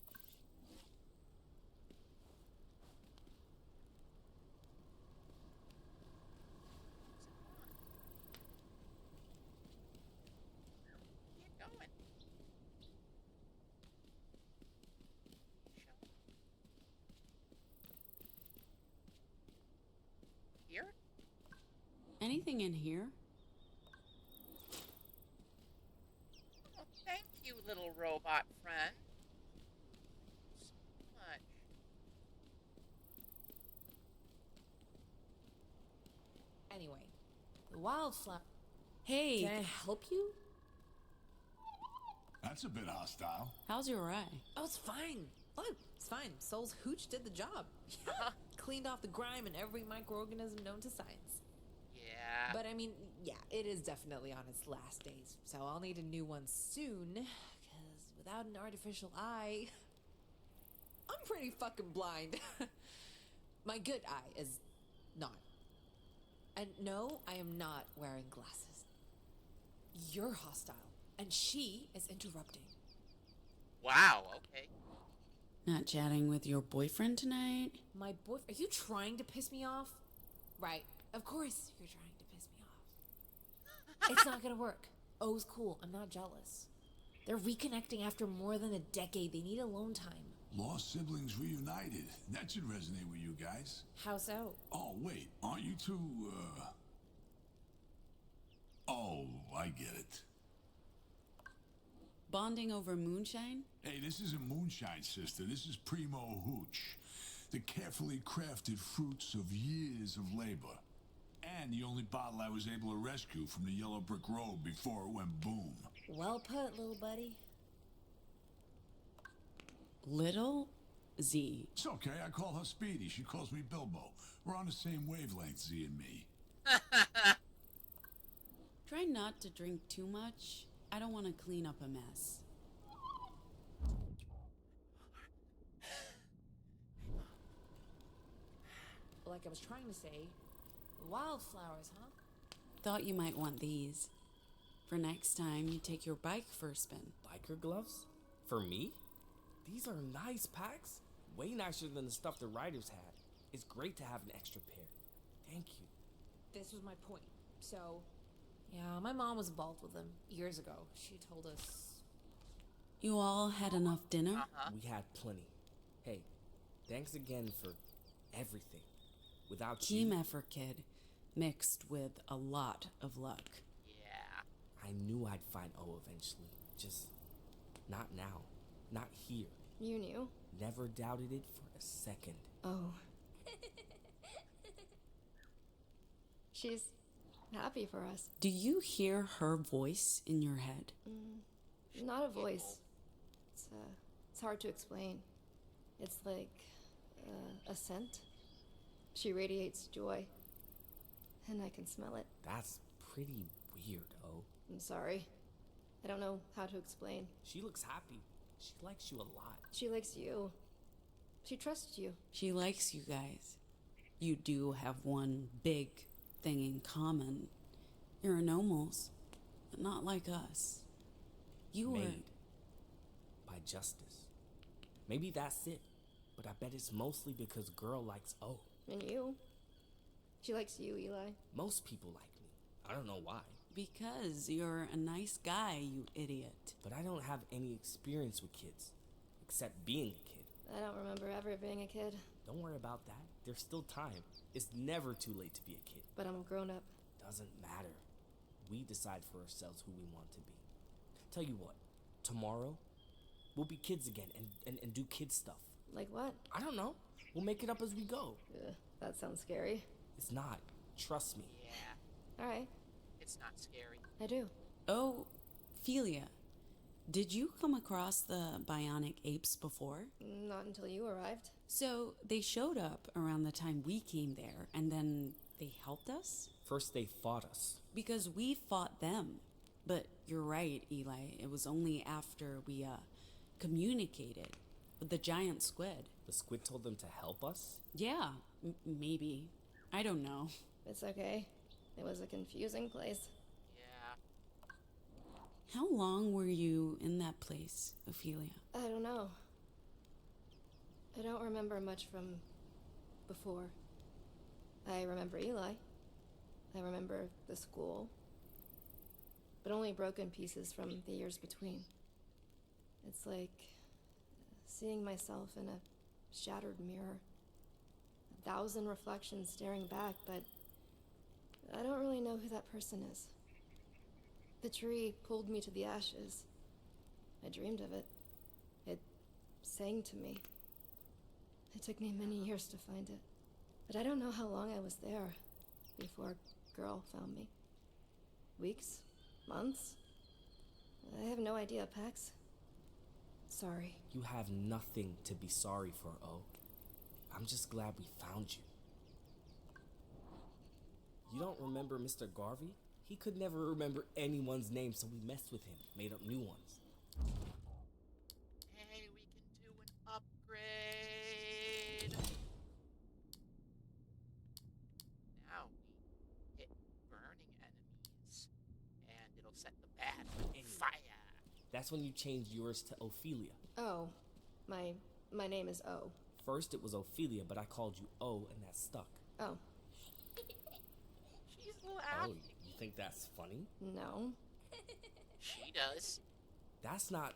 nothing in here. Oh, thank you, little robot friend. So much. Anyway, the wildflower. Hey. Can I help you? That's a bit hostile. How's your eye? Oh, it's fine. Look, it's fine. Soul's hooch did the job. Cleaned off the grime and every microorganism known to science. Yeah. But I mean, yeah, it is definitely on its last days, so I'll need a new one soon. Because without an artificial eye, I'm pretty fucking blind. My good eye is not. And no, I am not wearing glasses. You're hostile, and she is interrupting. Wow, okay. Not chatting with your boyfriend tonight? My boyfriend? Are you trying to piss me off? Right. Of course you're trying to piss me off. It's not gonna work. O's cool. I'm not jealous. They're reconnecting after more than a decade. They need alone time. Lost siblings reunited. That should resonate with you guys. How so? Oh, wait. Aren't you two, Oh, I get it. Bonding over moonshine? Hey, this isn't moonshine, sister. This is primo hooch. The carefully crafted fruits of years of labor. And the only bottle I was able to rescue from the yellow brick road before it went boom. Well put, little buddy. Little Z. It's okay. I call her Speedy. She calls me Bilbo. We're on the same wavelength, Z and me. Try not to drink too much. I don't want to clean up a mess. Like I was trying to say, wildflowers, huh? Thought you might want these. For next time you take your bike for a spin. Biker gloves? For me? These are nice packs. Way nicer than the stuff the riders had. It's great to have an extra pair. Thank you. This was my point. So, yeah, my mom was involved with them years ago. She told us. You all had enough dinner? We had plenty. Hey, thanks again for everything. Without Team you, effort, kid. Mixed with a lot of luck. Yeah. I knew I'd find O eventually. Just not now. Not here. You knew? Never doubted it for a second. Oh. She's happy for us. Do you hear her voice in your head? Not a voice. It's hard to explain. It's like a scent. She radiates joy, and I can smell it. That's pretty weird, O. I'm sorry. I don't know how to explain. She looks happy. She likes you a lot. She likes you. She trusts you. She likes you guys. You do have one big thing in common. You're anomals, but not like us. You were Made by justice. Maybe that's it. But I bet it's mostly because girl likes O. And you. She likes you, Eli. Most people like me. I don't know why. Because you're a nice guy, you idiot. But I don't have any experience with kids. Except being a kid. I don't remember ever being a kid. Don't worry about that. There's still time. It's never too late to be a kid. But I'm a grown-up. Doesn't matter. We decide for ourselves who we want to be. Tell you what. Tomorrow, we'll be kids again and do kid stuff. Like what? I don't know. We'll make it up as we go. That sounds scary. It's not. Trust me. Yeah. Alright. It's not scary. I do. Oh, Philia, did you come across the bionic apes before? Not until you arrived. So they showed up around the time we came there, and then they helped us? First they fought us. Because we fought them. But you're right, Eli. It was only after we, communicated with the giant squid. The squid told them to help us? Yeah, maybe. I don't know. It's okay. It was a confusing place. Yeah. How long were you in that place, Ophelia? I don't know. I don't remember much from before. I remember Eli. I remember the school. But only broken pieces from the years between. It's like seeing myself in a shattered mirror. 1,000 reflections staring back, but I don't really know who that person is. The tree pulled me to the ashes. I dreamed of it. It sang to me. It took me many years to find it. But I don't know how long I was there before a girl found me. Weeks? Months? I have no idea, Pax. Sorry. You have nothing to be sorry for, O. I'm just glad we found you. You don't remember Mr. Garvey? He could never remember anyone's name, so we messed with him, made up new ones. Hey, we can do an upgrade. Now we hit burning enemies, and it'll set the bad on fire. That's when you changed yours to Ophelia. Oh, my name is O. First it was Ophelia, but I called you O, and that stuck. Oh. She's laughing. Oh, you think that's funny? No. She does. That's not...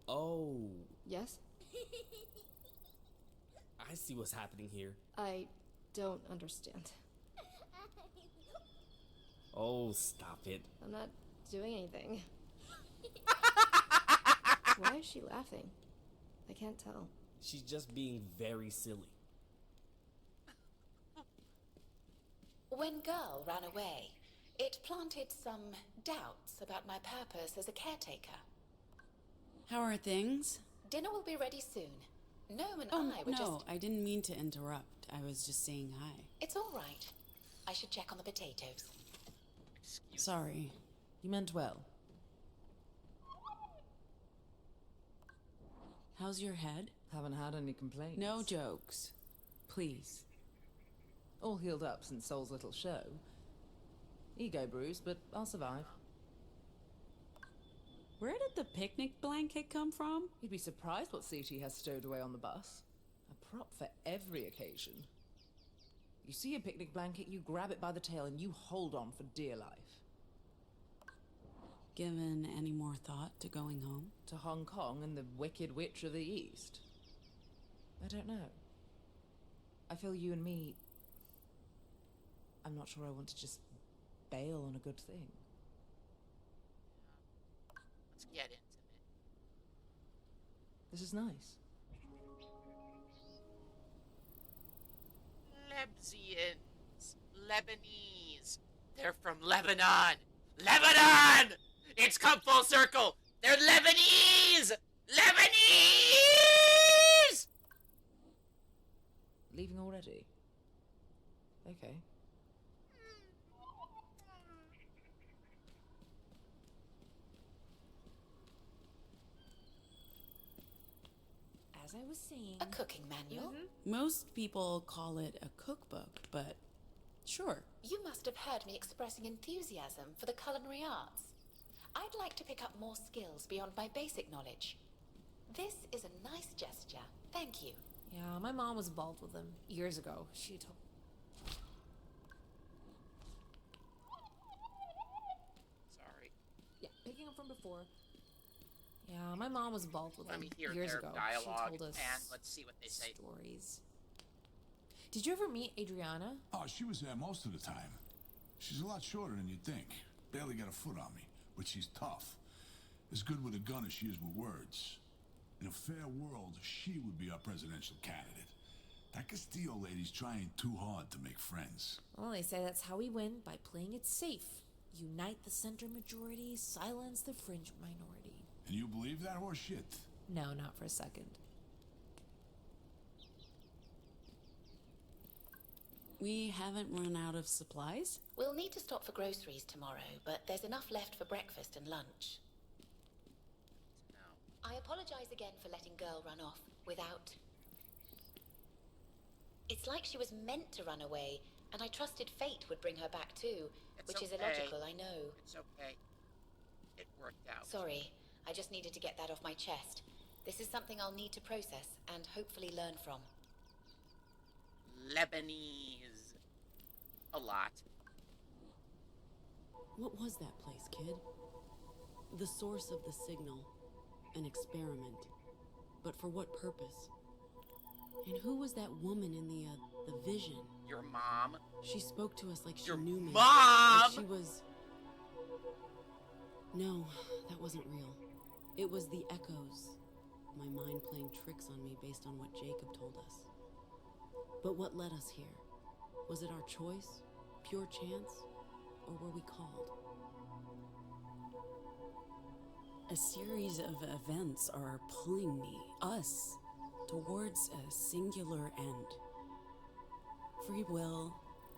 Oh. Yes? I see what's happening here. I don't understand. Oh, stop it. I'm not doing anything. Why is she laughing? I can't tell. She's just being very silly. When Girl ran away, it planted some doubts about my purpose as a caretaker. How are things? Dinner will be ready soon. Gnome and Oh, I were no, just... I didn't mean to interrupt. I was just saying hi. It's all right. I should check on the potatoes. Sorry. You meant well. How's your head? Haven't had any complaints. No jokes. Please. All healed up since Soul's little show. Ego bruised, but I'll survive. Where did the picnic blanket come from? You'd be surprised what CT has stowed away on the bus. A prop for every occasion. You see a picnic blanket, you grab it by the tail and you hold on for dear life. Given any more thought to going home? To Hong Kong and the Wicked Witch of the East? I don't know. I feel you and me... I'm not sure I want to just bail on a good thing. Let's get intimate. This is nice. Lebsians. Lebanese. They're from Lebanon. Lebanon! It's come full circle. They're Lebanese! Lebanese! Leaving already? Okay. As I was saying... A cooking manual? Most people call it a cookbook, but sure. You must have heard me expressing enthusiasm for the culinary arts. I'd like to pick up more skills beyond my basic knowledge. This is a nice gesture. Thank you. Yeah, my mom was involved with them years ago. She told... Sorry. Yeah, picking up from before. Yeah, my mom was involved with Let them me hear years their ago. dialogue, She told us and let's see what they say. stories. Did you ever meet Adriana? Oh, she was there most of the time. She's a lot shorter than you'd think. Barely got a foot on me, but she's tough. As good with a gun as she is with words. In a fair world, she would be our presidential candidate. That Castillo lady's trying too hard to make friends. Well, they say that's how we win, by playing it safe. Unite the center majority, silence the fringe minority. And you believe that horse shit? No, not for a second. We haven't run out of supplies? We'll need to stop for groceries tomorrow, but there's enough left for breakfast and lunch. I apologize again for letting Girl run off without... It's like she was meant to run away, and I trusted fate would bring her back too, which is illogical, I know. It's okay. It worked out. Sorry, I just needed to get that off my chest. This is something I'll need to process and hopefully learn from. Lebanese. A lot. What was that place, kid? The source of the signal. An experiment. But for what purpose? And who was that woman in the vision? Your mom. She spoke to us like she Your knew me. mom! Like she was... No, that wasn't real. It was the echoes. My mind playing tricks on me based on what Jacob told us. But what led us here? Was it our choice? Pure chance? Or were we called? A series of events are pulling me, us, towards a singular end. Free will,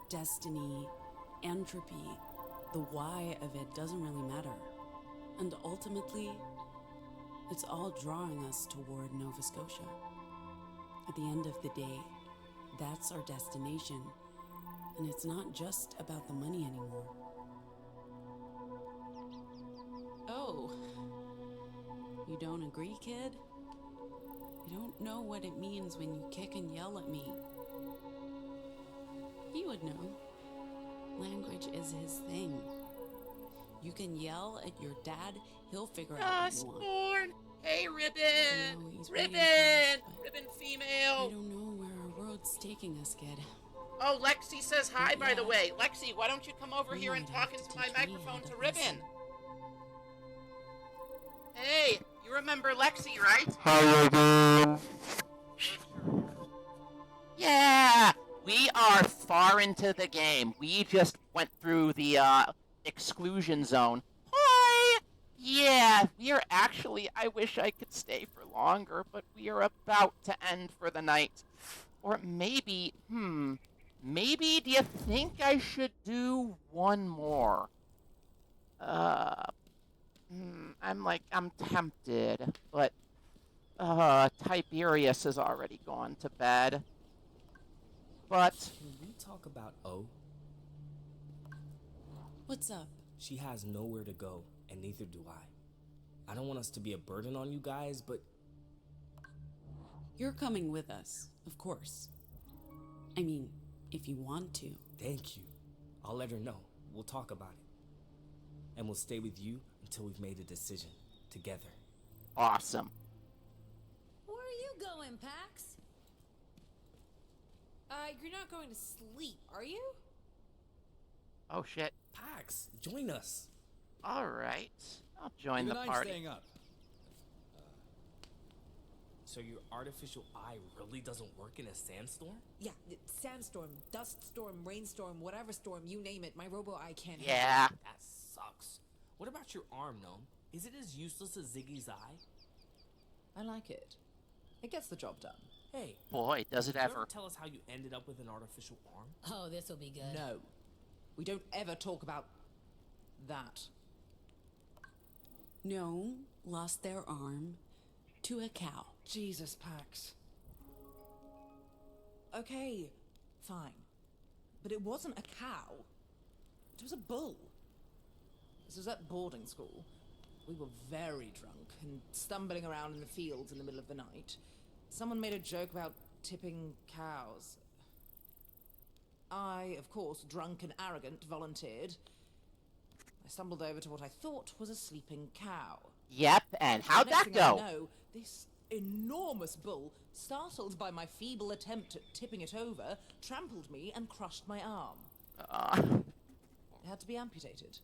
destiny, entropy, the why of it doesn't really matter. And ultimately, it's all drawing us toward Nova Scotia. At the end of the day, that's our destination. And it's not just about the money anymore. Oh, you don't agree, kid? You don't know what it means when you kick and yell at me. He would know. Language is his thing. You can yell at your dad, he'll figure out what you want. Dustp0rn! Hey, Ribbon! I know, he's waiting for us, Ribbon! but Ribbon I female! don't know where our world's taking us, kid. Oh, Lexi says hi, But by the yeah, way. Lexi, why don't you come over you here and might talk have into to my teach me how microphone to to Ribbon? listen. Hey, you remember Lexi, right? Hi, Ribbon. Yeah, we are far into the game. We just went through the exclusion zone. Hi! Yeah, we are actually, I wish I could stay for longer, but we are about to end for the night. Or maybe, maybe do you think I should do one more? I'm tempted, but Tiberius has already gone to bed. But Can we talk about O? What's up? She has nowhere to go, and neither do I. I don't want us to be a burden on you guys, but You're coming with us, of course. I mean, if you want to. thank you. I'll let her know. We'll talk about it. And we'll stay with you until we've made a decision. Together. awesome. Where are you going, Pax? You're not going to sleep, are you? Oh shit. Pax, join us. All right, I'll join Even the I'm party. staying up. So your artificial eye really doesn't work in a sandstorm? Yeah, sandstorm, dust storm, rainstorm, whatever storm, you name it, my robo-eye can't handle Yeah. That sucks. What about your arm, Gnome? Is it as useless as Ziggy's eye? I like it. It gets the job done. Hey, Boy, does it did you ever ever. tell us how you ended up with an artificial arm? Oh, this will be good. No. We don't ever talk about that. No, lost their arm to a cow. Jesus, Pax. Okay, fine. But it wasn't a cow. It was a bull. This was at boarding school. We were very drunk and stumbling around in the fields in the middle of the night. Someone made a joke about tipping cows. I, of course, drunk and arrogant, volunteered. I stumbled over to what I thought was a sleeping cow. Yep, and how'd Next that thing I go? know, this enormous bull, startled by my feeble attempt at tipping it over, trampled me and crushed my arm. It had to be amputated.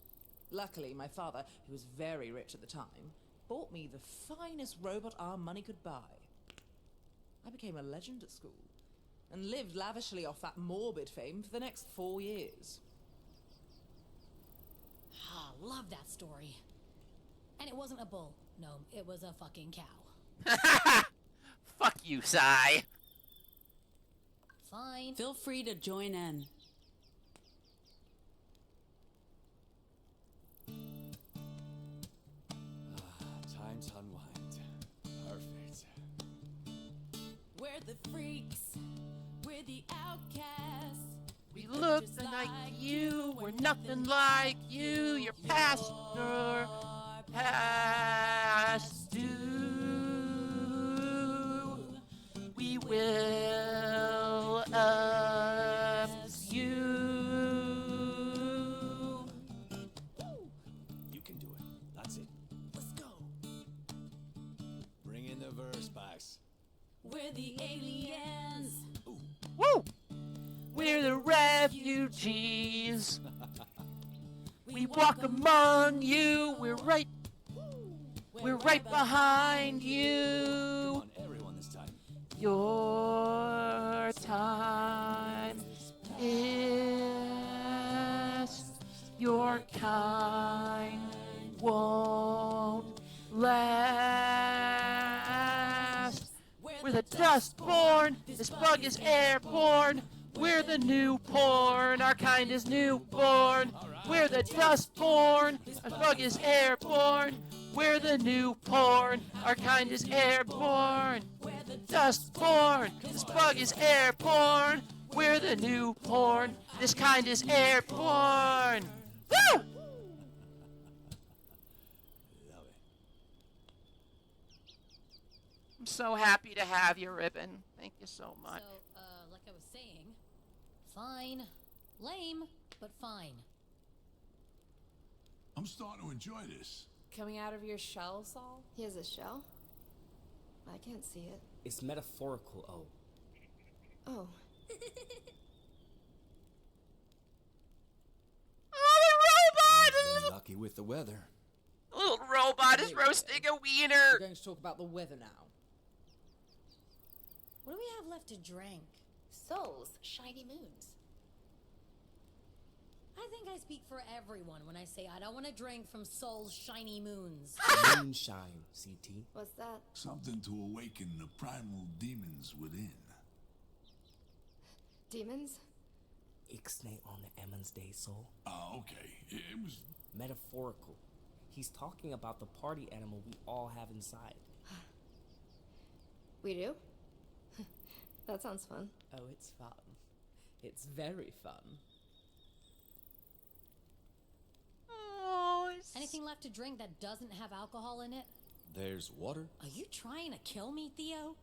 Luckily, my father, who was very rich at the time, bought me the finest robot arm money could buy. I became a legend at school, and lived lavishly off that morbid fame for the next 4 years. Ah, love that story. And it wasn't a bull. No, it was a fucking cow. Fuck you, Sai. Fine. Feel free to join in. Time to unwind. Perfect. We're the freaks. We're the outcasts. We look like you, we're nothing like you, you're past due. We will you. You can do it. That's it. Let's go. Bring in the verse, Pax. We're the aliens. Woo! We're the red refugees. We walk among you. We're right behind you. Come on, everyone this time. Your time is your kind won't last. We're the Dustp0rn. This bug is airborne. We're the new porn. Our kind is newborn. We're the Dustp0rn. Our bug is airborne. We're the new porn. Our kind is airborne. Dustp0rn. This bug is airborne. We're the new porn. This kind is airborne. Woo! I'm so happy to have you, Ribbon. Thank you so much. So, like I was saying, fine. Lame, but fine. I'm starting to enjoy this. Coming out of your shell, Saul? He has a shell? I can't see it. It's metaphorical, Oh. Oh, Been lucky with the weather. the little robot is roasting a We're wiener. going to talk about the weather now. What do we have left to drink? Souls, shiny moons. I think I speak for everyone when I say I don't want to drink from Soul's shiny moons. Moonshine, CT. What's that? Something to awaken the primal demons within. Demons? Ixnay on the Emmons Day, Soul. Oh, okay. It was... Metaphorical. He's talking about the party animal we all have inside. We do? That sounds fun. Oh, it's fun. It's very fun. Oh, Anything left to drink that doesn't have alcohol in it? There's water. Are you trying to kill me, Theo?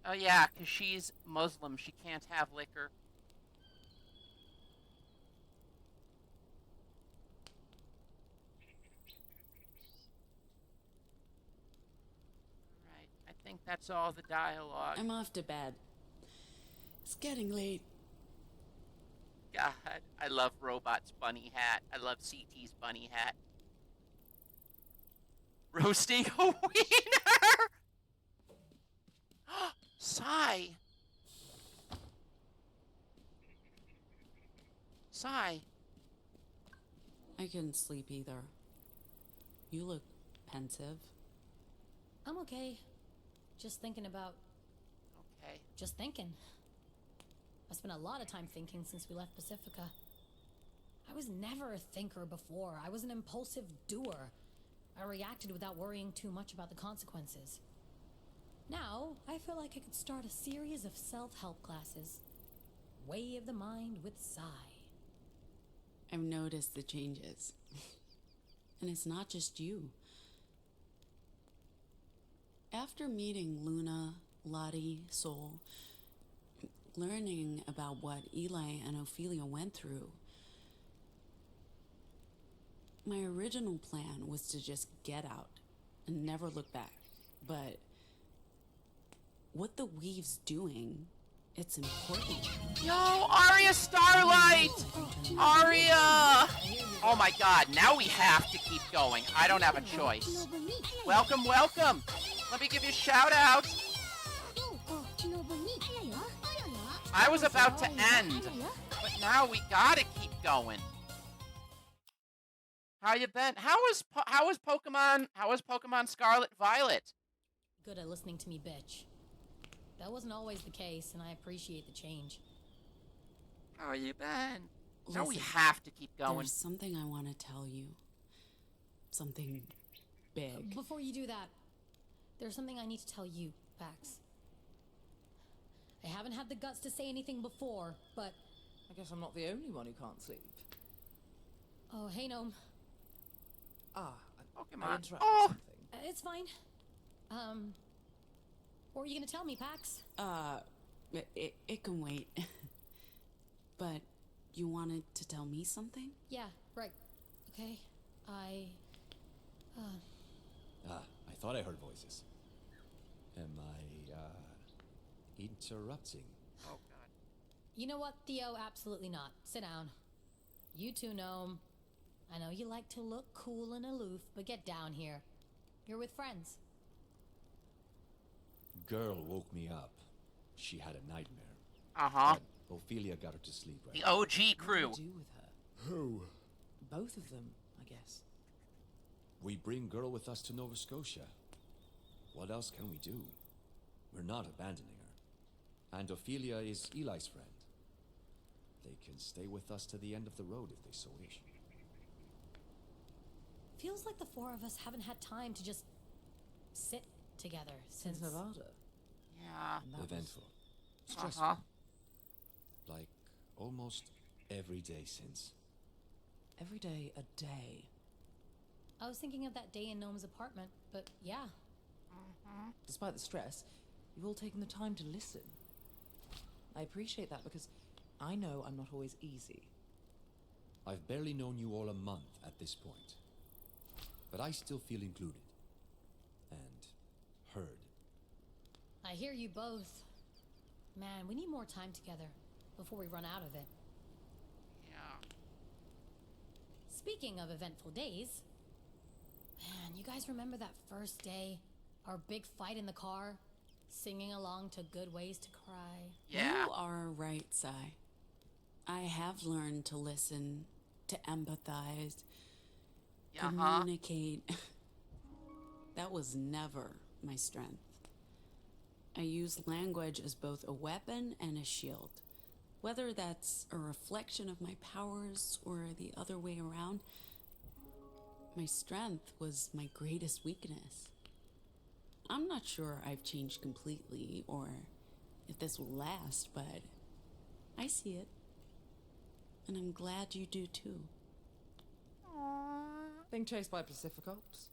Oh yeah, 'cause she's Muslim. She can't have liquor. Right. I think that's all the dialogue. I'm off to bed. It's getting late. God, I love Robot's bunny hat. I love CT's bunny hat. Roasting a wiener! Sigh. Sigh. I couldn't sleep either. You look pensive. I'm okay. Just thinking about... Okay. Just thinking. I spent a lot of time thinking since we left Pacifica. I was never a thinker before. I was an impulsive doer. I reacted without worrying too much about the consequences. Now, I feel like I could start a series of self-help classes. Way of the mind with Psy. I've noticed the changes. And it's not just you. After meeting Luna, Lottie, Soul, learning about what Eli and Ophelia went through, my original plan was to just get out and never look back. But what the Weave's doing, it's important. Yo, Arya Starlight! Arya! Oh my god, now we have to keep going. I don't have a choice. Welcome, welcome! Let me give you a shout out. I was about to end, but now we gotta keep going. How you been? How was Pokemon Scarlet Violet? Good at listening to me, bitch. That wasn't always the case, and I appreciate the change. How you been? Now we Listen, have to keep going. There's something I want to tell you. Something big. Before you do that, there's something I need to tell you, Pax. I haven't had the guts to say anything before, but... I guess I'm not the only one who can't sleep. Oh, hey, Gnome. I Pokemon. interrupted Oh! something. It's fine. What were you gonna tell me, Pax? It can wait. But you wanted to tell me something? Yeah, right. Okay. I thought I heard voices. Am I, interrupting. Oh, God. You know what, Theo? Absolutely not. Sit down. You two, Gnome. I know you like to look cool and aloof, but get down here. You're with friends. Girl woke me up. She had a nightmare. Uh-huh. Ophelia got her to sleep right The OG crew. What do you do with her? Who? Both of them, I guess. We bring Girl with us to Nova Scotia. What else can we do? We're not abandoning her. And Ophelia is Eli's friend. They can stay with us to the end of the road if they so wish. Feels like the four of us haven't had time to just sit together since Nevada. Yeah. Eventful. Uh-huh. Stressful. Like almost every day since. Every day a day. I was thinking of that day in Gnome's apartment, but yeah. Despite the stress, you've all taken the time to listen. I appreciate that because I know I'm not always easy. I've barely known you all a month at this point. But I still feel included. And heard. I hear you both. Man, we need more time together before we run out of it. Yeah. Speaking of eventful days, man, you guys remember that first day? Our big fight in the car? Singing along to Good Ways to Cry? Yeah. You are right, Sai. I have learned to listen, to empathize, communicate. That was never my strength. I use language as both a weapon and a shield. Whether that's a reflection of my powers or the other way around, my strength was my greatest weakness. I'm not sure I've changed completely or if this will last, but I see it. And I'm glad you do too. Being chased by Pacificops?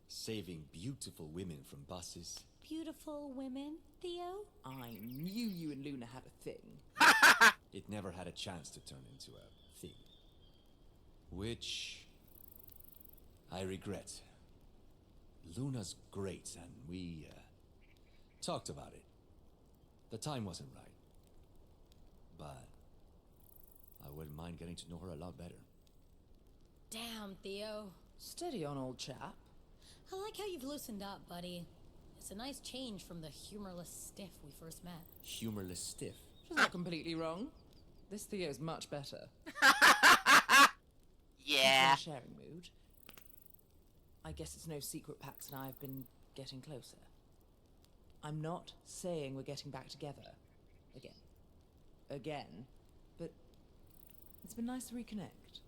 Saving beautiful women from buses. Beautiful women, Theo? I knew you and Luna had a thing. It never had a chance to turn into a thing. Which I regret. Luna's great, and we talked about it. The time wasn't right. But I wouldn't mind getting to know her a lot better. Damn, Theo. Steady on, old chap. I like how you've loosened up, buddy. It's a nice change from the humorless stiff we first met. Humorless stiff? She's not completely wrong. This Theo's much better. Yeah. In a sharing mood. I guess it's no secret Pax and I have been getting closer. I'm not saying we're getting back together. Again. But it's been nice to reconnect.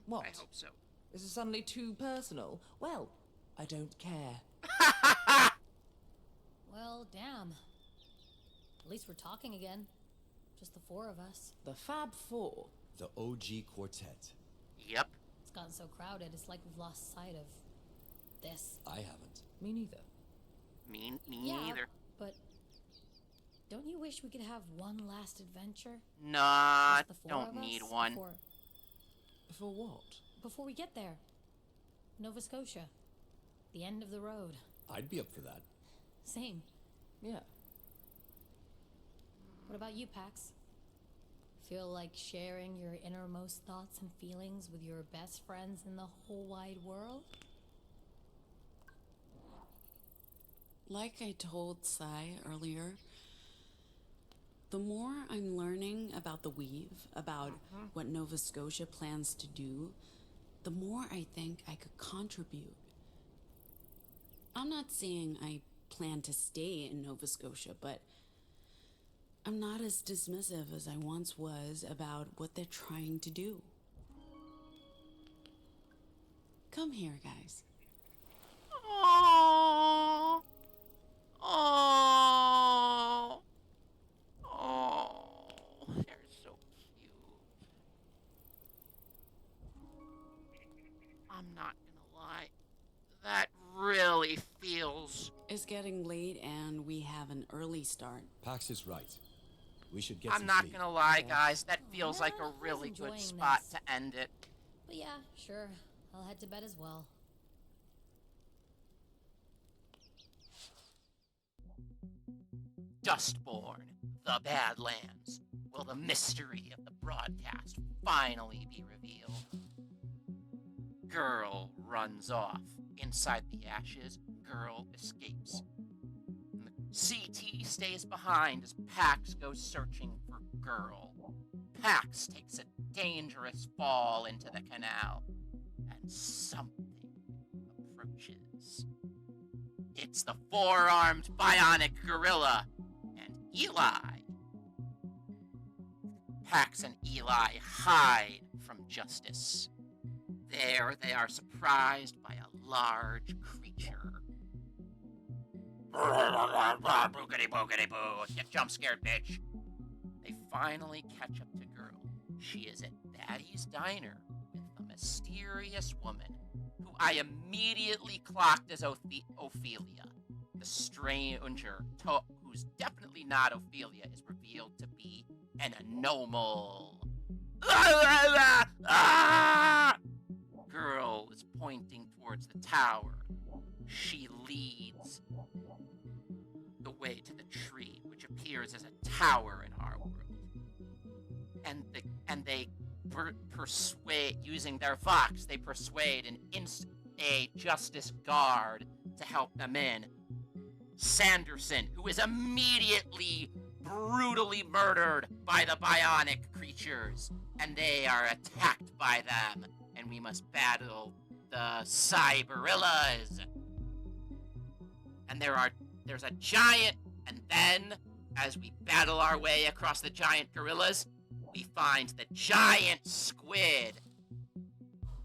What? I hope so. Is it suddenly too personal? Well, I don't care. Well, damn. At least we're talking again. Just the four of us. The Fab Four. The OG quartet. Yep. It's gotten so crowded, it's like we've lost sight of this. I haven't. Me neither. Me Yeah, neither. But don't you wish we could have one last adventure? Nah, Just the four don't of us need one. For what? Before we get there. Nova Scotia. The end of the road. I'd be up for that. Same. Yeah. What about you, Pax? Feel like sharing your innermost thoughts and feelings with your best friends in the whole wide world? Like I told Sai earlier, the more I'm learning about the Weave, about what Nova Scotia plans to do, the more I think I could contribute. I'm not saying I plan to stay in Nova Scotia, but I'm not as dismissive as I once was about what they're trying to do. Come here, guys. Oh. Oh. Oh. They're so cute. I'm not gonna lie. That really feels... It's getting late and we have an early start. Pax is right. We should get I'm some not sleep. gonna lie, guys. That feels like a I was really good enjoying spot this. to end it. But yeah, sure. I'll head to bed as well. Dustp0rn, the Badlands. Will the mystery of the broadcast finally be revealed? Girl runs off. Inside the ashes, girl escapes. CT stays behind as Pax goes searching for girl. Pax takes a dangerous fall into the canal, and something approaches. It's the four-armed bionic gorilla and Eli. Pax and Eli hide from justice. There they are surprised by a large creature. Boogity boogity boo. Get jump scared, bitch. They finally catch up to girl. She is at Daddy's diner with a mysterious woman who I immediately clocked as Ophelia. The stranger, who's definitely not Ophelia, is revealed to be an anomal. Girl is pointing towards the tower. She leads the way to the tree, which appears as a tower in our world. And they persuade, using their vox, they persuade a justice guard to help them in. Sanderson, who is immediately brutally murdered by the bionic creatures, and they are attacked by them, and we must battle the cyberillas. And there's a giant, and then, as we battle our way across the giant gorillas, we find the giant squid,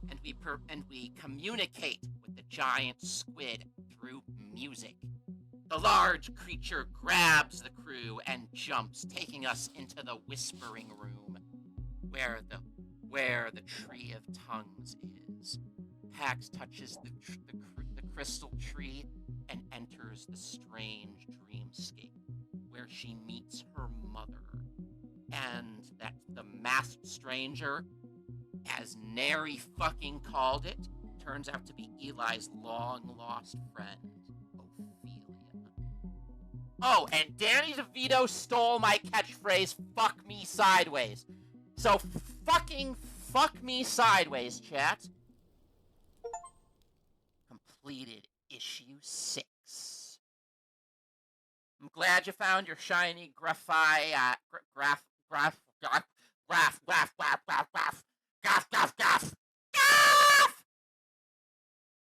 and we communicate with the giant squid through music. The large creature grabs the crew and jumps, taking us into the whispering room, where the tree of tongues is. Pax touches the crystal tree and enters the strange dreamscape, where she meets her mother. And that the masked stranger, as Neri fucking called it, turns out to be Eli's long-lost friend, Ophelia. Oh, and Danny DeVito stole my catchphrase, fuck me sideways. So fucking fuck me sideways, chat. Completed issue 6. I'm glad you found your shiny graph.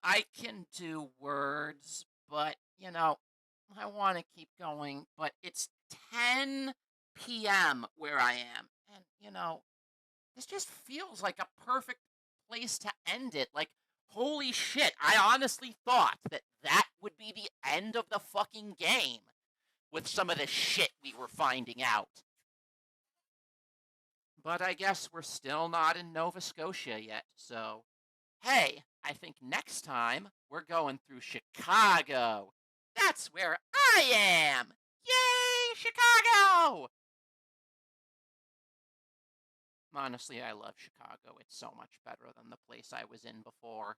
I can do words, but, I want to keep going, but it's 10 p.m. where I am, and, this just feels like a perfect place to end it. Like, holy shit, I honestly thought that would be the end of the fucking game with some of the shit we were finding out. But I guess we're still not in Nova Scotia yet, so hey, I think next time we're going through Chicago. That's where I am! Yay, Chicago! Honestly, I love Chicago. It's so much better than the place I was in before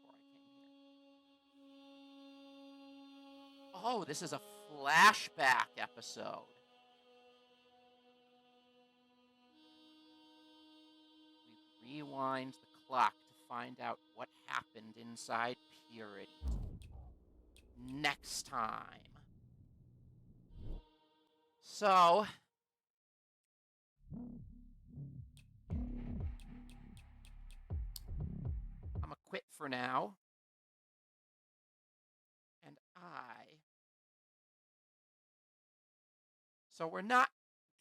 I came here. Oh, this is a flashback episode. We rewind the clock to find out what happened inside Purity. Next time. So, I'm gonna quit for now. And So we're not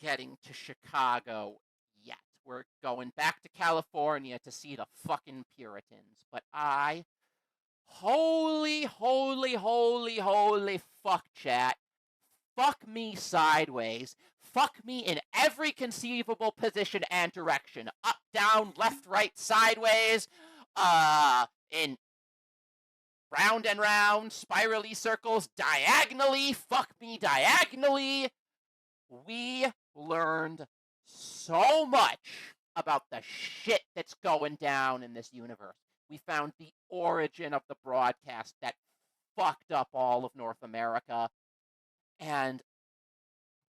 getting to Chicago yet. We're going back to California to see the fucking Puritans. But holy fuck, chat. Fuck me sideways. Fuck me in every conceivable position and direction. Up, down, left, right, sideways. In round and round, spirally circles, diagonally. Fuck me diagonally. We learned so much about the shit that's going down in this universe. We found the origin of the broadcast that fucked up all of North America. And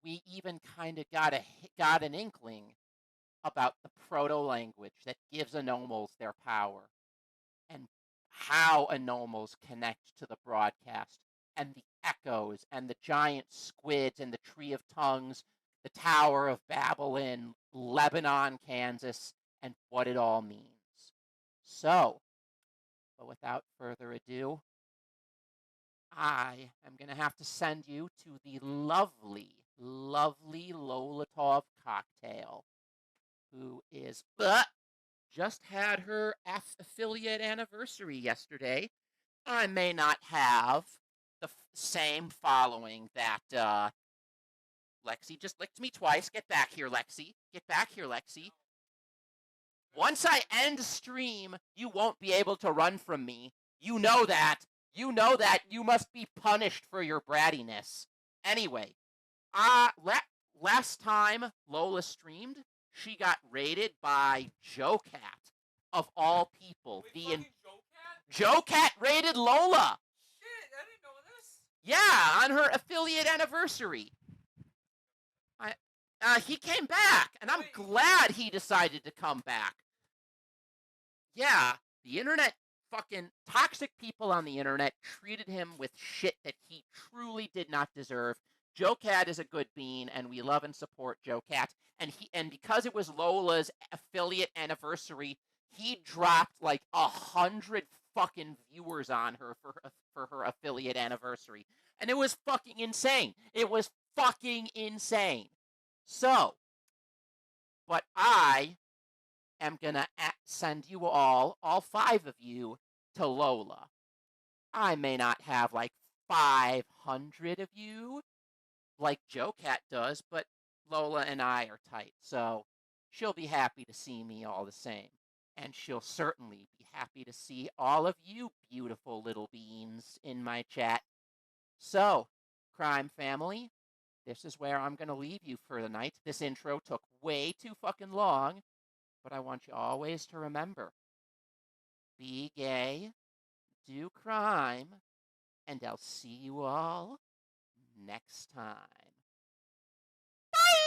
we even kind of got an inkling about the proto-language that gives anomals their power, and how anomals connect to the broadcast, and the echoes, and the giant squids, and the Tree of Tongues, the Tower of Babel in Lebanon, Kansas, and what it all means. So, but without further ado, I am going to have to send you to the lovely, lovely Lolatov Cocktail, who is just had her affiliate anniversary yesterday. I may not have the same following that Lexi just licked me twice. Get back here, Lexi. Get back here, Lexi. Once I end stream, you won't be able to run from me. You know that. You know that. You must be punished for your brattiness. Anyway, last time Lola streamed, she got raided by Joe Cat, of all people. Joe Cat raided Lola. Shit, I didn't know this. Yeah, on her affiliate anniversary. He came back, and I'm glad he decided to come back. Yeah, the internet, fucking toxic people on the internet treated him with shit that he truly did not deserve. Joe Cat is a good bean, and we love and support Joe Cat. And because it was Lola's affiliate anniversary, he dropped like 100 fucking viewers on her for her affiliate anniversary, and it was fucking insane. It was fucking insane. So, but I am gonna send you all 5 of you, to Lola. I may not have like 500 of you like Joe Cat does, but Lola and I are tight, so she'll be happy to see me all the same. And she'll certainly be happy to see all of you beautiful little beans in my chat. So, crime family, this is where I'm going to leave you for the night. This intro took way too fucking long, but I want you always to remember, be gay, do crime, and I'll see you all next time. Bye!